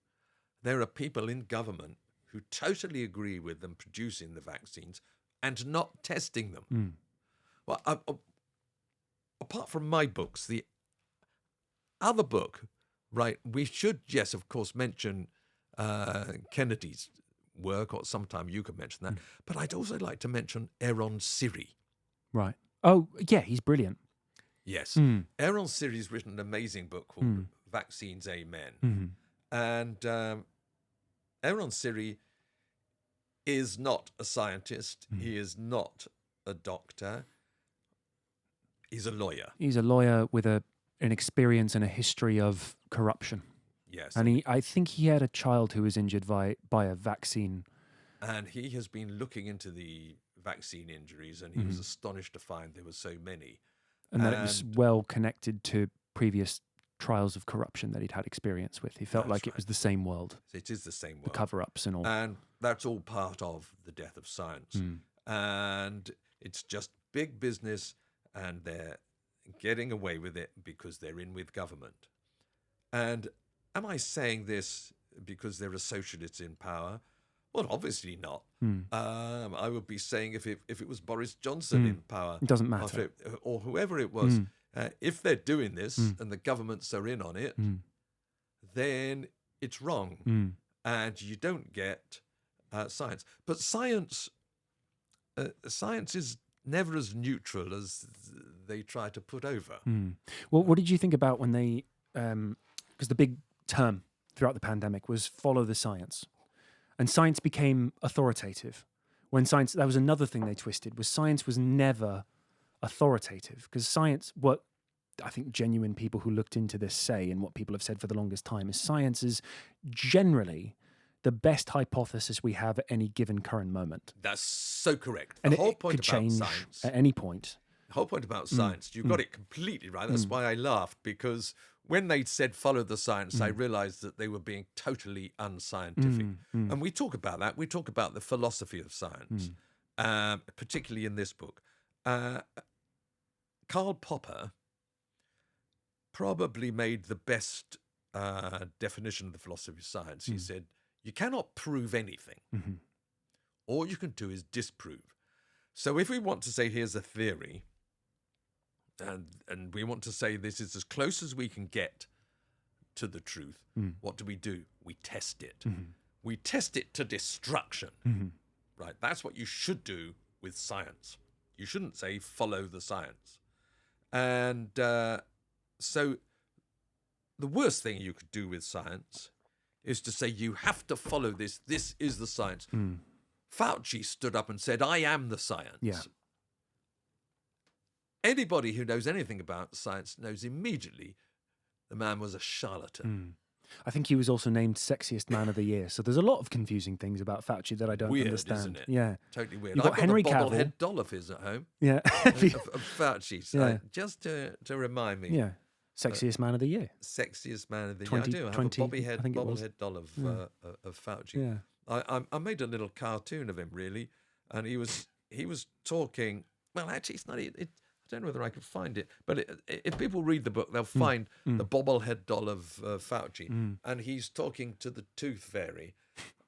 there are people in government who totally agree with them producing the vaccines and not testing them. Well, apart from my books, the other book, right, we should, yes, of course, mention Kennedy's work, or sometime you could mention that, but I'd also like to mention Aaron Siri. Right. Oh, yeah, he's brilliant. Yes. Aaron Siri's written an amazing book called Vaccines, Amen. And Aaron Siri is not a scientist. He is not a doctor. He's a lawyer. He's a lawyer with an experience and a history of corruption. Yes. And I think he had a child who was injured by a vaccine. And he has been looking into the vaccine injuries, and he was astonished to find there were so many. And that it was well connected to previous trials of corruption that he'd had experience with. He felt like it was the same world. It is the same world. The cover-ups and all. And that's all part of the death of science. And it's just big business, and they're getting away with it because they're in with government. And am I saying this because there are socialists in power? Well, obviously not. I would be saying if it was Boris Johnson in power. It doesn't matter. Or whoever it was. If they're doing this and the governments are in on it, then it's wrong. And you don't get science. But science is never as neutral as they try to put over. Well, what did you think about when they... because the big term throughout the pandemic was follow the science. And science became authoritative. When science... That was another thing they twisted, was science was never authoritative. Because science... What I think genuine people who looked into this say, and what people have said for the longest time, is science is generally the best hypothesis we have at any given current moment. That's so correct. And the whole point could about change science... at any point. The whole point about science, you've got it completely right. That's why I laughed, because when they said follow the science, I realized that they were being totally unscientific. And we talk about that. We talk about the philosophy of science, particularly in this book. Karl Popper probably made the best definition of the philosophy of science. He said, you cannot prove anything. All you can do is disprove. So if we want to say here's a theory, and we want to say this is as close as we can get to the truth, what do? We test it. We test it to destruction. Right? That's what you should do with science. You shouldn't say follow the science. And so the worst thing you could do with science is to say you have to follow this. This is the science. Fauci stood up and said, I am the science. Yeah. Anybody who knows anything about science knows immediately the man was a charlatan. I think he was also named Sexiest Man of the Year. So there's a lot of confusing things about Fauci that I don't understand. Isn't it? Yeah. Totally weird. You've got I've Henry got the Cavill. bobblehead doll of his at home. Yeah. of Fauci. So Yeah. just to remind me. Yeah. Sexiest Man of the Year. Sexiest man of the year. I do. I have a bobblehead doll of Fauci. Yeah. I made a little cartoon of him, really, and he was talking. Well, actually, it's not. I don't know whether I can find it, but if people read the book, they'll find the bobblehead doll of Fauci, and he's talking to the tooth fairy,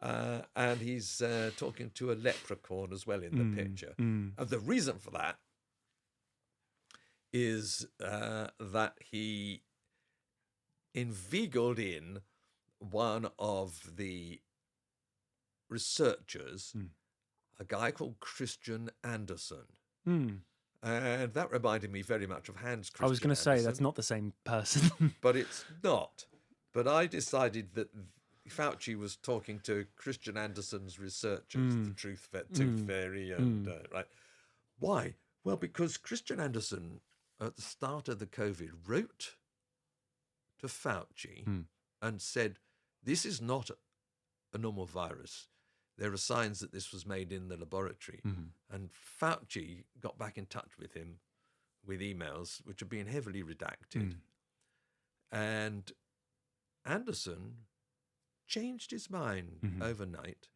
and he's talking to a leprechaun as well in the picture. And the reason for that is that he inveigled in one of the researchers, a guy called Christian Andersen. And that reminded me very much of Hans Christian I was going to say, Andersen, that's not the same person. but it's not. But I decided that Fauci was talking to Christian Andersen's researchers, the Tooth Fairy, and right. Why? Well, because Christian Andersen, at the start of the COVID, wrote to Fauci and said, "This is not a normal virus. There are signs that this was made in the laboratory." And Fauci got back in touch with him with emails which have been heavily redacted. And Andersen changed his mind overnight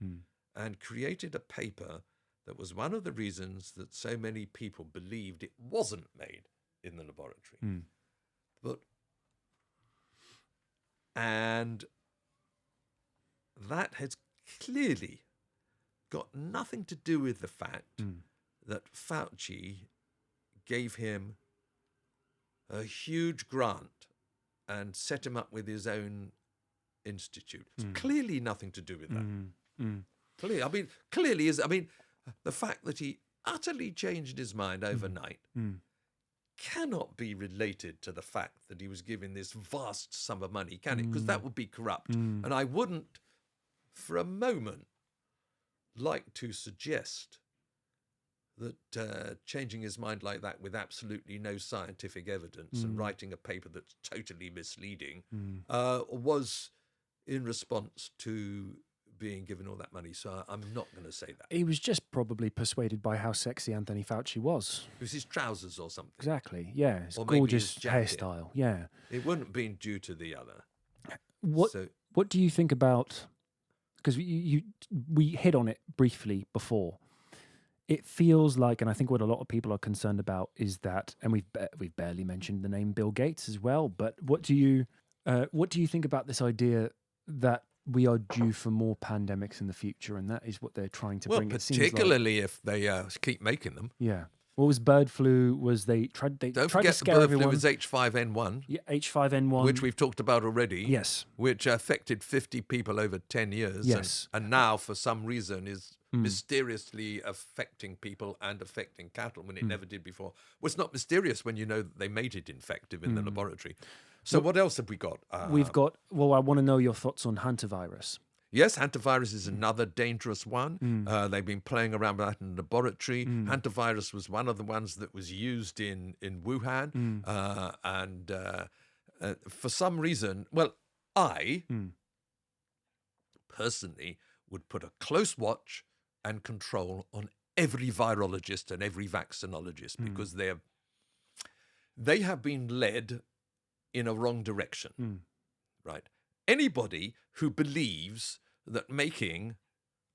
and created a paper that was one of the reasons that so many people believed it wasn't made in the laboratory. And that has clearly got nothing to do with the fact that Fauci gave him a huge grant and set him up with his own institute. It's clearly nothing to do with that. Clearly, the fact that he utterly changed his mind overnight cannot be related to the fact that he was given this vast sum of money, can it? Because that would be corrupt. And I wouldn't, for a moment, like to suggest that changing his mind like that with absolutely no scientific evidence and writing a paper that's totally misleading was in response to being given all that money. So I'm not going to say that. He was just probably persuaded by how sexy Anthony Fauci was. It was his trousers or something. Exactly, yeah. His Or maybe gorgeous his jacket. hairstyle, yeah. It wouldn't have been due to the other. What do you think about, because we hit on it briefly before, it feels like, and I think what a lot of people are concerned about is that, and we've barely mentioned the name Bill Gates as well, but what do you think about this idea that we are due for more pandemics in the future, and that is what they're trying to bring? Particularly if they keep making them. Yeah. What was bird flu? They tried Don't to forget scare the bird everyone. flu was H5N1. Yeah, H5N1. Which we've talked about already. Yes. Which affected 50 people over 10 years. Yes. And now, for some reason, is mysteriously affecting people and affecting cattle when it never did before. Well, it's not mysterious when you know that they made it infective in the laboratory. So what else have we got? We've got, I want to know your thoughts on hantavirus. Yes, hantavirus is another dangerous one. They've been playing around with that in the laboratory. Hantavirus was one of the ones that was used in Wuhan. And for some reason, I personally would put a close watch and control on every virologist and every vaccinologist because they have been led in a wrong direction, right? Anybody who believes that making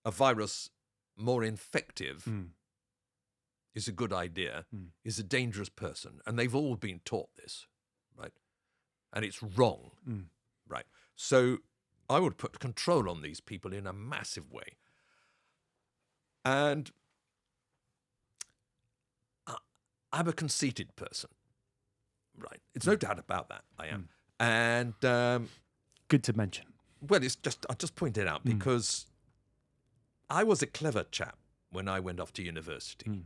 a virus more infective is a good idea is a dangerous person. And they've all been taught this, right? And it's wrong, right? So I would put control on these people in a massive way. And I'm a conceited person, right? It's no doubt about that, I am. And good to mention. Well, I'll just point it out because I was a clever chap when I went off to university,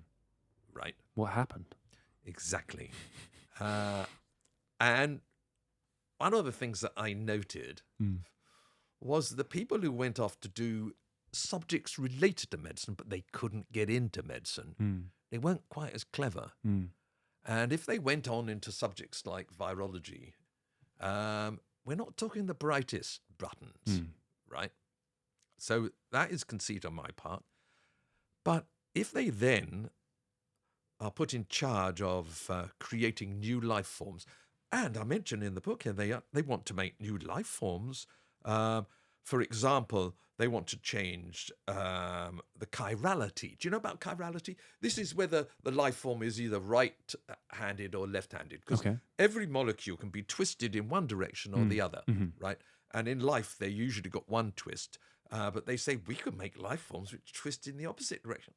right? What happened? Exactly. And one of the things that I noted was the people who went off to do subjects related to medicine, but they couldn't get into medicine, they weren't quite as clever. And if they went on into subjects like virology, we're not talking the brightest buttons, right? So that is conceit on my part. But if they then are put in charge of creating new life forms, and I mentioned in the book here, they want to make new life forms. For example, they want to change the chirality. Do you know about chirality? This is whether the life form is either right-handed or left-handed. Because every molecule can be twisted in one direction or the other, right? And in life, they usually got one twist. But they say we could make life forms which twist in the opposite direction.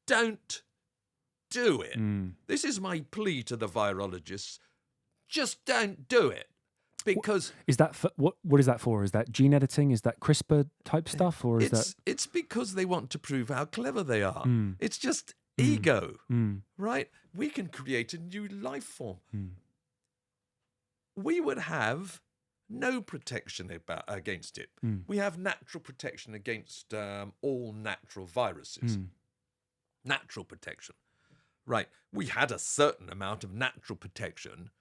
Don't do it. This is my plea to the virologists. Just don't do it. Because is that what is that for? Is that gene editing? Is that CRISPR type stuff, or is it's because they want to prove how clever they are. It's just ego, right? We can create a new life form. We would have no protection against it. We have natural protection against all natural viruses. Natural protection. Right. We had a certain amount of natural protection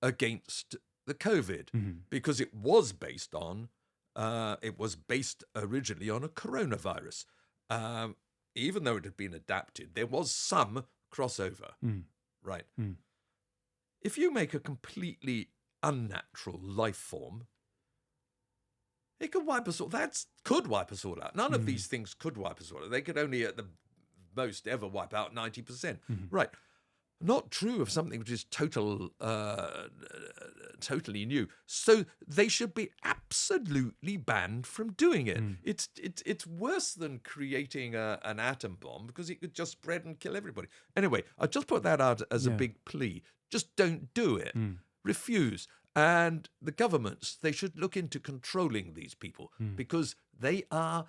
against the COVID because it was based originally on a coronavirus. Even though it had been adapted, there was some crossover. Right. If you make a completely unnatural life form, it could wipe us all. Could wipe us all out. None of these things could wipe us all out. They could only at the most ever wipe out 90%. Right. Not true of something which is totally new. So they should be absolutely banned from doing it. It's worse than creating an atom bomb because it could just spread and kill everybody. Anyway, I just put that out as a big plea. Just don't do it. Refuse. And the governments, they should look into controlling these people because they are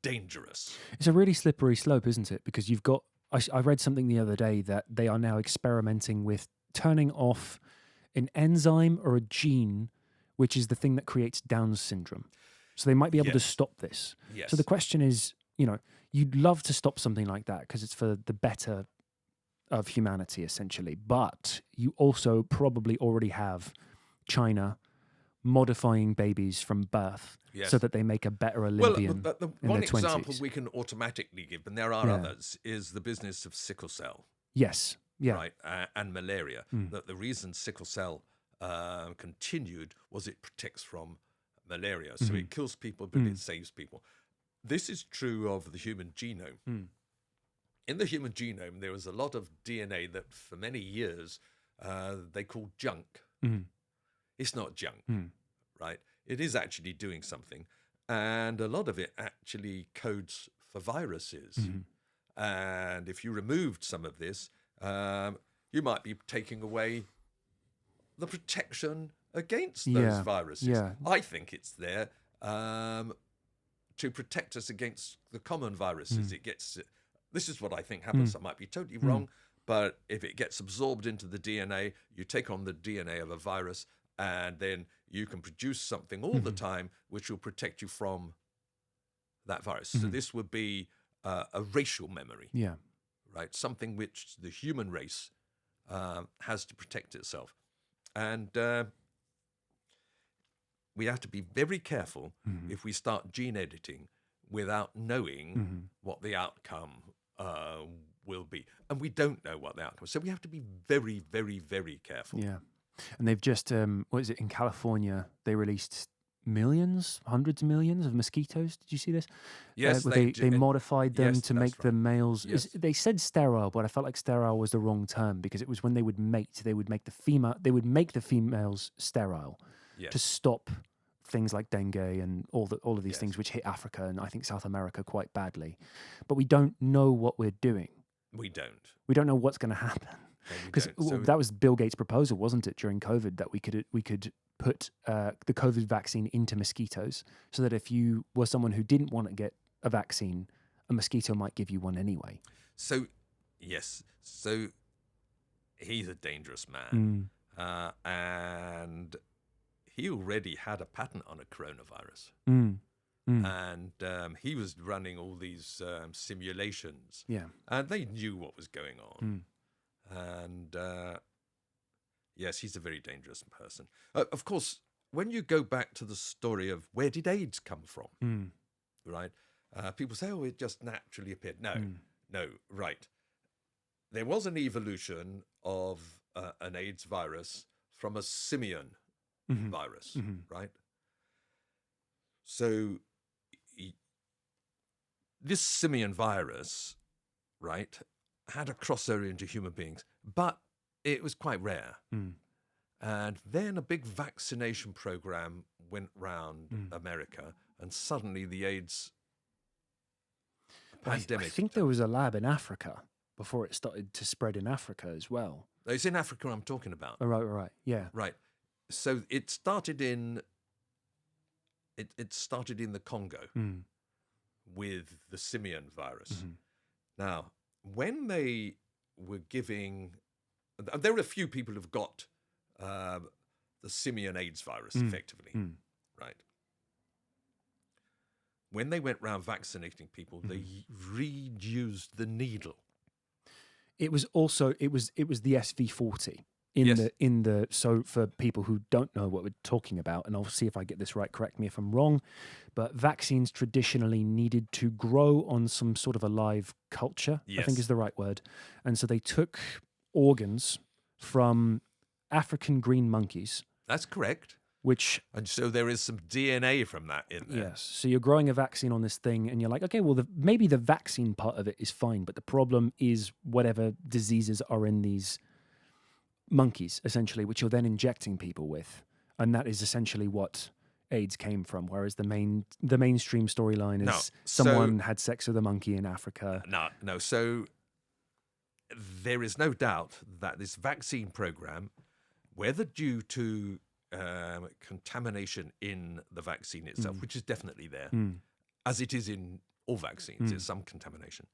dangerous. It's a really slippery slope, isn't it? Because you've got, I read something the other day that they are now experimenting with turning off an enzyme or a gene, which is the thing that creates Down syndrome. So they might be able to stop this. Yes. So the question is, you'd love to stop something like that because it's for the better of humanity, essentially. But you also probably already have China modifying babies from birth so that they make a better Olympian. Well, the in one their example 20s. we can automatically give, and there are others, is the business of sickle cell. Yes. Yeah. Right, and malaria. That the reason sickle cell continued was it protects from malaria. So it kills people, but it saves people. This is true of the human genome. In the human genome, there was a lot of DNA that for many years they called junk. It's not junk, right? It is actually doing something. And a lot of it actually codes for viruses. And if you removed some of this, you might be taking away the protection against those viruses. Yeah. I think it's there to protect us against the common viruses. This is what I think happens. I might be totally wrong, but if it gets absorbed into the DNA, you take on the DNA of a virus, and then you can produce something all the time which will protect you from that virus. So this would be a racial memory. Yeah. Right, something which the human race has to protect itself. And we have to be very careful if we start gene editing without knowing what the outcome will be. And we don't know what the outcome is. So we have to be very, very, very careful. Yeah. And they've just, what is it, in California, they released hundreds of millions of mosquitoes. Did you see this? Yes, they modified them yes, to make the males. Yes. They said sterile, but I felt like sterile was the wrong term because it was when they would mate, they would make the females sterile to stop things like dengue and all of these things which hit Africa and I think South America quite badly. But we don't know what we're doing. We don't. We don't know what's going to happen. Because that was Bill Gates' proposal, wasn't it, during COVID, that we could put the COVID vaccine into mosquitoes so that if you were someone who didn't want to get a vaccine, a mosquito might give you one anyway. So, yes. So he's a dangerous man. And he already had a patent on a coronavirus. And he was running all these simulations. Yeah. And they knew what was going on. And yes, he's a very dangerous person. Of course, when you go back to the story of where did AIDS come from, right? People say, oh, it just naturally appeared. No, right. There was an evolution of an AIDS virus from a simian virus, right? So this simian virus, right, had a crossover into human beings, but it was quite rare. And then a big vaccination program went round America, and suddenly the AIDS pandemic. I think there was a lab in Africa before it started to spread in Africa as well. It's in Africa I'm talking about. Oh, right, yeah. Right. So it started in the Congo with the simian virus. Now, when they were giving, there are a few people who've got the simian AIDS virus effectively, right? When they went round vaccinating people, they reused the needle. It was the SV40 so for people who don't know what we're talking about, and I'll see if I get this right, correct me if I'm wrong, but vaccines traditionally needed to grow on some sort of a live culture, I think is the right word. And so they took organs from African green monkeys. That's correct. And so there is some DNA from that in there. Yes. So you're growing a vaccine on this thing, and you're like, okay, well, maybe the vaccine part of it is fine, but the problem is whatever diseases are in these monkeys, essentially, which you're then injecting people with, and that is essentially what AIDS came from. Whereas the mainstream storyline is someone had sex with a monkey in Africa. No. So there is no doubt that this vaccine program, whether due to contamination in the vaccine itself, which is definitely there, as it is in all vaccines, there's some contamination,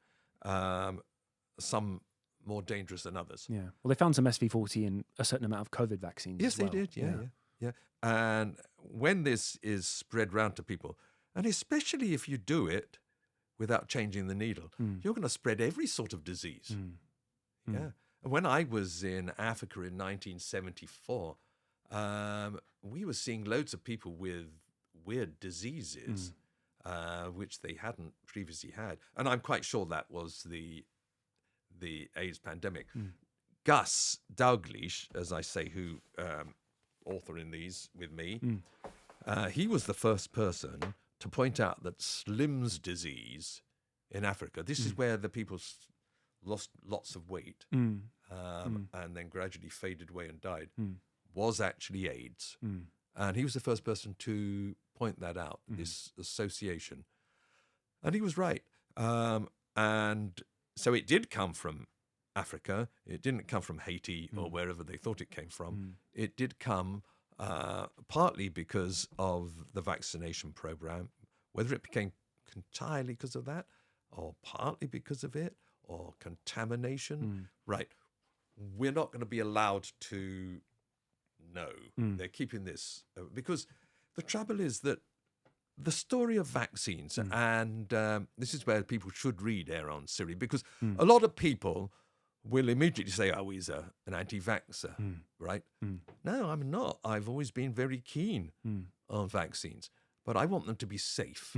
some more dangerous than others. Yeah. Well, they found some SV40 in a certain amount of COVID vaccines. Yes, as well. they did. Yeah. And when this is spread round to people, and especially if you do it without changing the needle, you're going to spread every sort of disease. Yeah. And when I was in Africa in 1974, we were seeing loads of people with weird diseases, which they hadn't previously had. And I'm quite sure that was the AIDS pandemic. Gus Dalgleish, as I say, who authoring these with me, he was the first person to point out that Slim's disease in Africa, this is where the people lost lots of weight and then gradually faded away and died, was actually AIDS. And he was the first person to point that out, this association. And he was right. And so it did come from Africa. It didn't come from Haiti or wherever they thought it came from. It did come partly because of the vaccination program, whether it became entirely because of that or partly because of it or contamination. Right. We're not going to be allowed to know. They're keeping this because the trouble is that the story of vaccines, and this is where people should read Aaron Siri, because a lot of people will immediately say, oh, he's an anti-vaxxer, right? No, I'm not. I've always been very keen on vaccines, but I want them to be safe,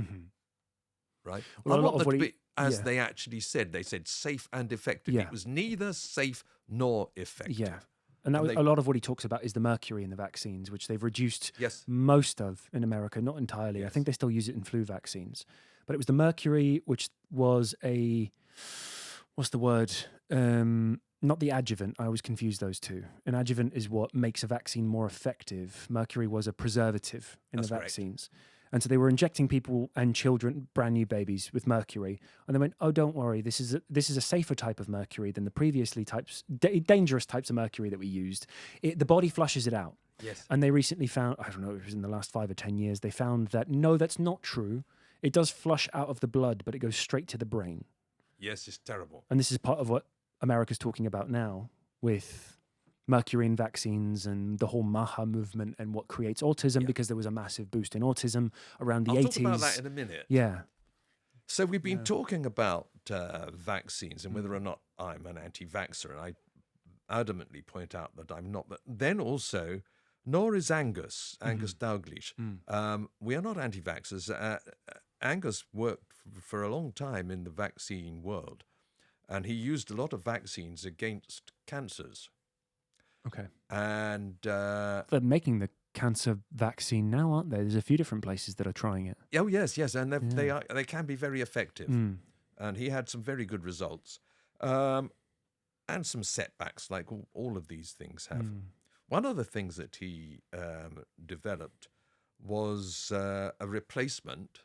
right? Well, I want them to be, as they actually said, they said safe and effective. Yeah. It was neither safe nor effective. Yeah. And that was a lot of what he talks about is the mercury in the vaccines, which they've reduced most of in America, not entirely. I think they still use it in flu vaccines. But it was the mercury, which was what's the word? Not the adjuvant. I always confuse those two. An adjuvant is what makes a vaccine more effective. Mercury was a preservative in the vaccines. And so they were injecting people and children, brand new babies, with mercury. And they went, oh, don't worry, this is a safer type of mercury than the previously dangerous types of mercury that we used. The body flushes it out. Yes. And they recently found, I don't know if it was in the last 5 or 10 years, they found that, no, that's not true. It does flush out of the blood, but it goes straight to the brain. Yes, it's terrible. And this is part of what America's talking about now with mercury in vaccines and the whole MAHA movement and what creates autism, because there was a massive boost in autism around the 80s. I'll talk about that in a minute. Yeah. So we've been talking about vaccines and whether or not I'm an anti-vaxxer, and I adamantly point out that I'm not. But then also, nor is Angus Dalgleish. We are not anti-vaxxers. Angus worked for a long time in the vaccine world, and he used a lot of vaccines against cancers. Okay. And they're making the cancer vaccine now, aren't they? There's a few different places that are trying it. Oh yes, and they can be very effective. And he had some very good results, and some setbacks, like all of these things have. One of the things that he developed was a replacement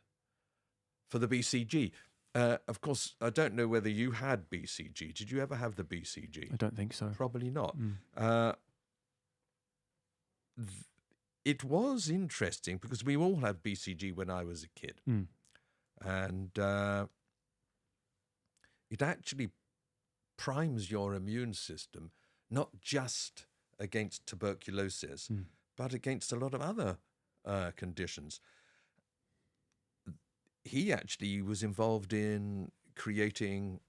for the BCG. Of course, I don't know whether you had BCG. Did you ever have the BCG? I don't think so. Probably not. It was interesting because we all had BCG when I was a kid. And it actually primes your immune system, not just against tuberculosis, but against a lot of other conditions. He actually was involved in creating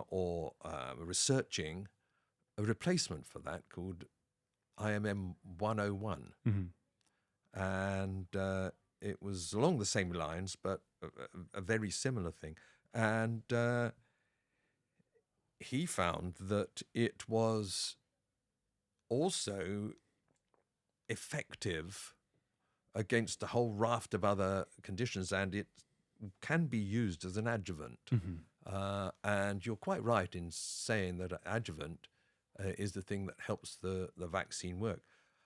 or researching a replacement for that called IMM 101. And it was along the same lines, but a very similar thing. And he found that it was also effective against a whole raft of other conditions, and it can be used as an adjuvant. And you're quite right in saying that an adjuvant is the thing that helps the vaccine work.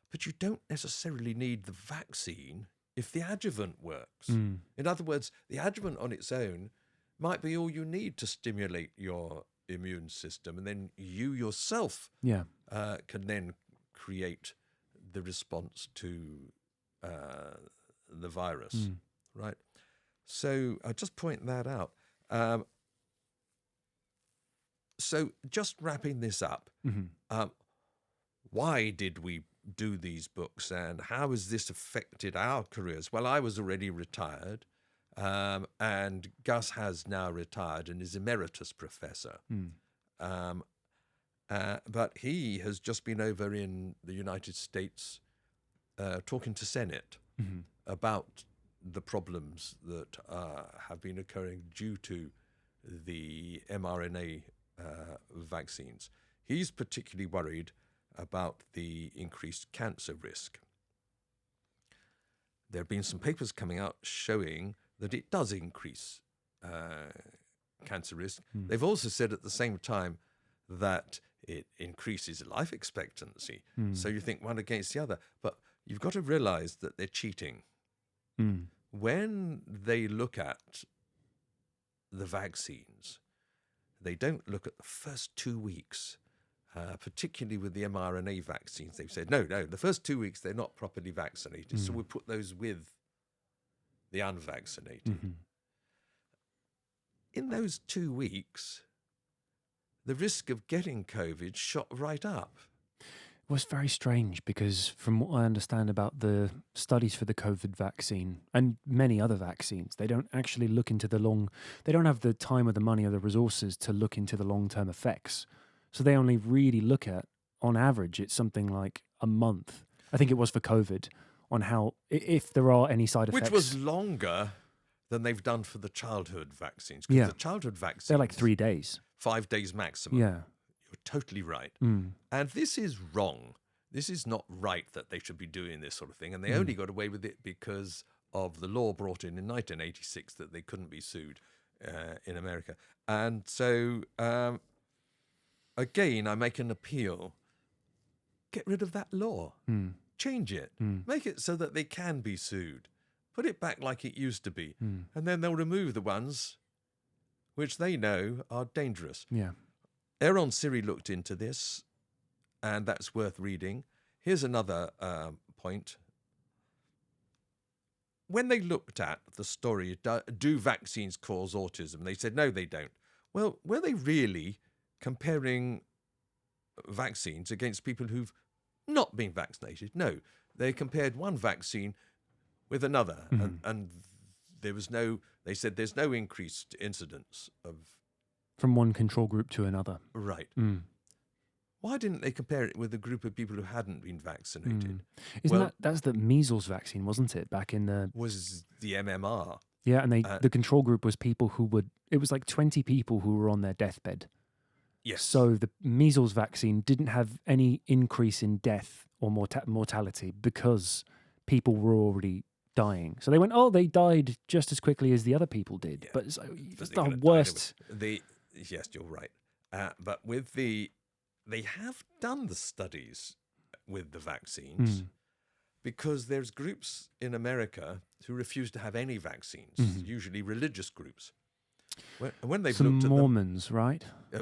But you don't necessarily need the vaccine if the adjuvant works. In other words, the adjuvant on its own might be all you need to stimulate your immune system, and then you yourself can then create the response to the virus, right? So I just point that out. So just wrapping this up, why did we do these books, and how has this affected our careers? Well, I was already retired, and Gus has now retired and is emeritus professor. But he has just been over in the United States talking to Senate about the problems that have been occurring due to the mRNA vaccines. He's particularly worried about the increased cancer risk. There have been some papers coming out showing that it does increase cancer risk. They've also said at the same time that it increases life expectancy. So you think one against the other. But you've got to realize that they're cheating. When they look at the vaccines, they don't look at the first 2 weeks, particularly with the mRNA vaccines. They've said, no, the first 2 weeks, they're not properly vaccinated. So we put those with the unvaccinated. In those 2 weeks, the risk of getting COVID shot right up. It was very strange because from what I understand about the studies for the COVID vaccine and many other vaccines, they don't actually look into they don't have the time or the money or the resources to look into the long-term effects. So they only really look at, on average, it's something like a month. I think it was for COVID, on how, if there are any side effects. Which was longer than they've done for the childhood vaccines. Because the childhood vaccines, they're like 3 days. 5 days maximum. Yeah. You're totally right. And this is wrong. This is not right that they should be doing this sort of thing. And they only got away with it because of the law brought in 1986 that they couldn't be sued in America. And so, again, I make an appeal. Get rid of that law. Change it. Make it so that they can be sued. Put it back like it used to be. And then they'll remove the ones which they know are dangerous. Yeah. Aaron Siri looked into this, and that's worth reading. Here's another point. When they looked at the story, do vaccines cause autism? They said, no, they don't. Well, were they really comparing vaccines against people who've not been vaccinated? No, they compared one vaccine with another, and there was they said there's no increased incidence of... From one control group to another. Right. Why didn't they compare it with a group of people who hadn't been vaccinated? That's the measles vaccine, wasn't it? Back in the... Was the MMR. Yeah, and the control group was people it was like 20 people who were on their deathbed. Yes. So the measles vaccine didn't have any increase in death or mortality because people were already dying. So they went, they died just as quickly as the other people did. Yeah. But it's the worst. Yes, you're right. But they have done the studies with the vaccines because there's groups in America who refuse to have any vaccines, usually religious groups. When they've looked at Mormons, right? I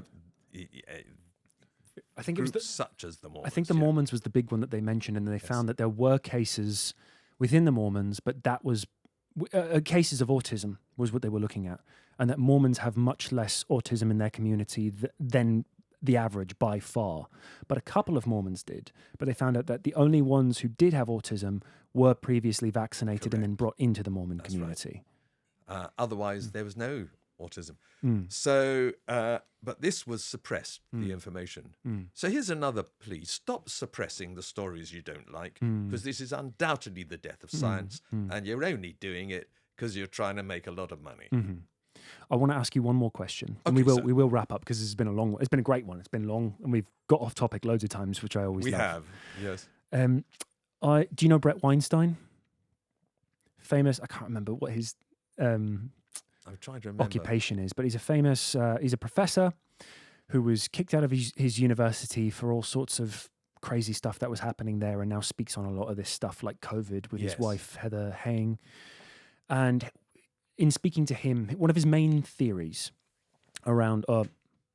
think groups it was such as the Mormons. I think the Mormons was the big one that they mentioned, and they found that there were cases within the Mormons, but that was cases of autism was what they were looking at, and that Mormons have much less autism in their community than the average by far, but a couple of Mormons did. But they found out that the only ones who did have autism were previously vaccinated and then brought into the Mormon community. Right. Otherwise, there was no autism. Mm. So, but this was suppressed, the information. So here's another plea. Stop suppressing the stories you don't like, because this is undoubtedly the death of science, and you're only doing it because you're trying to make a lot of money. Mm-hmm. I want to ask you one more question, and Okay, we will wrap up because it's been a long one. It's been a great one. It's been long, and we've got off topic loads of times, which I always love. We have, yes. Do you know Brett Weinstein? Famous. I can't remember what his I'm trying to remember. occupation is, but he's a famous. He's a professor who was kicked out of his university for all sorts of crazy stuff that was happening there, and now speaks on a lot of this stuff like COVID with his wife Heather Heying. And in speaking to him, one of his main theories around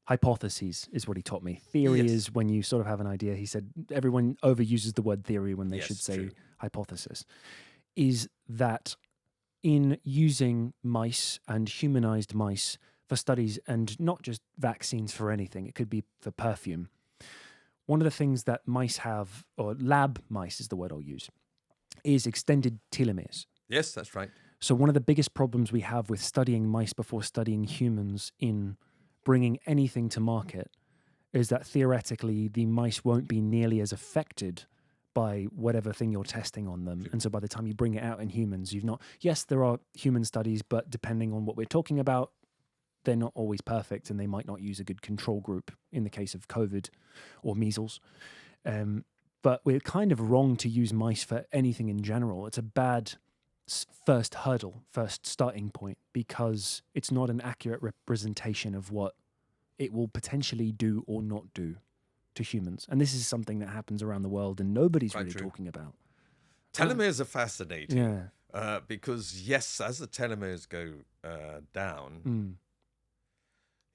hypotheses is what he taught me. Theory is when you sort of have an idea. He said everyone overuses the word theory when they should say hypothesis. Is that in using mice and humanized mice for studies, and not just vaccines for anything, it could be for perfume. One of the things that mice have, or lab mice is the word I'll use, is extended telomeres. Yes, that's right. So one of the biggest problems we have with studying mice before studying humans in bringing anything to market is that theoretically the mice won't be nearly as affected by whatever thing you're testing on them. And so by the time you bring it out in humans, you've not... Yes, there are human studies, but depending on what we're talking about, they're not always perfect, and they might not use a good control group in the case of COVID or measles. But we're kind of wrong to use mice for anything in general. It's a bad first hurdle, first starting point, because it's not an accurate representation of what it will potentially do or not do to humans. And this is something that happens around the world and nobody's really talking about. Telomeres are fascinating. Because, yes, as the telomeres go down,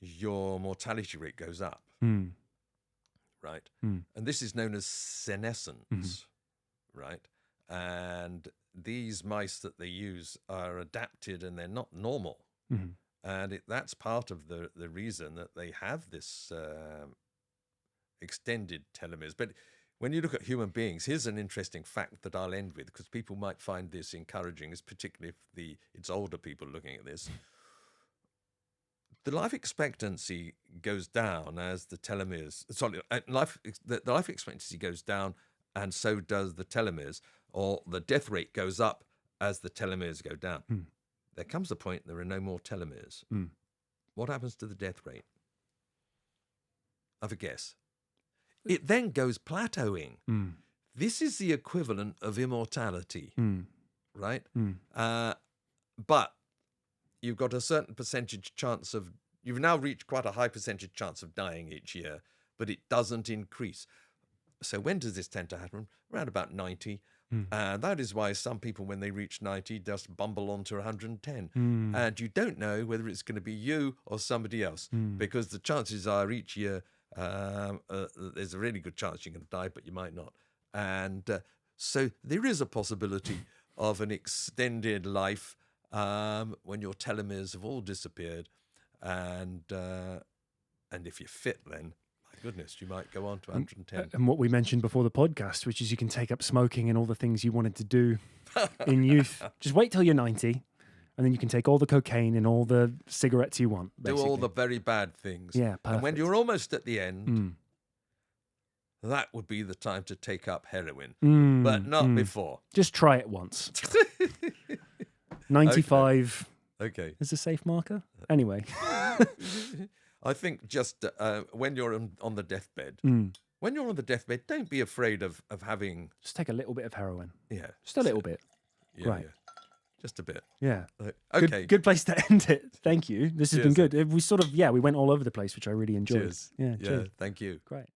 your mortality rate goes up. Right? And this is known as senescence. Right? And these mice that they use are adapted and they're not normal. And that's part of the reason that they have this extended telomeres. But when you look at human beings, here's an interesting fact that I'll end with, because people might find this encouraging, particularly if it's older people looking at this. The life expectancy goes down as the telomeres... Sorry, the life expectancy goes down, and so does the telomeres, or the death rate goes up as the telomeres go down. There comes a point there are no more telomeres. What happens to the death rate? Have a guess. It then goes plateauing. This is the equivalent of immortality, right? But you've got a certain percentage chance of... You've now reached quite a high percentage chance of dying each year, but it doesn't increase. So when does this tend to happen? Around about 90. And that is why some people, when they reach 90, just bumble on to 110. And you don't know whether it's going to be you or somebody else, because the chances are each year there's a really good chance you're going to die, but you might not. And so there is a possibility of an extended life when your telomeres have all disappeared. And if you're fit, then... Goodness, you might go on to 110. And what we mentioned before the podcast, which is you can take up smoking and all the things you wanted to do in youth. Just wait till you're 90, and then you can take all the cocaine and all the cigarettes you want. Basically. Do all the very bad things. Yeah, perfect. And when you're almost at the end, that would be the time to take up heroin, but not before. Just try it once. 95 okay. is a safe marker. Anyway. I think just when you're on the deathbed, don't be afraid of having... Just take a little bit of heroin. Yeah. Just a little bit. Yeah, right. Yeah. Just a bit. Yeah. Okay. Good place to end it. Thank you. This has been good. We we went all over the place, which I really enjoyed. Cheers. Yeah. Cheers. Thank you. Great.